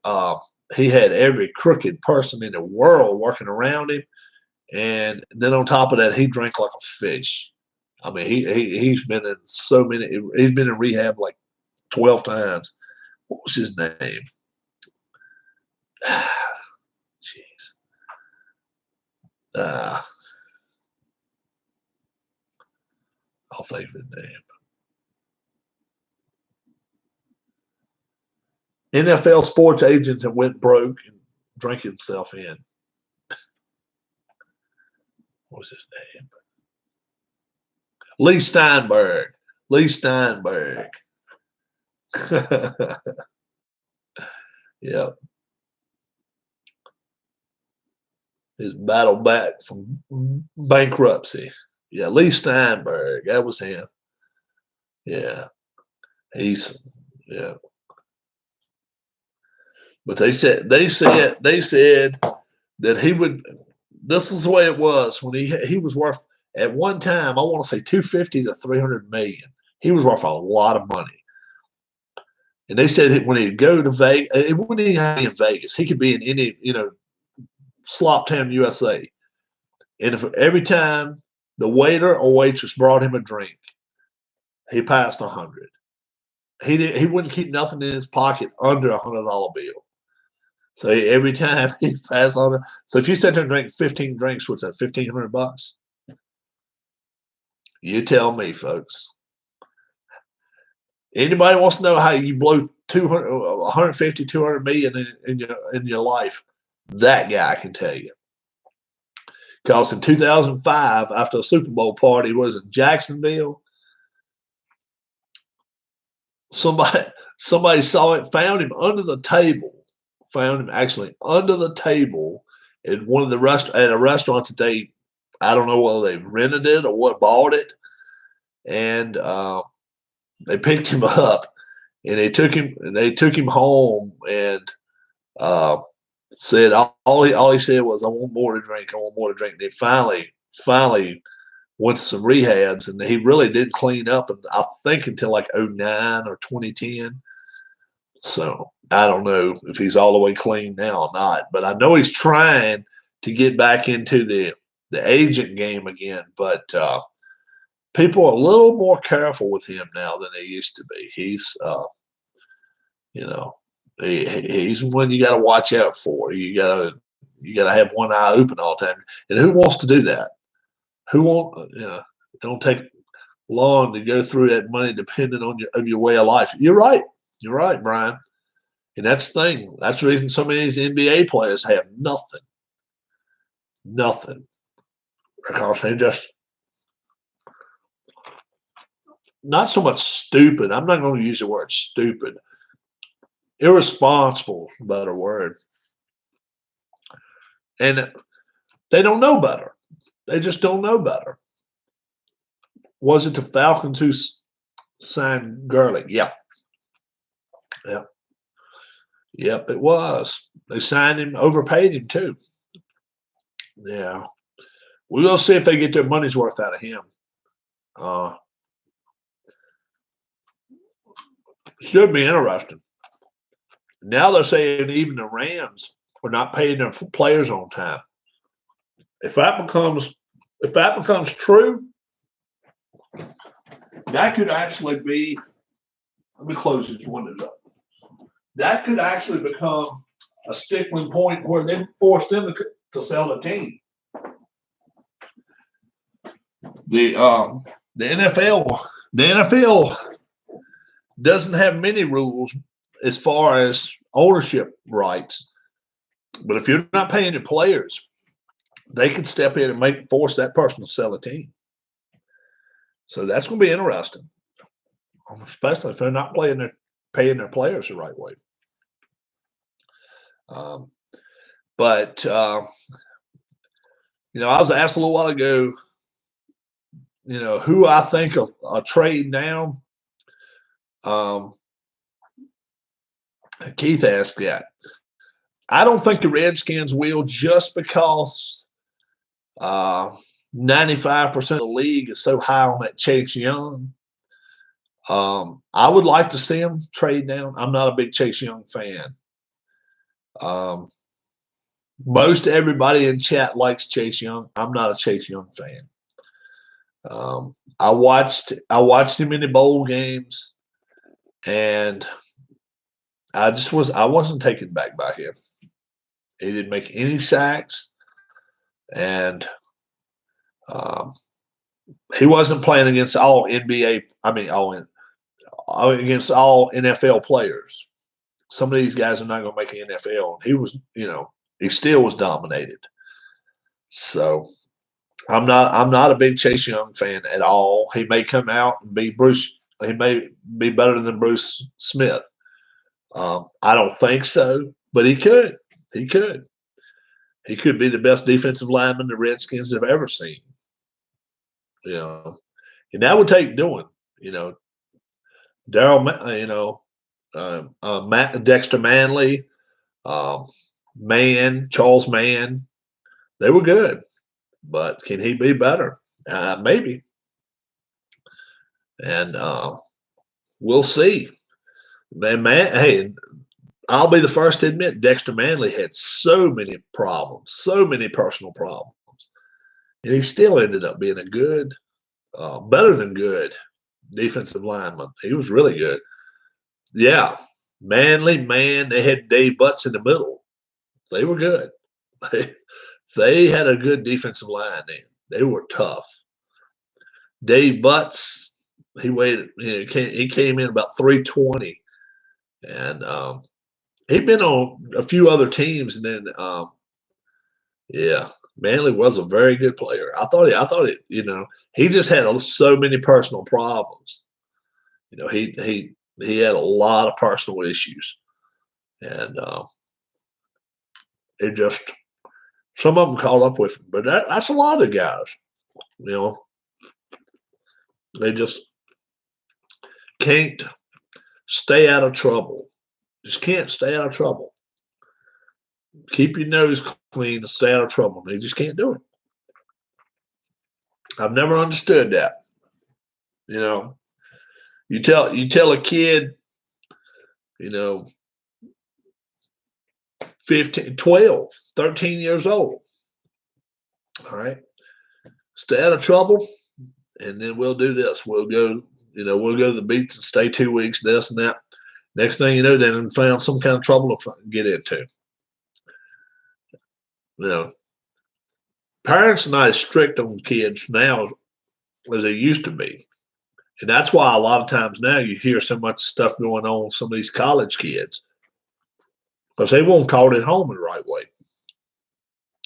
had every crooked person in the world working around him, and then on top of that, he drank like a fish. I mean, he's been in he's been in rehab like 12 times. What was his name? Jeez. I'll think of his name. NFL sports agent that went broke and drank himself in. What was his name? Lee Steinberg. Yep. His battle back from bankruptcy. Yeah, Lee Steinberg. That was him. Yeah. Yeah. But they said that he would. This is the way it was when he was worth at one time. I want to say 250 to 300 million. He was worth a lot of money. And they said when he'd go to Vegas, it wouldn't even be in Vegas. He could be in any slop town USA. And if every time the waiter or waitress brought him a drink, he passed 100. He wouldn't keep nothing in his pocket under $100 bill. So every time he passed on it. So if you sit there and drink 15 drinks, what's that, $1,500? You tell me, folks. Anybody wants to know how you blow 150, 200 million in your life? That guy can tell you. Because in 2005, after a Super Bowl party, was in Jacksonville, somebody saw it, found him under the table. Found him actually under the table at one of the at a restaurant that I don't know whether they rented it or what, bought it, and they picked him up and they took him home and said all he said was, "I want more to drink. I want more to drink." And they finally went to some rehabs, and he really didn't clean up, and I think until like 2009 or 2010. So I don't know if he's all the way clean now or not, but I know he's trying to get back into the agent game again. But people are a little more careful with him now than they used to be. He's he's one you got to watch out for. You gotta have one eye open all the time. And who wants to do that? Who won't? Don't take long to go through that money depending on your way of life. You're right, Brian. And that's the thing. That's the reason so many of these NBA players have nothing. Because they just not so much stupid. I'm not going to use the word stupid. Irresponsible is a better word. And they don't know better. They just don't know better. Was it the Falcons who signed Gurley? Yeah. Yep, it was. They signed him, overpaid him too. Yeah. We will see if they get their money's worth out of him. Should be interesting. Now they're saying even the Rams are not paying their players on time. If that becomes true, that could actually be. Let me close these windows up. That could actually become a stickling point where they force them to sell the team. The NFL doesn't have many rules as far as ownership rights, but if you're not paying your players, they can step in and force that person to sell a team. So that's going to be interesting, especially if they're not paying their players the right way. But I was asked a little while ago, who I think of a trade now. Keith asked that. I don't think the Redskins will, just because 95% of the league is so high on that Chase Young. I would like to see him trade down. I'm not a big Chase Young fan. Most everybody in chat likes Chase Young. I'm not a Chase Young fan. I watched him in the bowl games, and I wasn't taken back by him. He didn't make any sacks, and he wasn't playing against all NBA. Against all NFL players. Some of these guys are not going to make an NFL. He was, he still was dominated. So I'm not a big Chase Young fan at all. He may come out and be Bruce. He may be better than Bruce Smith. I don't think so, but he could. He could. He could be the best defensive lineman the Redskins have ever seen. And that would take doing. Daryl, Dexter Manley, Charles Mann, they were good, but can he be better? Maybe, and we'll see. Hey, I'll be the first to admit Dexter Manley had so many problems, so many personal problems, and he still ended up being a good, better than good defensive lineman. He was really good. Yeah, Manley, they had Dave Butts in the middle. They were good. They had a good defensive line then. They were tough. Dave Butts, he weighed, he came in about 320, and he'd been on a few other teams, and then Manley was a very good player. I thought he just had so many personal problems. He had a lot of personal issues, and it just, some of them caught up with him. But that's a lot of guys. They just can't stay out of trouble. Just can't stay out of trouble. Keep your nose clean and stay out of trouble. They just can't do it. I've never understood that. You tell a kid, 15, 12, 13 years old, all right, stay out of trouble, and then we'll do this. We'll go to the beach and stay 2 weeks, this and that. Next thing you know, they done found some kind of trouble to get into. Parents are not as strict on kids now as they used to be. And that's why a lot of times now you hear so much stuff going on with some of these college kids, because they won't call it home in the right way.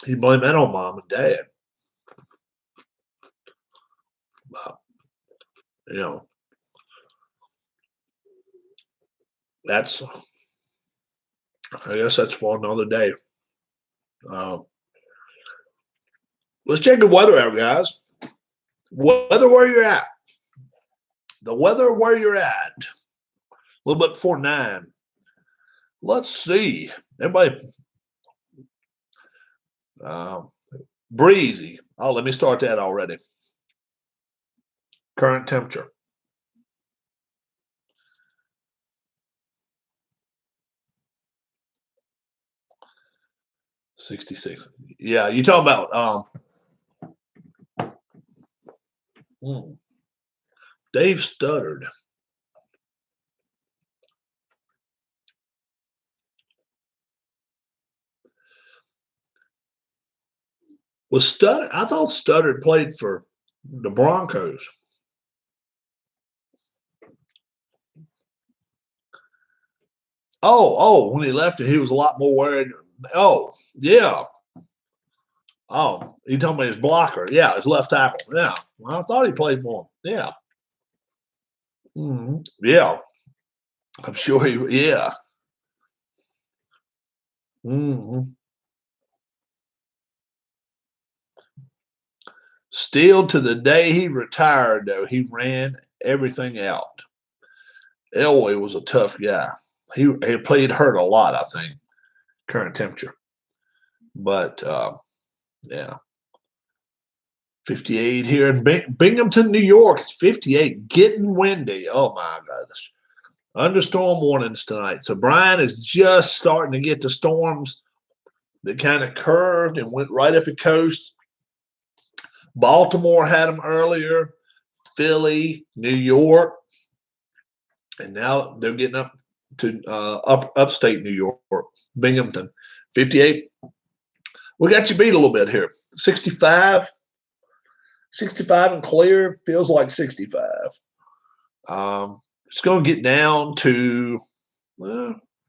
You blame that on mom and dad. But, I guess that's for another day. Let's check the weather out, guys. Weather where you're at. The weather where you're at. A little bit before 9. Let's see. Everybody, breezy. Oh, let me start that already. Current temperature. $66. Yeah, you talking about Dave stuttered. Was Studdard? I thought Studdard played for the Broncos. Oh, when he left it, he was a lot more worried. Oh, yeah. Oh, he told me his blocker. Yeah, his left tackle. Yeah. Well, I thought he played for him. Yeah. Yeah. I'm sure he, yeah. Still to the day he retired, though, he ran everything out. Elway was a tough guy. He played hurt a lot, I think, current temperature. But, yeah. 58 here in Binghamton, New York. It's 58, getting windy. Oh, my goodness. Thunderstorm warnings tonight. So Brian is just starting to get the storms that kind of curved and went right up the coast. Baltimore had them earlier, Philly, New York, and now they're getting up to upstate New York, Binghamton. 58. We got you beat a little bit here. 65. 65 and clear, feels like 65. It's going to get down to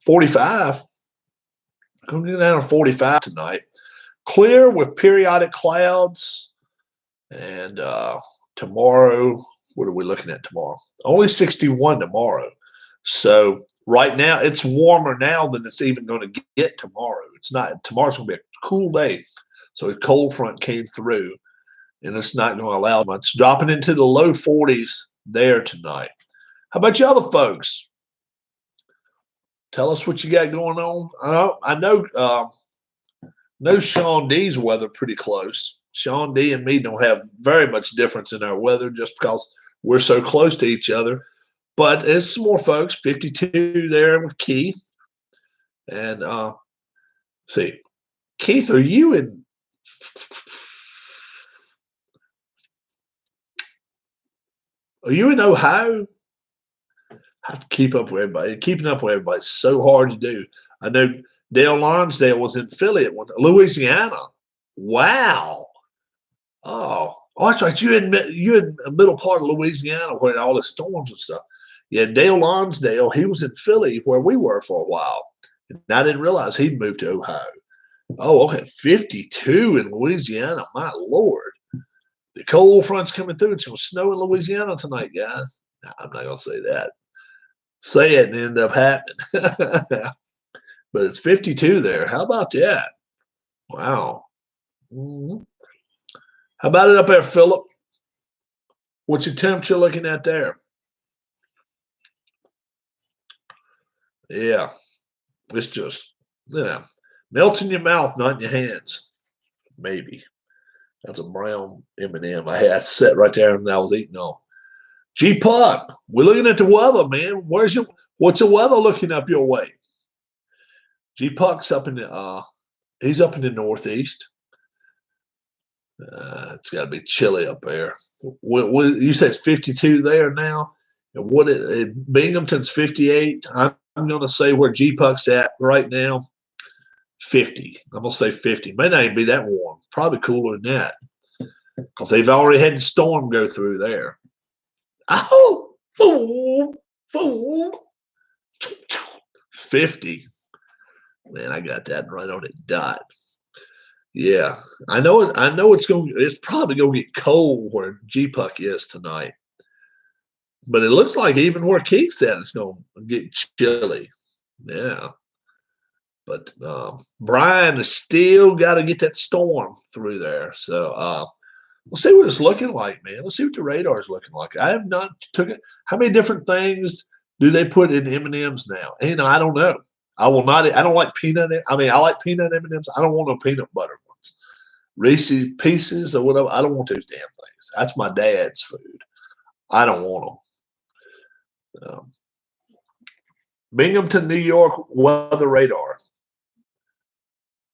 45. Going to get down to 45 tonight. Clear with periodic clouds. And tomorrow, what are we looking at tomorrow? Only 61 tomorrow. So right now, it's warmer now than it's even going to get tomorrow. It's not. Tomorrow's going to be a cool day. So a cold front came through. And it's not going to allow much. Dropping into the low 40s there tonight. How about you other folks? Tell us what you got going on. I know Sean D's weather pretty close. Sean D and me don't have very much difference in our weather just because we're so close to each other. But it's some more folks. 52 there with Keith. And see, Keith, are you in? Are you in Ohio? I have to keep up with everybody. Keeping up with everybody is so hard to do. I know Dale Lonsdale was in Philly at one, Louisiana. Wow. Oh, that's right. You in the middle part of Louisiana where all the storms and stuff. Yeah, Dale Lonsdale, he was in Philly where we were for a while. And I didn't realize he'd moved to Ohio. Oh, okay. 52 in Louisiana. My Lord. The cold front's coming through. It's going to snow in Louisiana tonight, guys. No, I'm not going to say that. Say it and end up happening. But it's 52 there. How about that? Wow. How about it up there, Philip? What's your temperature looking at there? Yeah. It's just, melts in your mouth, not in your hands. Maybe. That's a brown M&M I had set right there and I was eating on. G Puck, we're looking at the weather, man. What's the weather looking up your way? G Puck's up in the he's up in the northeast. It's got to be chilly up there. You said it's 52 there now, and Binghamton's 58. I'm going to say where G Puck's at right now. 50. I'm going to say 50. May not even be that warm. Probably cooler than that because they've already had the storm go through there. Oh, 50. Man, I got that right on the dot. Yeah, I know it. I know it's probably going to get cold where G Puck is tonight. But it looks like even where Keith's at, it's going to get chilly. Yeah. But Brian has still got to get that storm through there. So we'll see what it's looking like, man. Let's see what the radar is looking like. I have not took it. How many different things do they put in M&Ms now? I don't know. I will not. I don't like peanut. I mean, I like peanut M&Ms. I don't want no peanut butter ones. Reese's Pieces or whatever. I don't want those damn things. That's my dad's food. I don't want them. Binghamton, New York weather radar.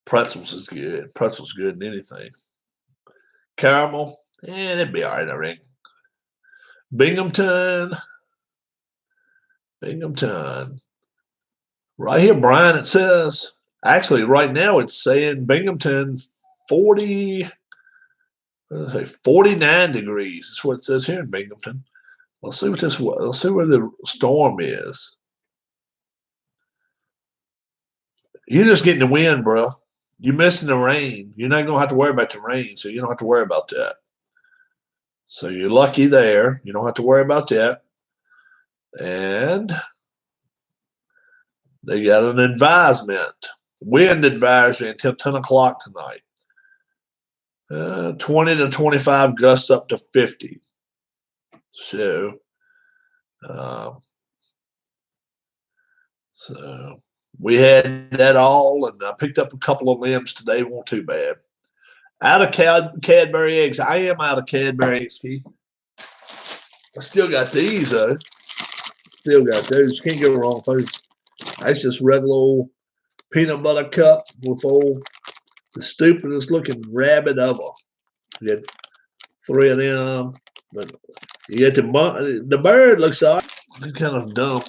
Pretzels is good. Pretzels good in anything. Caramel, it'd be all right, I reckon. Binghamton. Right here, Brian, it says, actually, right now it's saying Binghamton 49 degrees. That's what it says here in Binghamton. Let's see let's see where the storm is. You're just getting the wind, bro. You're missing the rain. You're not going to have to worry about the rain, so you don't have to worry about that. So you're lucky there. You don't have to worry about that. And they got an advisement, wind advisory until 10 o'clock tonight. 20 to 25, gusts up to 50. So we had that all, and I picked up a couple of limbs today. Won't too bad. Out of Cadbury eggs. I am out of Cadbury eggs, Keith. I still got these, though. Still got those. Can't go wrong with those. That's just regular old peanut butter cup with old the stupidest looking rabbit ever. You get 3 of them, but you get the bird looks like kind of dumb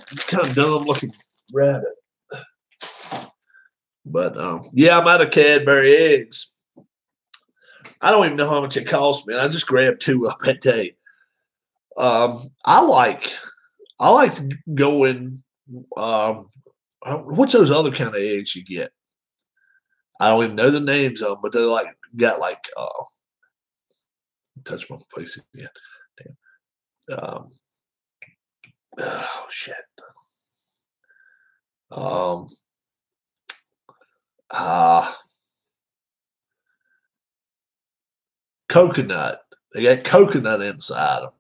looking rabbit. But yeah, I'm out of Cadbury eggs. I don't even know how much it cost me. I just grabbed 2 up that day. I like going. What's those other kind of eggs you get? I don't even know the names of them, but they're like got like touch my face again. Damn. Oh shit. Coconut. They got coconut inside them.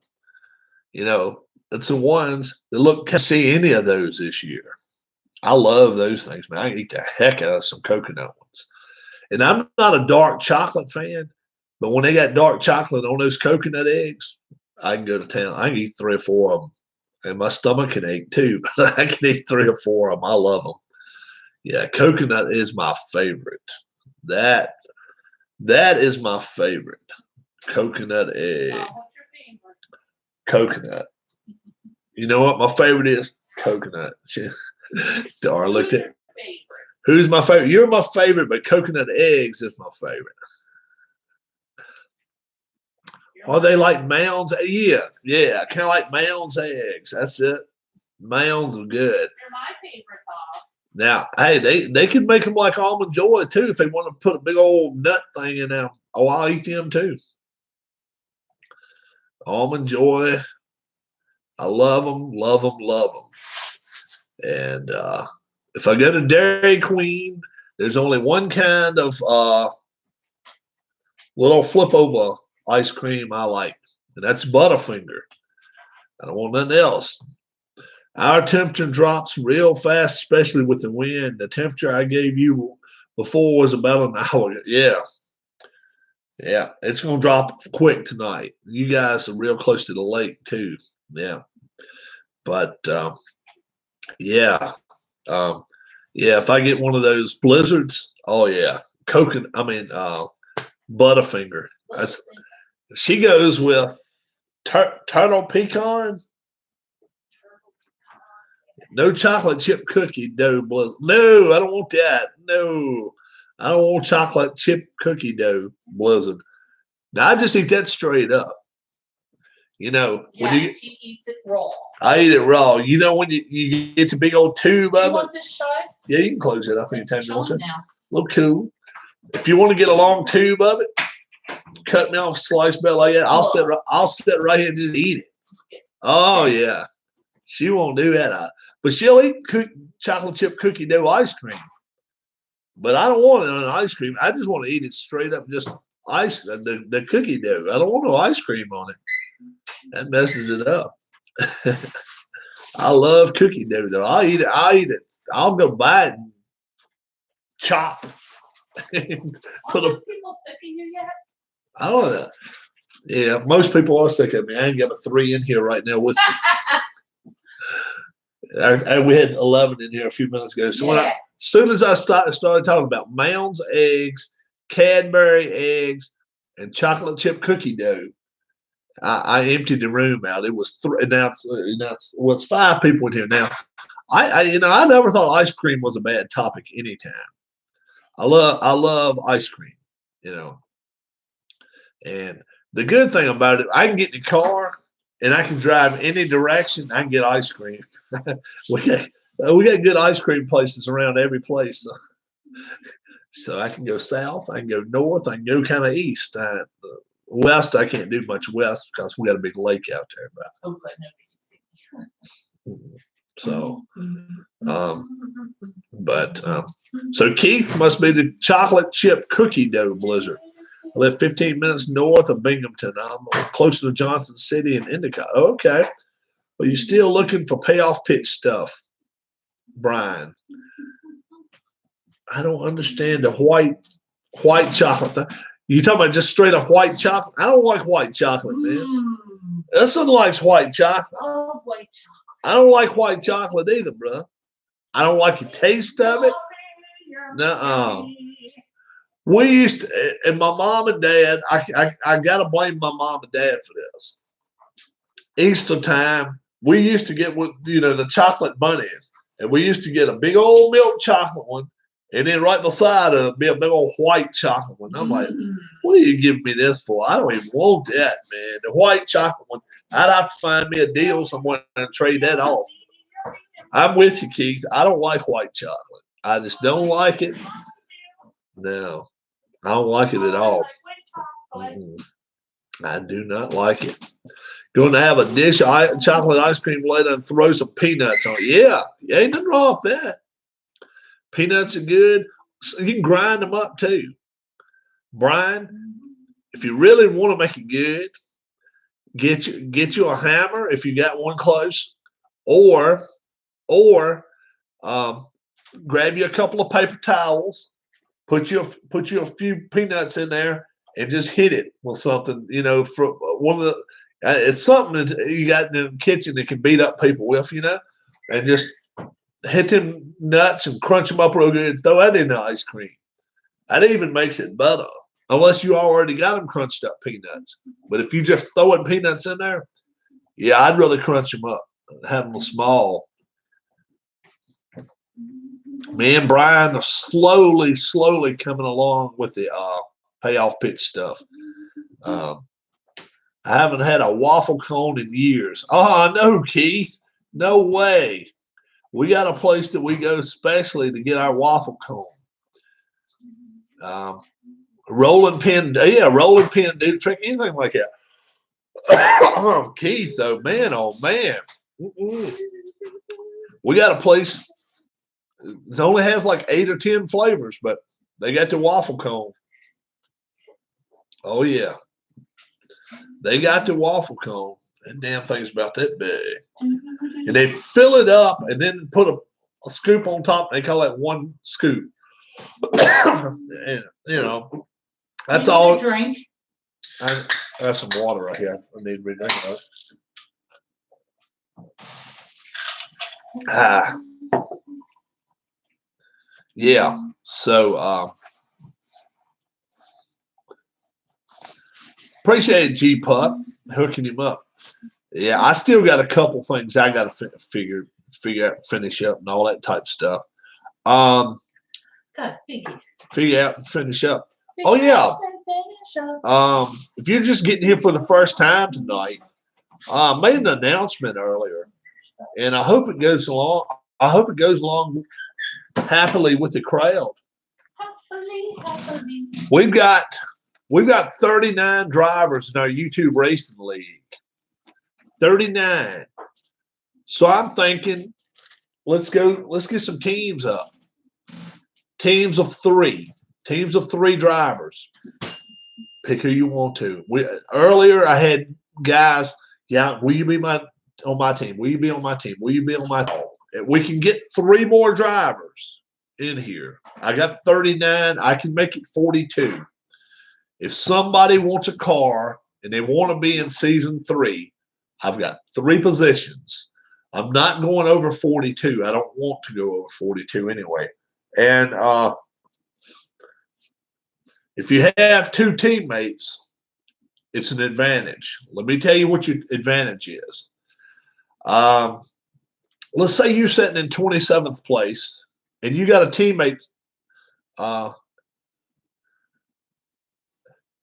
You know, it's the ones that look. Can't see any of those this year. I love those things, man. I can eat the heck out of some coconut ones. And I'm not a dark chocolate fan, but when they got dark chocolate on those coconut eggs, I can go to town. I can eat 3 or 4 of them. And my stomach can ache too, but I can eat 3 or 4 of them. I love them. Yeah, coconut is my favorite. That is my favorite. Coconut egg. What's your favorite? Coconut. You know what my favorite is? Coconut. Dar looked at who's my favorite. You're my favorite, but coconut eggs is my favorite. Are they like Mounds? Yeah, kind of like Mounds eggs. That's it. Mounds are good. You're my favorite, Bob. Now, hey, they could make them like Almond Joy too if they want to put a big old nut thing in them. Oh, I'll eat them too. Almond Joy, I love them, love them, love them. And if I go to Dairy Queen, there's only one kind of little flip over ice cream I like, and that's Butterfinger. I don't want nothing else. Our temperature drops real fast, especially with the wind. The temperature I gave you before was about an hour. Yeah, it's going to drop quick tonight. You guys are real close to the lake too. Yeah, but if I get one of those blizzards, oh yeah, Butterfinger. She goes with turtle pecan. No chocolate chip cookie dough blizzard. No, I don't want that. No, I don't want chocolate chip cookie dough blizzard. Now I just eat that straight up. You know, yes, when he eats it raw. I eat it raw. You know when you get the big old tube of it. You want this shut? Yeah, you can close it up anytime you want to. Now. Look cool. If you want to get a long tube of it, cut me off a slice bit like that. I'll sit right here and just eat it. Oh yeah, she won't do that, but she'll eat chocolate chip cookie dough ice cream. But I don't want it on ice cream. I just want to eat it straight up, just the cookie dough. I don't want no ice cream on it. That messes it up. I love cookie dough though. I eat it. I'll go buy it and chop. Put Are people sick of you yet? I don't know. Yeah, most people are sick of me. I ain't got a 3 in here right now with me. We had 11 in here a few minutes ago. So as soon as I started talking about Mounds eggs, Cadbury eggs, and chocolate chip cookie dough, I emptied the room out. It was 3. Now it's 5 people in here now. I never thought ice cream was a bad topic anytime. I love ice cream, and the good thing about it, I can get in the car and I can drive any direction. I can get ice cream. we got good ice cream places around every place. So I can go south, I can go north, I can go kind of east. West, I can't do much west because we got a big lake out there. So, so Keith must be the chocolate chip cookie dough blizzard. I live 15 minutes north of Binghamton. I'm close to Johnson City and Endicott. Okay. Well, you're still looking for payoff pitch stuff, Brian. I don't understand the white chocolate thing. You talking about just straight up white chocolate? I don't like white chocolate, man. This one likes white chocolate. Oh, white chocolate. I don't like white chocolate either, bro. I don't like the taste of it. Nuh-uh. We used to, and my mom and dad, I got to blame my mom and dad for this. Easter time, we used to get the chocolate bunnies, and we used to get a big old milk chocolate one, and then right beside it be a big old white chocolate one. I'm like, what are you giving me this for? I don't even want that, man. The white chocolate one, I'd have to find me a deal somewhere and trade that off. I'm with you, Keith. I don't like white chocolate. I just don't like it. No, I don't like it at all. I do not like it. Going to have a dish of chocolate ice cream later and throw some peanuts on it. Yeah, ain't nothing wrong with that. Peanuts are good. So you can grind them up too. Brian, if you really want to make it good, get you a hammer if you got one close, or grab you a couple of paper towels, put you a few peanuts in there, and just hit it with something. For one of the, it's something that you got in the kitchen that can beat up people with, and just hit them nuts and crunch them up real good and throw that in the ice cream. That even makes it better, unless you already got them crunched up peanuts. But if you just throwing peanuts in there, yeah, I'd really crunch them up and have them small. Me and Brian are slowly coming along with the payoff pitch stuff. I haven't had a waffle cone in years. Oh, no, Keith. No way. We got a place that we go especially to get our waffle cone. Rolling pin, do the trick, anything like that. Keith, though, man, oh man. We got a place. It only has like 8 or 10 flavors, but they got the waffle cone. Oh yeah, they got the waffle cone. That damn thing's about that big, and they fill it up and then put a scoop on top. They call that one scoop. And, that's all. Drink. I have some water right here. I need to be drinking of. Yeah. So appreciate it, G Pup, hooking him up. Yeah, I still got a couple things I got to figure out, finish up, and all that type of stuff. Figure out and finish up. Oh yeah. If you're just getting here for the first time tonight, I made an announcement earlier, and I hope it goes along. I hope it goes along happily with the crowd. Happily. We've got 39 drivers in our YouTube racing league. 39. So I'm thinking, let's get some teams up. Teams of 3. Teams of 3 drivers. Pick who you want to. Earlier I had guys, yeah, will you be on my team? Will you be on my team? Will you be on my team? We can get 3 more drivers in here. I got 39. I can make it 42. If somebody wants a car and they want to be in season 3, I've got 3 positions. I'm not going over 42. I don't want to go over 42 anyway. And if you have 2 teammates, it's an advantage. Let me tell you what your advantage is. Let's say you're sitting in 27th place and you got a teammate.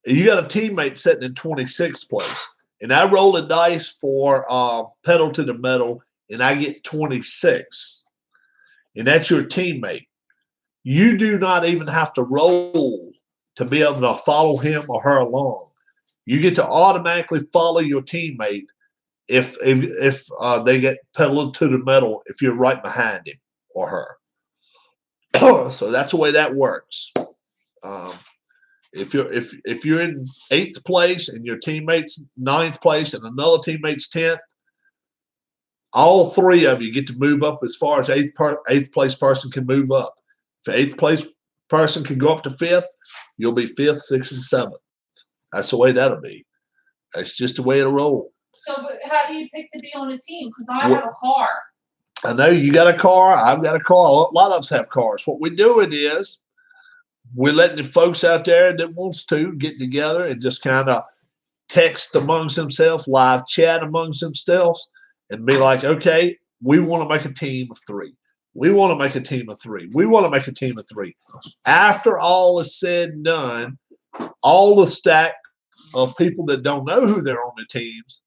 You got a teammate sitting in 26th place, and I roll a dice for pedal to the metal, and I get 26, and that's your teammate. You do not even have to roll to be able to follow him or her along. You get to automatically follow your teammate if they get pedaled to the metal if you're right behind him or her. So that's the way that works. If you're in 8th place and your teammate's 9th place and another teammate's 10th, all 3 of you get to move up as far as 8th place person can move up. If 8th place person can go up to 5th, you'll be 5th, 6th, and 7th. That's the way that'll be. That's just the way it'll roll. So, but how do you pick to be on a team? Because I have a car. I know you got a car. I've got a car. A lot of us have cars. What we're doing is we're letting the folks out there that wants to get together and just kind of text amongst themselves, live chat amongst themselves, and be like, okay, we want to make a team of 3. We want to make a team of 3. We want to make a team of 3. After all is said and done, all the stack of people that don't know who they're on the teams,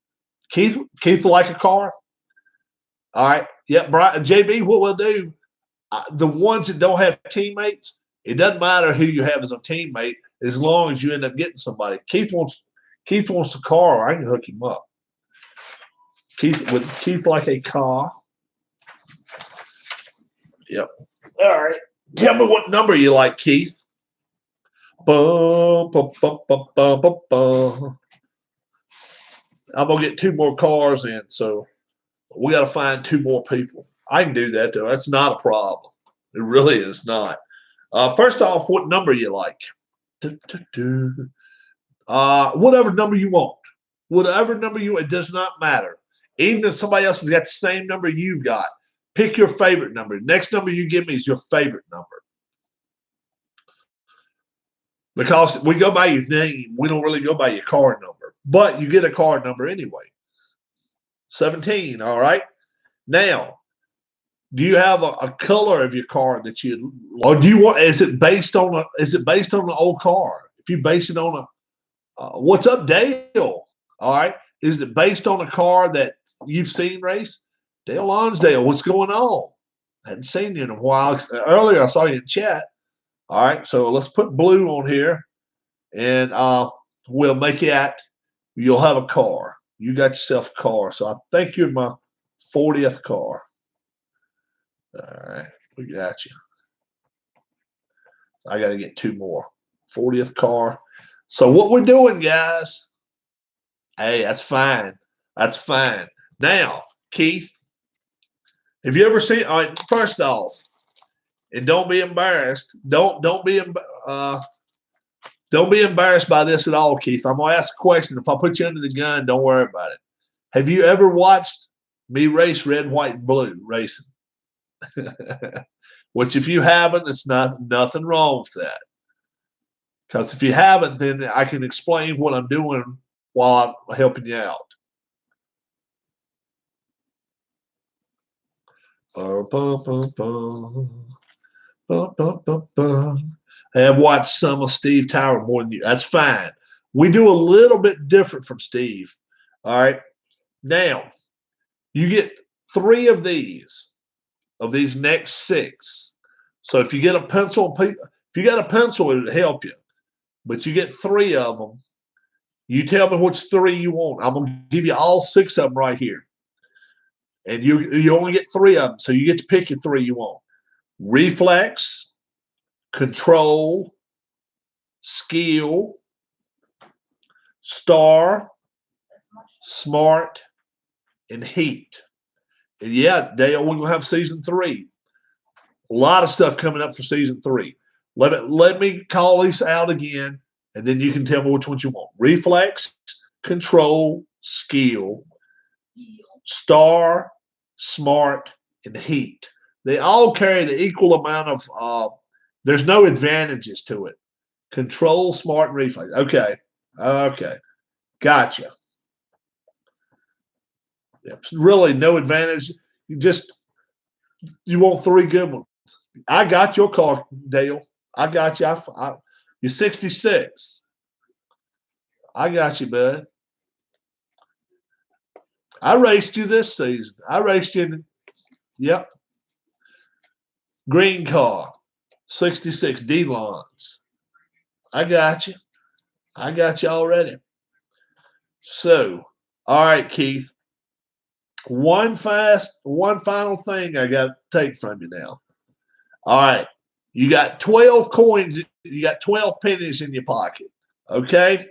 Keith will like a car. All right. Yeah, Brian, JB, what we'll do, the ones that don't have teammates, it doesn't matter who you have as a teammate as long as you end up getting somebody. Keith wants a car, or I can hook him up. Would Keith like a car? Yep. All right. Tell me what number you like, Keith. I'm gonna get 2 more cars in, so we got to find 2 more people. I can do that though. That's not a problem. It really is not. First off, what number you like? Whatever number you want. Whatever number you want. It does not matter. Even if somebody else has got the same number you've got, pick your favorite number. Next number you give me is your favorite number. Because we go by your name, we don't really go by your car number. But you get a car number anyway. 17, all right? Now, do you have a color of your car that you, or do you want, is it based on an old car? If you base it on what's up, Dale? All right. Is it based on a car that you've seen race? Dale Lonsdale, what's going on? I hadn't seen you in a while. Earlier I saw you in chat. All right. So let's put blue on here and we'll make it, you'll have a car. You got yourself a car. So I think you're my 40th car. All right. We got you. I got to get 2 more. 40th car. So what we're doing, guys, hey, that's fine. That's fine. Now, Keith, have you ever seen, all right, first off, and don't be embarrassed. Don't be embarrassed by this at all, Keith. I'm gonna ask a question. If I put you under the gun, don't worry about it. Have you ever watched me race red, white, and blue racing? Which, if you haven't, it's nothing wrong with that. Because if you haven't, then I can explain what I'm doing while I'm helping you out. I have watched some of Steve Tower more than you. That's fine. We do a little bit different from Steve. All right. Now, you get 3 of these next 6. So if you get a pencil, it'll help you. But you get 3 of them. You tell me which 3 you want. I'm gonna give you all 6 of them right here. And you only get 3 of them, so you get to pick your 3 you want. Reflex, control, skill, star, smart, and heat. Yeah, Dale, we're gonna have season 3. A lot of stuff coming up for season 3. Let me call these out again, and then you can tell me which ones you want. Reflex, control, skill, star, smart, and heat. They all carry the equal amount of there's no advantages to it. Control, smart, and reflex. Okay. Okay. Gotcha. Yeah, really no advantage. You want 3 good ones. I got your car, Dale. I got you. You're 66. I got you, bud. I raced you this season. I raced you. Yep. Green car, 66 D-Lons. I got you. I got you already. So, all right, Keith. One final thing I got to take from you now. All right. You got 12 coins. You got 12 pennies in your pocket. Okay.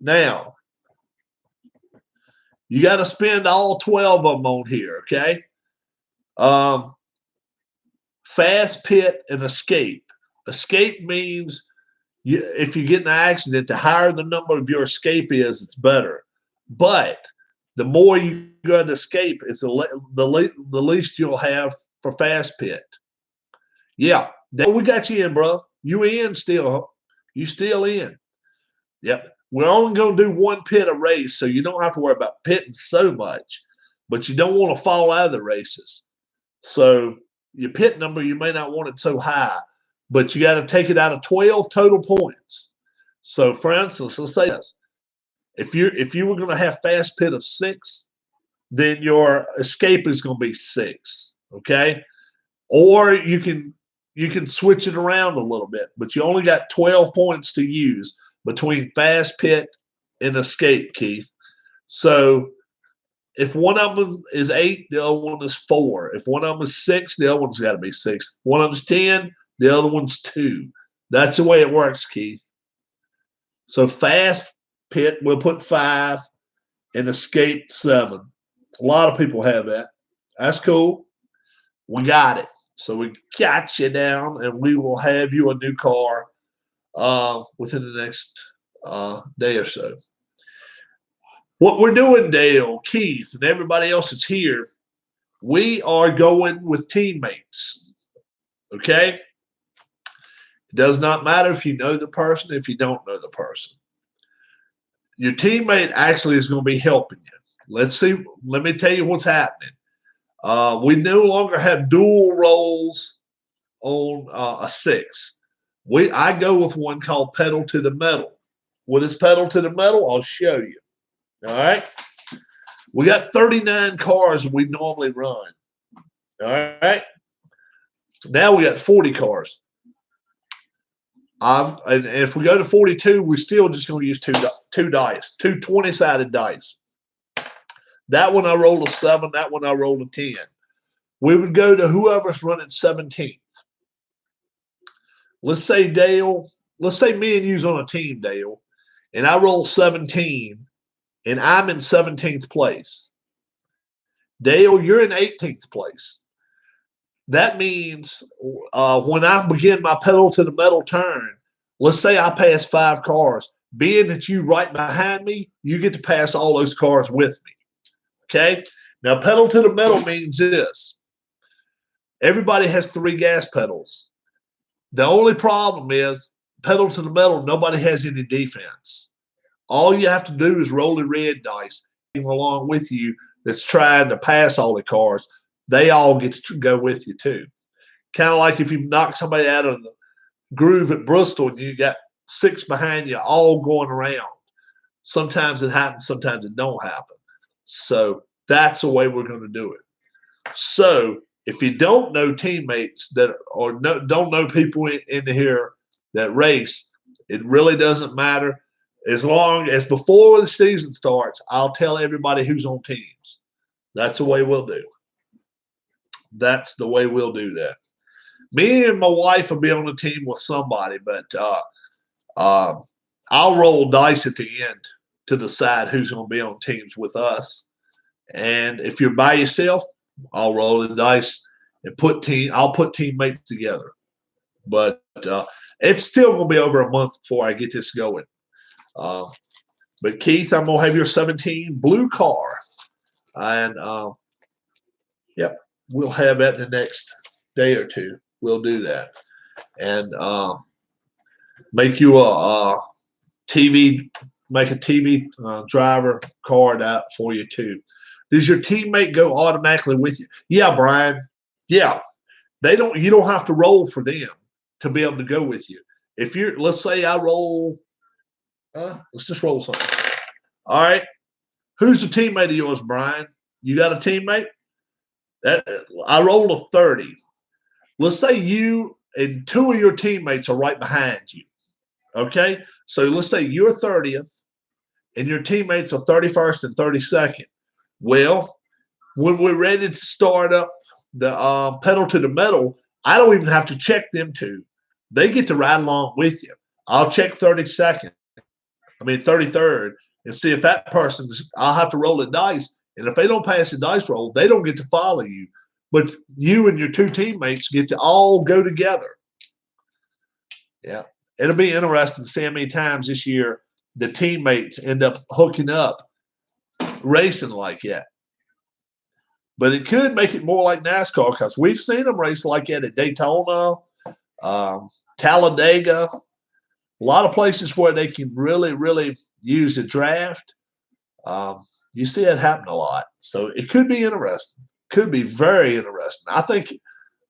Now, you got to spend all 12 of them on here. Okay. Fast pit and escape. Escape means if you get in an accident, the higher the number of your escape is, it's better. But the more you go to escape, it's the least you'll have for fast pit. Yeah, we got you in, bro. You in still? You still in? Yep. We're only going to do 1 pit a race, so you don't have to worry about pitting so much. But you don't want to fall out of the races. So your pit number, you may not want it so high, but you got to take it out of 12 total points. So, for instance, let's say this: if you were going to have fast pit of 6, then your escape is going to be 6. Okay, or you can switch it around a little bit, but you only got 12 points to use between fast pit and escape, Keith. So if one of them is 8, the other one is 4. If one of them is 6, the other one's got to be 6. One of them's 10, the other one's 2. That's the way it works, Keith. So fast pit, we'll put 5, and escape 7. A lot of people have that. That's cool. We got it. So we got you down, and we will have you a new car within the next day or so. What we're doing, Dale, Keith, and everybody else is here, we are going with teammates. Okay? It does not matter if you know the person, if you don't know the person. Your teammate actually is going to be helping you. Let's see. Let me tell you what's happening. We no longer have dual roles on a 6. I go with one called pedal to the metal. What is pedal to the metal? I'll show you. All right. We got 39 cars we normally run. All right. Now we got 40 cars. And if we go to 42, we're still just going to use two dice, 2 20-sided dice. That one I rolled a 7. That one I rolled a 10. We would go to whoever's running 17th. Let's say Dale. Let's say me and you's on a team, Dale, and I roll 17, and I'm in 17th place. Dale, you're in 18th place. That means when I begin my pedal to the metal turn, let's say I pass 5 cars. Being that you right behind me, you get to pass all those cars with me. Okay? Now, pedal to the metal means this. Everybody has 3 gas pedals. The only problem is pedal to the metal, nobody has any defense. All you have to do is roll the red dice along with you that's trying to pass all the cars. They all get to go with you too. Kind of like if you knock somebody out of the groove at Bristol and you got 6 behind you all going around. Sometimes it happens, sometimes it don't happen. So that's the way we're going to do it. So if you don't know teammates don't know people in here that race, it really doesn't matter. As long as before the season starts, I'll tell everybody who's on teams. That's the way we'll do. That's the way we'll do that. Me and my wife will be on a team with somebody, but I'll roll dice at the end to decide who's going to be on teams with us. And if you're by yourself, I'll roll the dice and I'll put teammates together. But it's still going to be over a month before I get this going. But Keith, I'm going to have your 17 blue car. And yep, we'll have that in the next day or two. We'll do that. And make you a TV, make a TV driver card out for you too. Does your teammate go automatically with you? Yeah, Brian. Yeah. You don't have to roll for them to be able to go with you. If you're, let's say I roll, let's just roll something. All right. Who's the teammate of yours, Brian? You got a teammate? I rolled a 30. Let's say you and two of your teammates are right behind you. Okay? So let's say you're 30th and your teammates are 31st and 32nd. Well, when we're ready to start up the pedal to the metal, I don't even have to check them two. They get to ride along with you. I'll check 33rd and see if that person's, I'll have to roll the dice. And if they don't pass the dice roll, they don't get to follow you. But you and your two teammates get to all go together. Yeah. It'll be interesting to see how many times this year the teammates end up hooking up racing like that. But it could make it more like NASCAR because we've seen them race like that at Daytona, Talladega, a lot of places where they can really, really use the draft. You see it happen a lot. So it could be interesting. Could be very interesting. I think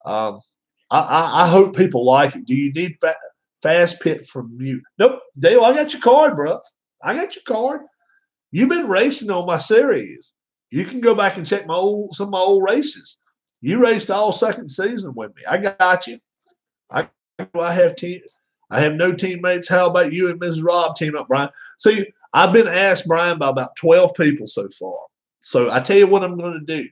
I hope people like it. Do you need fast pit from you? Nope. Dale, I got your card, bro. I got your card. You've been racing on my series. You can go back and check some of my old races. You raced all second season with me. I got you. I have no teammates. How about you and Mrs. Rob team up, Brian? See, I've been asked, Brian, by about 12 people so far. So I tell you what I'm going to do.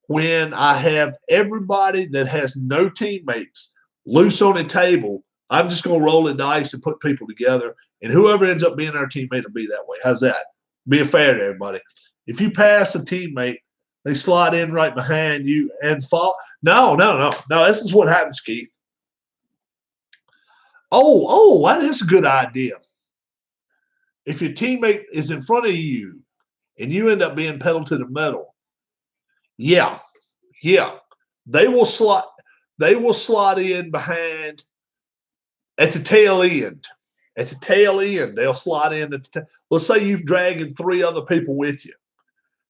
When I have everybody that has no teammates loose on a table, I'm just going to roll the dice and put people together. And whoever ends up being our teammate will be that way. How's that? Be fair to everybody. If you pass a teammate, they slide in right behind you and fall. No. This is what happens, Keith. Oh, that is a good idea. If your teammate is in front of you and you end up being pedal to the metal, yeah, they will slide in behind at the tail end. At the tail end, they'll slide in. Let's say you've dragging three other people with you.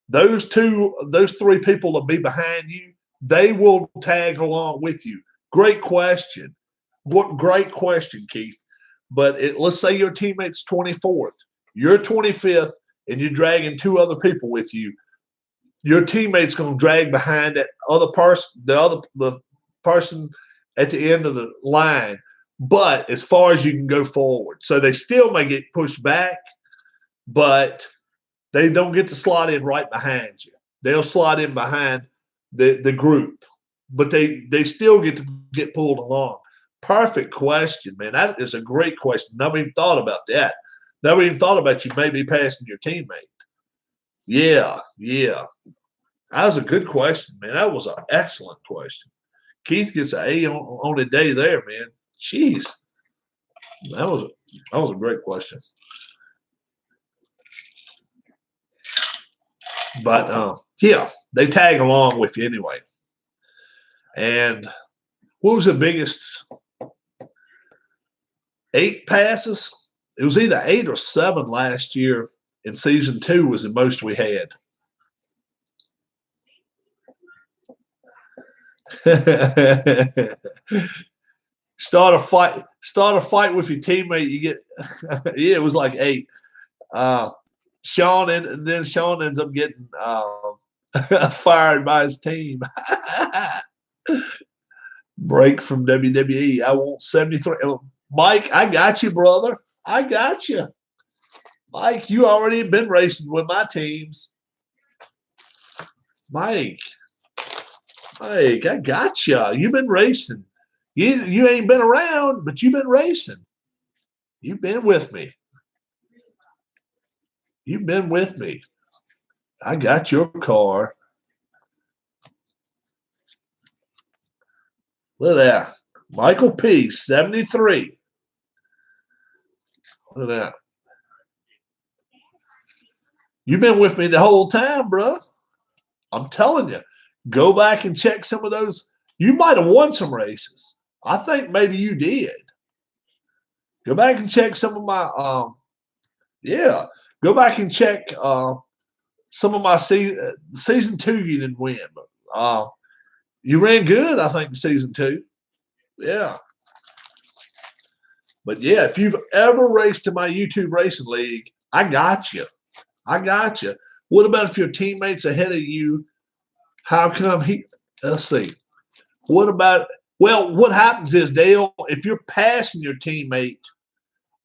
Those three people will be behind you. They will tag along with you. Great question. What great question, Keith. But let's say your teammate's 24th, you're 25th, and you're dragging two other people with you. Your teammate's going to drag behind that other person, the person at the end of the line. But as far as you can go forward, so they still may get pushed back, but they don't get to slide in right behind you. They'll slide in behind the group, but they still get to get pulled along. Perfect question, man. That is a great question. Nobody even thought about that. Nobody even thought about you maybe passing your teammate. Yeah. That was a good question, man. That was an excellent question. Keith gets an A on the day there, man. Jeez. That was a great question. But yeah, they tag along with you anyway. And what was the biggest? 8 passes? It was either 8 or 7 last year. In season 2 was the most we had. Start a fight with your teammate. You get yeah, it was like 8. Sean ends up getting fired by his team. Break from WWE. I want 73. Mike, I got you, brother. I got you. Mike, you already been racing with my teams. Mike, I got you. You've been racing. You ain't been around, but you've been racing. You've been with me. You've been with me. I got your car. Look at that. Michael P. 73. Look at that. You've been with me the whole time, bro. I'm telling you. Go back and check some of those. You might have won some races. I think maybe you did. Go back and check some of my yeah. Go back and check some of my season 2 you didn't win. But you ran good, I think, season 2. Yeah. But yeah, if you've ever raced in my YouTube racing league, I got you. I got you. What about if your teammate's ahead of you? How come let's see. What about, well, what happens is, Dale, if you're passing your teammate,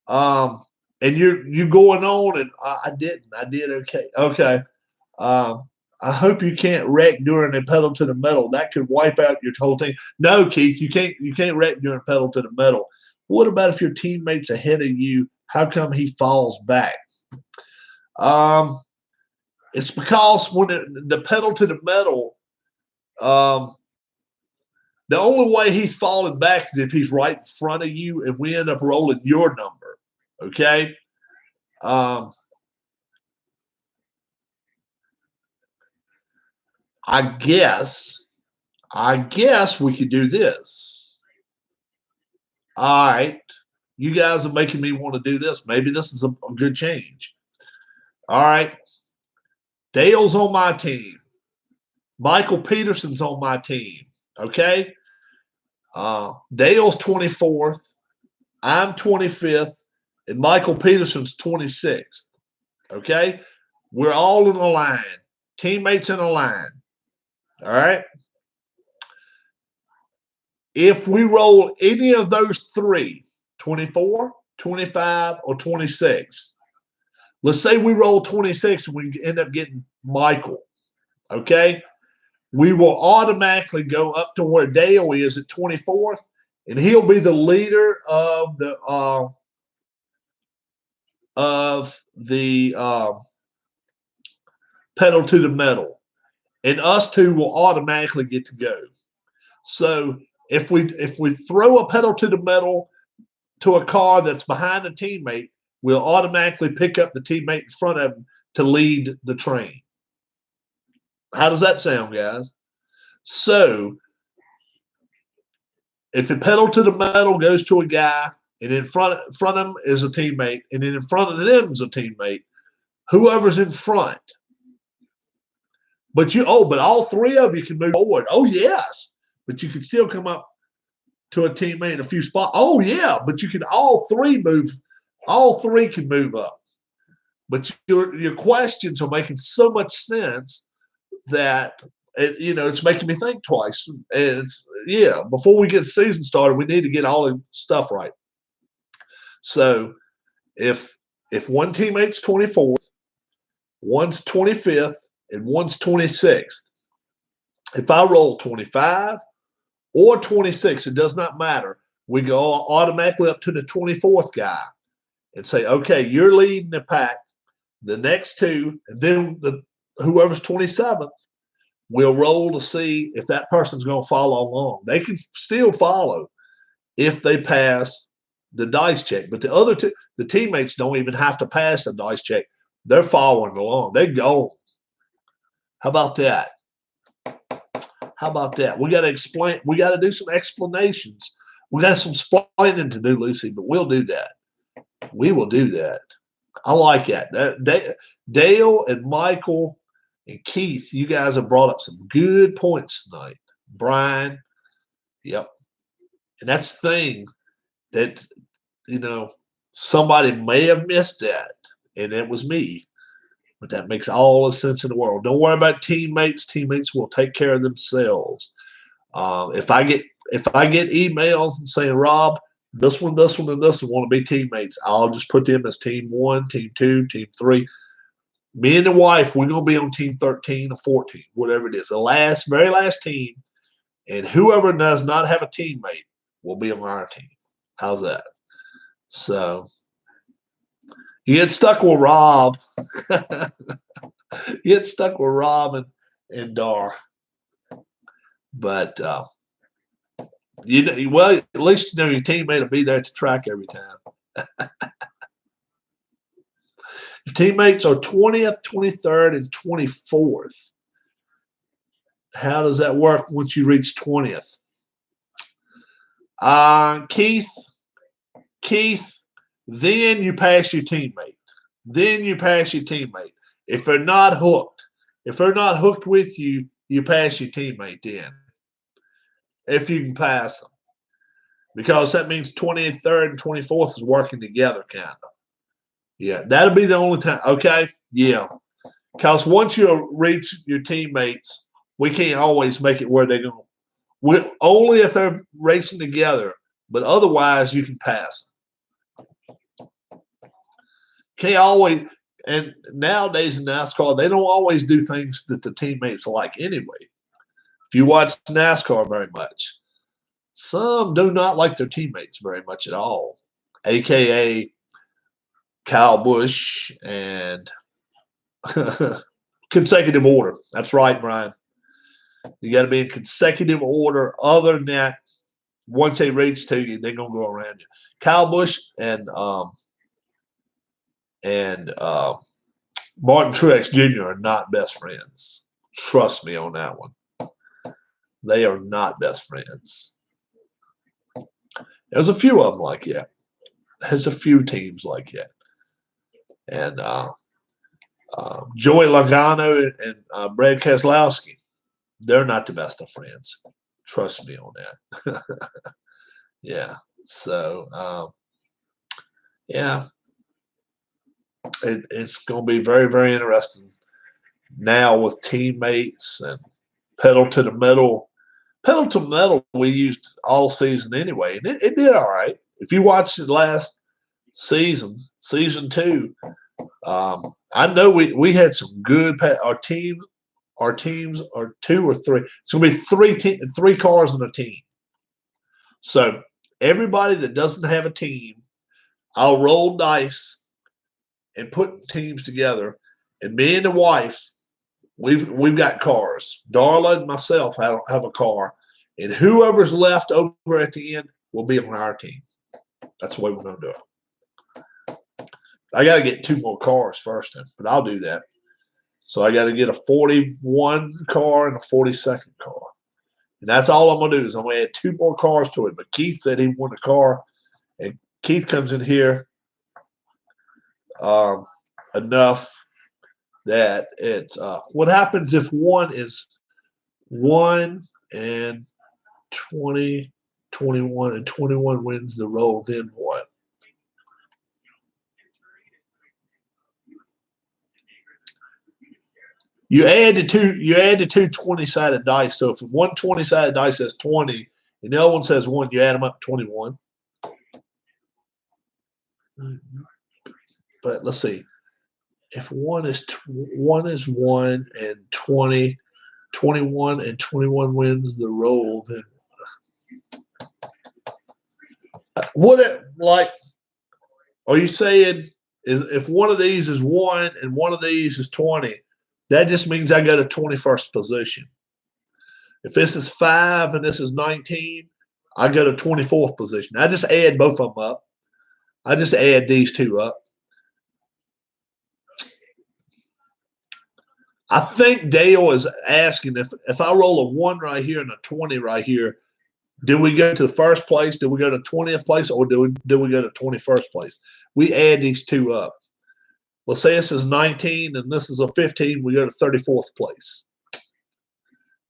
and you're going on, and I did okay. Okay. I hope you can't wreck during a pedal to the metal. That could wipe out your whole team. No, Keith, you can't wreck during pedal to the metal. What about if your teammate's ahead of you? How come he falls back? It's because when the pedal to the metal, the only way he's falling back is if he's right in front of you, and we end up rolling your number. Okay. I guess we could do this. All right. You guys are making me want to do this. Maybe this is a good change. All right. Dale's on my team. Michael Peterson's on my team. Okay. Dale's 24th. I'm 25th. And Michael Peterson's 26th. Okay. We're all in a line. Teammates in a line. All right. If we roll any of those three, 24, 25, or 26, let's say we roll 26 and we end up getting Michael, okay? We will automatically go up to where Dale is at 24th, and he'll be the leader of the pedal to the metal, and us two will automatically get to go. So if we throw a pedal to the metal to a car that's behind a teammate, we'll automatically pick up the teammate in front of him to lead the train. How does that sound, guys? So if the pedal to the metal goes to a guy, and in front of him is a teammate, and then in front of them is a teammate, whoever's in front. But all three of you can move forward. Oh, yes. But you can still come up to a teammate in a few spots. Oh, yeah. But you can all three can move up. But your questions are making so much sense that it's making me think twice. And before we get the season started, we need to get all the stuff right. So if one teammate's 24th, one's 25th, and one's 26th, if I roll 25 or 26, it does not matter. We go automatically up to the 24th guy and say, okay, you're leading the pack. The next two, and then whoever's 27th, will roll to see if that person's going to follow along. They can still follow if they pass the dice check. But the other two, the teammates don't even have to pass the dice check. They're following along. They go. How about that? How about that? We got to explain. We got to do some explanations. We got some explaining to do, Lucy, but we'll do that. We will do that. I like that. Dale and Michael and Keith, you guys have brought up some good points tonight. Brian, yep. And that's the thing that, somebody may have missed that, and it was me. But that makes all the sense in the world. Don't worry about teammates. Teammates will take care of themselves. If I get emails and saying, Rob, this one, and this one want to be teammates, I'll just put them as team 1, team 2, team 3. Me and the wife, we're going to be on team 13 or 14, whatever it is, the very last team. And whoever does not have a teammate will be on our team. How's that? So you get stuck with Rob. Get stuck with Rob and Dar. But well, at least you know your teammate will be there at the track every time. If teammates are 20th, 23rd, and 24th, how does that work once you reach 20th? Keith, then you pass your teammate. Then you pass your teammate. If they're not hooked with you, you pass your teammate then. If you can pass them. Because that means 23rd and 24th is working together, kind of. Yeah, that'll be the only time. Okay, yeah. Because once you reach your teammates, we can't always make it where they're going. Only if they're racing together, but otherwise you can pass them. Can't always. And nowadays in NASCAR, they don't always do things that the teammates like anyway. If you watch NASCAR very much, some do not like their teammates very much at all, a.k.a. Kyle Busch and consecutive order. That's right, Brian. You got to be in consecutive order. Other than that, once they reach to you, they're going to go around you. Kyle Busch and Martin Truex Jr. are not best friends. Trust me on that one. They are not best friends. There's a few of them like that. There's a few teams like that. And Joey Logano and Brad Keselowski, they're not the best of friends. Trust me on that. Yeah. So, yeah. It's going to be very, very interesting now with teammates and pedal to the metal. Pedal to metal we used all season anyway, and it did all right. If you watched the last season 2, I know we had some good. Our teams are 2 or 3. It's going to be 3 cars in a team. So everybody that doesn't have a team, I'll roll dice and put teams together. And me and the wife, we've got cars. Darla and myself have a car, and whoever's left over at the end will be on our team. That's the way we're going to do it. I got to get 2 more cars first, but I'll do that. So I got to get a 41 car and a 42nd car. And that's all I'm going to do is I'm going to add 2 more cars to it. But Keith said he wanted a car, and Keith comes in here enough that it's what happens if one is 1 and 20, 21, and 21 wins the roll, then what? You add the two 20-sided dice. So if one 20-sided dice says 20 and the other one says 1, you add them up 21. But let's see. If one is 1 and 20, 21 and 21 wins the roll, then are you saying is if one of these is 1 and one of these is 20, that just means I go to 21st position. If this is 5 and this is 19, I go to 24th position. I just add both of them up. I just add these 2 up. I think Dale is asking if I roll a 1 right here and a 20 right here, do we go to the first place? Do we go to 20th place, or do we go to 21st place? We add these 2 up. Let's say this is 19 and this is a 15. We go to 34th place.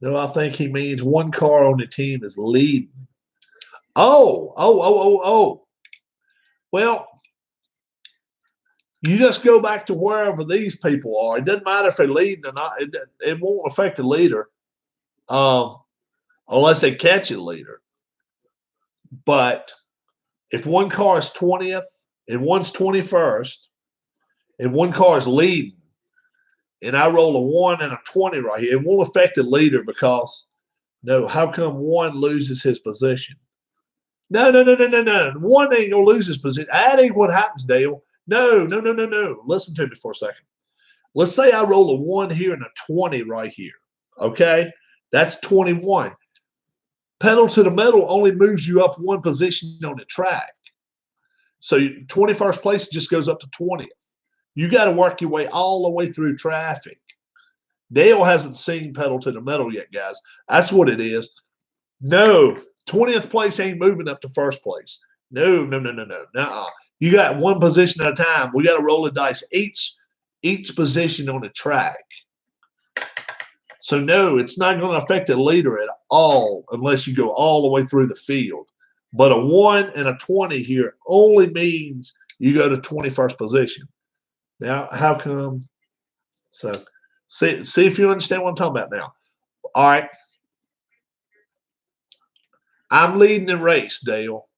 No, I think he means 1 car on the team is leading. Oh. Well, you just go back to wherever these people are. It doesn't matter if they're leading or not. It won't affect the leader unless they catch a leader. But if 1 car is 20th and one's 21st and 1 car is leading, and I roll a 1 and a 20 right here, it won't affect the leader because, no, how come 1 loses his position? No. 1 ain't going to lose his position. That ain't what happens, Dale. No. Listen to me for a second. Let's say I roll a 1 here and a 20 right here. Okay, that's 21. Pedal to the metal only moves you up one position on the track. So 21st place just goes up to 20th. You got to work your way all the way through traffic. Dale hasn't seen pedal to the metal yet, guys. That's what it is. No, 20th place ain't moving up to first place. No. Nuh-uh. You got one position at a time. We got to roll the dice each position on the track. So no, it's not going to affect the leader at all unless you go all the way through the field. But a 1 and a 20 here only means you go to 21st position. Now, how come? So see if you understand what I'm talking about now. All right. I'm leading the race, Dale.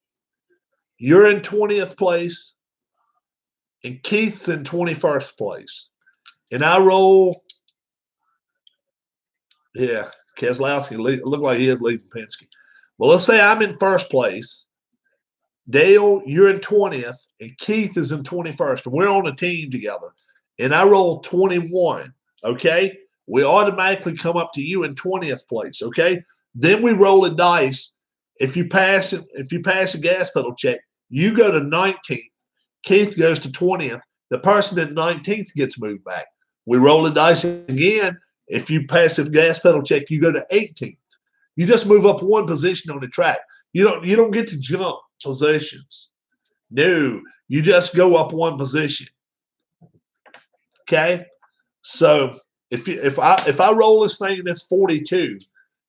You're in 20th place, and Keith's in 21st place. And I roll. Yeah, Keselowski look like he is leading Penske. Well, let's say I'm in first place. Dale, you're in 20th, and Keith is in 21st. And we're on a team together. And I roll 21, okay? We automatically come up to you in 20th place, okay? Then we roll a dice. If you pass a gas pedal check, you go to 19th. Keith goes to 20th. The person in 19th gets moved back. We roll the dice again. If you pass a gas pedal check, you go to 18th. You just move up one position on the track. You don't get to jump positions. No, you just go up one position. Okay? So if I roll this thing and it's 42,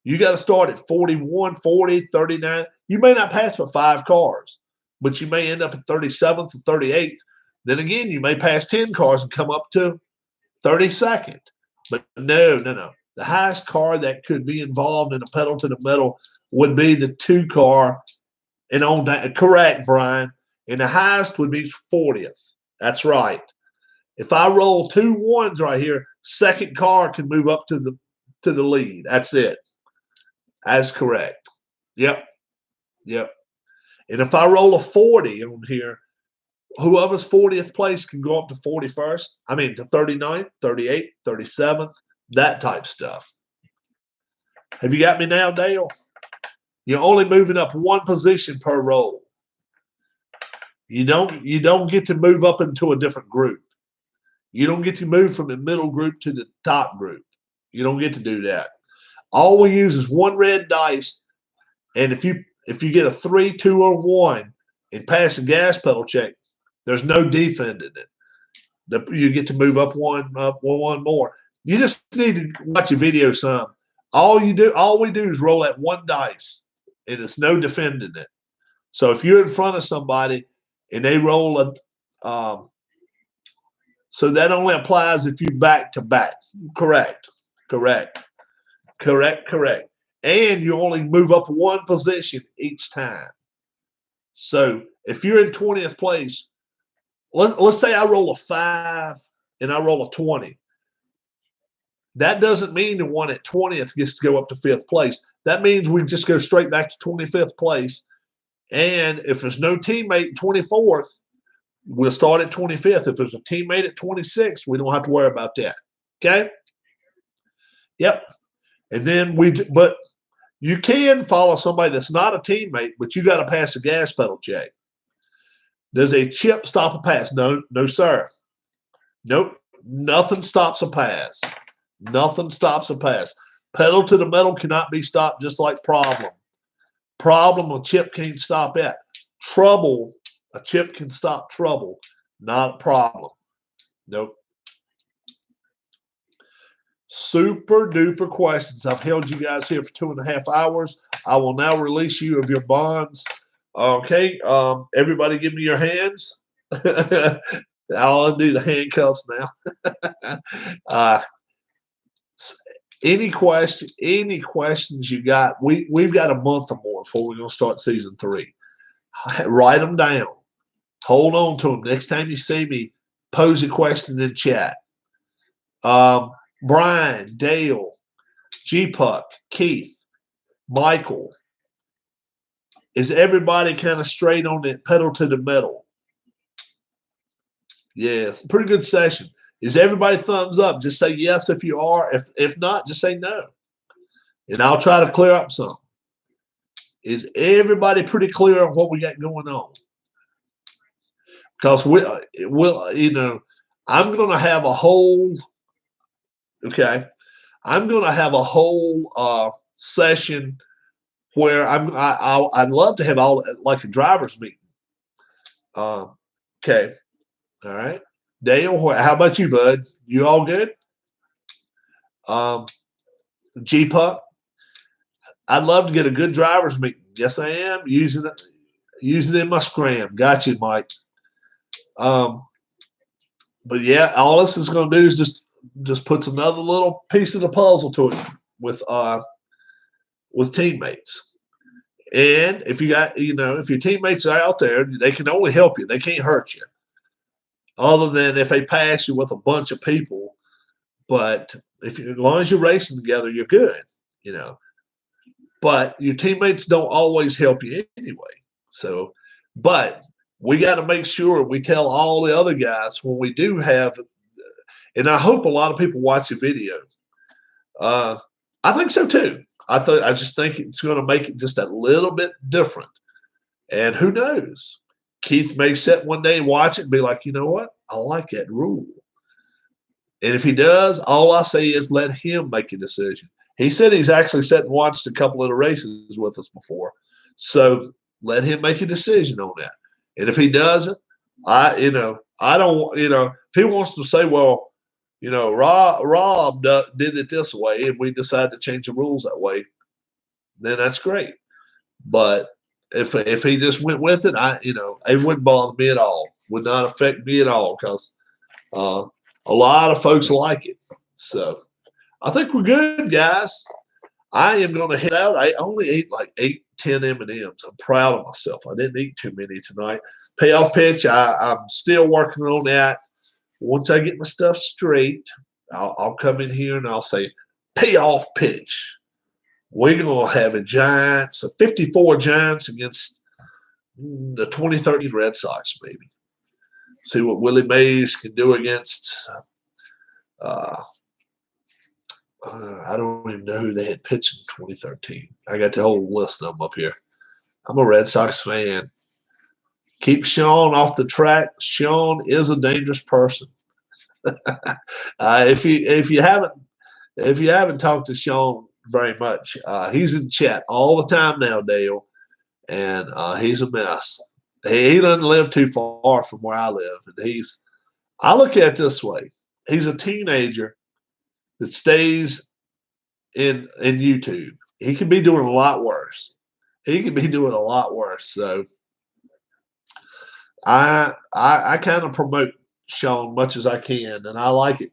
you got to start at 41, 40, 39. You may not pass but 5 cars, but you may end up at 37th or 38th. Then again, you may pass 10 cars and come up to 32nd. But no. The highest car that could be involved in a pedal to the metal would be the 2 car. And on that, correct, Brian. And the highest would be 40th. That's right. If I roll 2 1s right here, second car can move up to the lead. That's it. That's correct. Yep. And if I roll a 40 on here, whoever's 40th place can go up to 41st. I mean, to 39th, 38th, 37th, that type stuff. Have you got me now, Dale? You're only moving up one position per roll. You don't get to move up into a different group. You don't get to move from the middle group to the top group. You don't get to do that. All we use is one red dice, and if you get a 3, 2, or 1 and pass a gas pedal check, there's no defending it. You get to move up one more. You just need to watch a video some. All we do is roll that one dice, and it's no defending it. So if you're in front of somebody and they roll so that only applies if you back to back. Correct. And you only move up one position each time. So if you're in 20th place, let's say I roll a 5 and I roll a 20. That doesn't mean the one at 20th gets to go up to 5th place. That means we just go straight back to 25th place. And if there's no teammate 24th, we'll start at 25th. If there's a teammate at 26th, we don't have to worry about that. Okay? Yep. And then but you can follow somebody that's not a teammate, but you got to pass a gas pedal check. Does a chip stop a pass? No, sir. Nope. Nothing stops a pass. Nothing stops a pass. Pedal to the metal cannot be stopped, just like problem. Problem, a chip can't stop it. Trouble, a chip can stop trouble, not a problem. Nope. Super duper questions. I've held you guys here for 2.5 hours. I will now release you of your bonds. Okay. Everybody give me your hands. I'll undo the handcuffs now. Any questions you got? We've got a month or more before we're going to start season 3. Write them down. Hold on to them. Next time you see me, pose a question in chat. Brian, Dale, G-Puck, Keith, Michael. Is everybody kind of straight on that pedal to the metal? Yes, pretty good session. Is everybody thumbs up? Just say yes if you are. If not, just say no. And I'll try to clear up some. Is everybody pretty clear on what we got going on? Because I'm going to have a whole, okay, I'm going to have a whole session where I'd love to have all like a driver's meeting. Okay, all right, Dale, how about you, bud? You all good? G-Puck, I'd love to get a good driver's meeting. Yes, I am using it in my scram. Got you, Mike. But yeah, all this is going to do is just puts another little piece of the puzzle to it with teammates. And if you got, if your teammates are out there, they can only help you. They can't hurt you, other than if they pass you with a bunch of people. But as long as you're racing together, you're good. But your teammates don't always help you anyway. So, but we got to make sure we tell all the other guys when we do have, and I hope a lot of people watch the video. I think so too. I just think it's going to make it just a little bit different. And who knows? Keith may sit one day and watch it and be like, you know what? I like that rule. And if he does, all I say is let him make a decision. He said he's actually sat and watched a couple of the races with us before. So let him make a decision on that. And if he doesn't, I don't, if he wants to say, well, Rob did it this way and we decided to change the rules that way, then that's great. But if he just went with it, it wouldn't bother me at all. Would not affect me at all because a lot of folks like it. So I think we're good, guys. I am going to head out. I only ate like 8-10 M&Ms. I'm proud of myself. I didn't eat too many tonight. Payoff pitch, I'm still working on that. Once I get my stuff straight, I'll come in here and I'll say, payoff pitch. We're going to have a 54 Giants against the 2013 Red Sox, maybe. See what Willie Mays can do against I don't even know who they had pitched in 2013. I got the whole list of them up here. I'm a Red Sox fan. Keep Sean off the track. Sean is a dangerous person. If you haven't talked to Sean very much, he's in chat all the time now, Dale, and he's a mess. He doesn't live too far from where I live, and I look at it this way: he's a teenager that stays in YouTube. He could be doing a lot worse. So I kind of promote Sean much as I can, and I like it.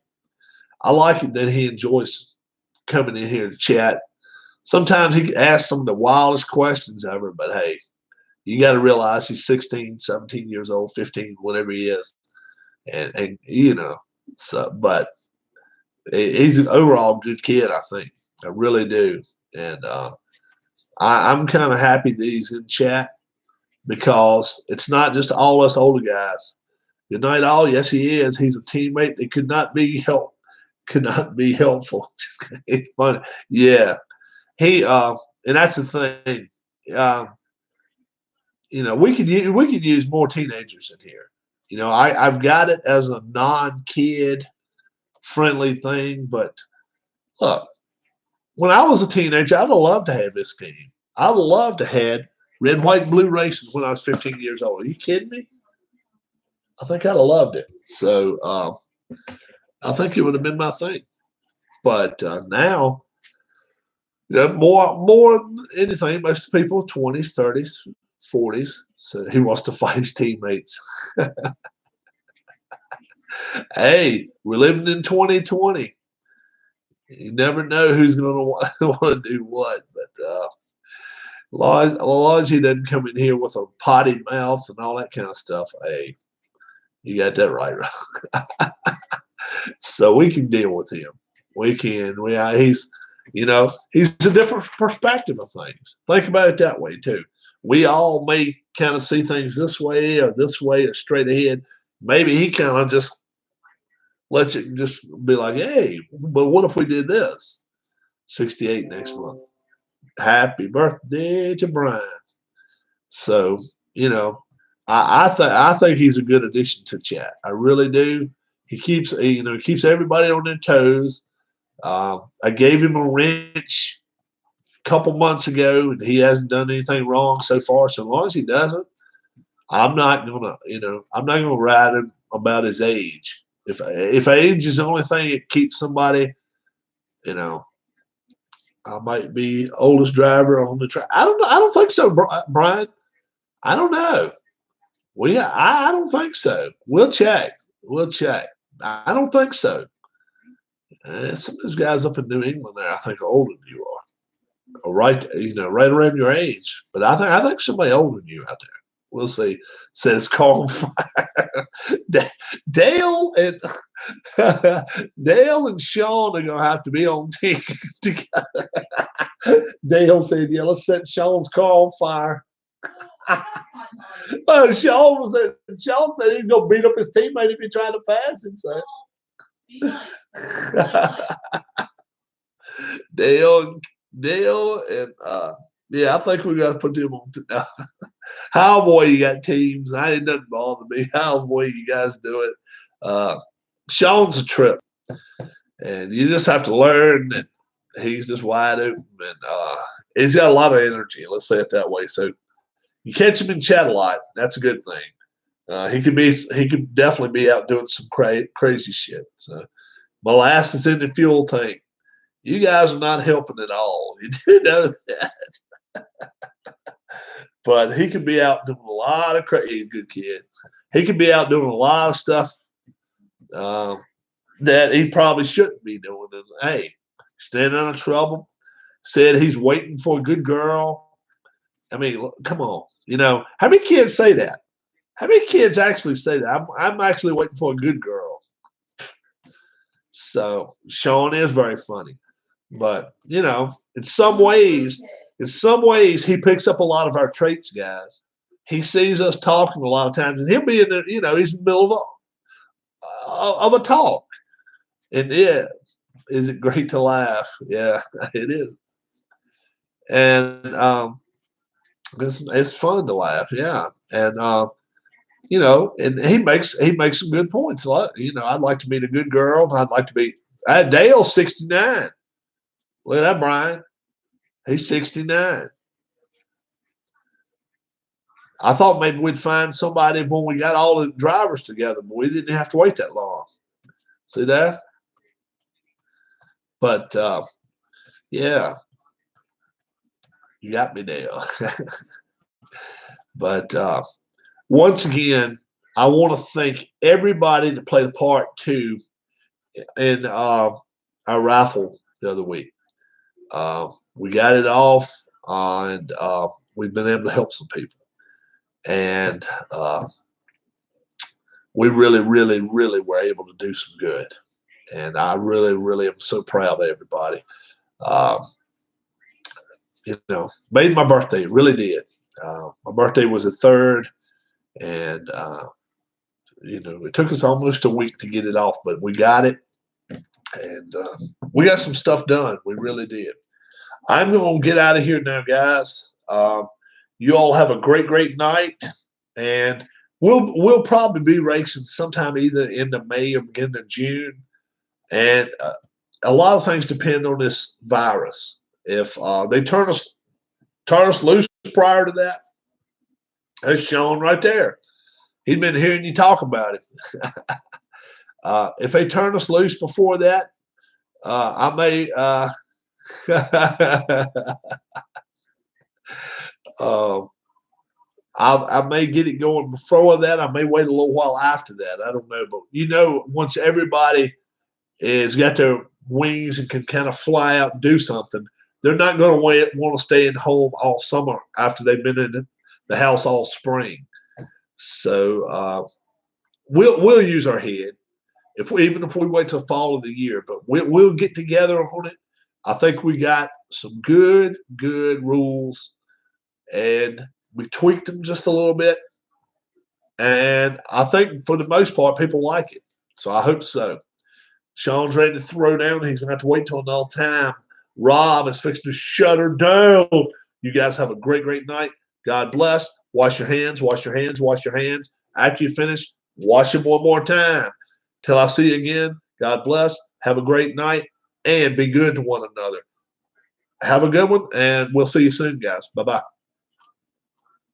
I like it that he enjoys coming in here to chat. Sometimes he asks some of the wildest questions ever, but hey, you got to realize he's 16, 17 years old, 15, whatever he is. And but he's an overall good kid, I think. I really do. And I'm kind of happy that he's in chat because it's not just all us older guys. Good night, all. Yes, he is. He's a teammate that could not be helpful. It's funny. Yeah. He and that's the thing. We could use more teenagers in here. I've got it as a non-kid friendly thing, but look, when I was a teenager, I'd have loved to have this game. I'd have loved to have red, white, and blue races when I was 15 years old. Are you kidding me? I think I'd have loved it. So I think it would have been my thing. But now, more than anything, most people 20s, 30s, 40s. So he wants to fight his teammates. Hey, we're living in 2020. You never know who's going to want to do what. But as long as he doesn't come in here with a potty mouth and all that kind of stuff, hey, you got that right. So we can deal with him. We can. He's a different perspective of things. Think about it that way too. We all may kind of see things this way or straight ahead. Maybe he kind of just let you just be like, hey, but what if we did this? 68 next month. Happy birthday to Brian. So, you know, I think he's a good addition to chat. I really do. He keeps he keeps everybody on their toes. I gave him a wrench a couple months ago, and he hasn't done anything wrong so far. So long as he doesn't, I'm not gonna ride him about his age. If age is the only thing that keeps somebody, you know, I might be oldest driver on the track. I don't know. I don't think so, Brian. I don't know. I don't think so. We'll check. We'll check. I don't think so. Some of those guys up in New England there, I think, are older than you are. Or right, right around your age. But I think somebody older than you out there. We'll see. Says Carl Fire. Dale and Dale and Sean are gonna have to be on team together. Dale said, "Yeah, let's set Sean's car on fire." Sean said he's gonna beat up his teammate if he tried to pass him. So Dale and yeah, I think we got to put them on. How boy, you got teams. It doesn't bother me. How boy, you guys do it. Sean's a trip, and you just have to learn that he's just wide open, and he's got a lot of energy. Let's say it that way. So you catch him in chat a lot. That's a good thing. He could definitely be out doing some crazy shit. So molasses in the fuel tank. You guys are not helping at all. You do know that. But he could be out doing a lot of crazy. Good kid. He could be out doing a lot of stuff that he probably shouldn't be doing. And hey, staying out of trouble. Said he's waiting for a good girl. I mean, come on. How many kids say that? How many kids actually say that? I'm actually waiting for a good girl. So Sean is very funny. But, in some ways, he picks up a lot of our traits, guys. He sees us talking a lot of times, and he'll be in the, he's in the middle of a talk. And yeah, is it great to laugh? Yeah, it is. And it's fun to laugh, yeah. And and he makes some good points. I'd like to meet a good girl. I'd like to be Dale's 69. Look at that, Brian. He's 69. I thought maybe we'd find somebody when we got all the drivers together, but we didn't have to wait that long. See that? But yeah, you got me, Dale. But once again, I want to thank everybody that played a part too in our raffle the other week. We got it off, and we've been able to help some people. And we really, really, really were able to do some good. And I really, really am so proud of everybody. Made my birthday, really did. My birthday was the 3rd, and it took us almost a week to get it off, but we got it, and we got some stuff done. We really did. I'm going to get out of here now, guys. You all have a great, great night, and we'll probably be racing sometime either end of May or beginning of June. And a lot of things depend on this virus. If they turn us loose prior to that, that's Sean right there. He'd been hearing you talk about it. If they turn us loose before that, I may I may get it going before that. I may wait a little while after that. I don't know. But once everybody is got their wings and can kind of fly out and do something, they're not going to want to stay in home all summer after they've been in the house all spring. So we'll use our head even if we wait till fall of the year. But we'll get together on it. I think we got some good rules, and we tweaked them just a little bit. And I think for the most part, people like it. So I hope so. Sean's ready to throw down. He's going to have to wait till another time. Rob is fixing to shut her down. You guys have a great, great night. God bless. Wash your hands, wash your hands, wash your hands. After you finish, wash them one more time. Till I see you again, God bless. Have a great night and be good to one another. Have a good one, and we'll see you soon, guys. Bye-bye.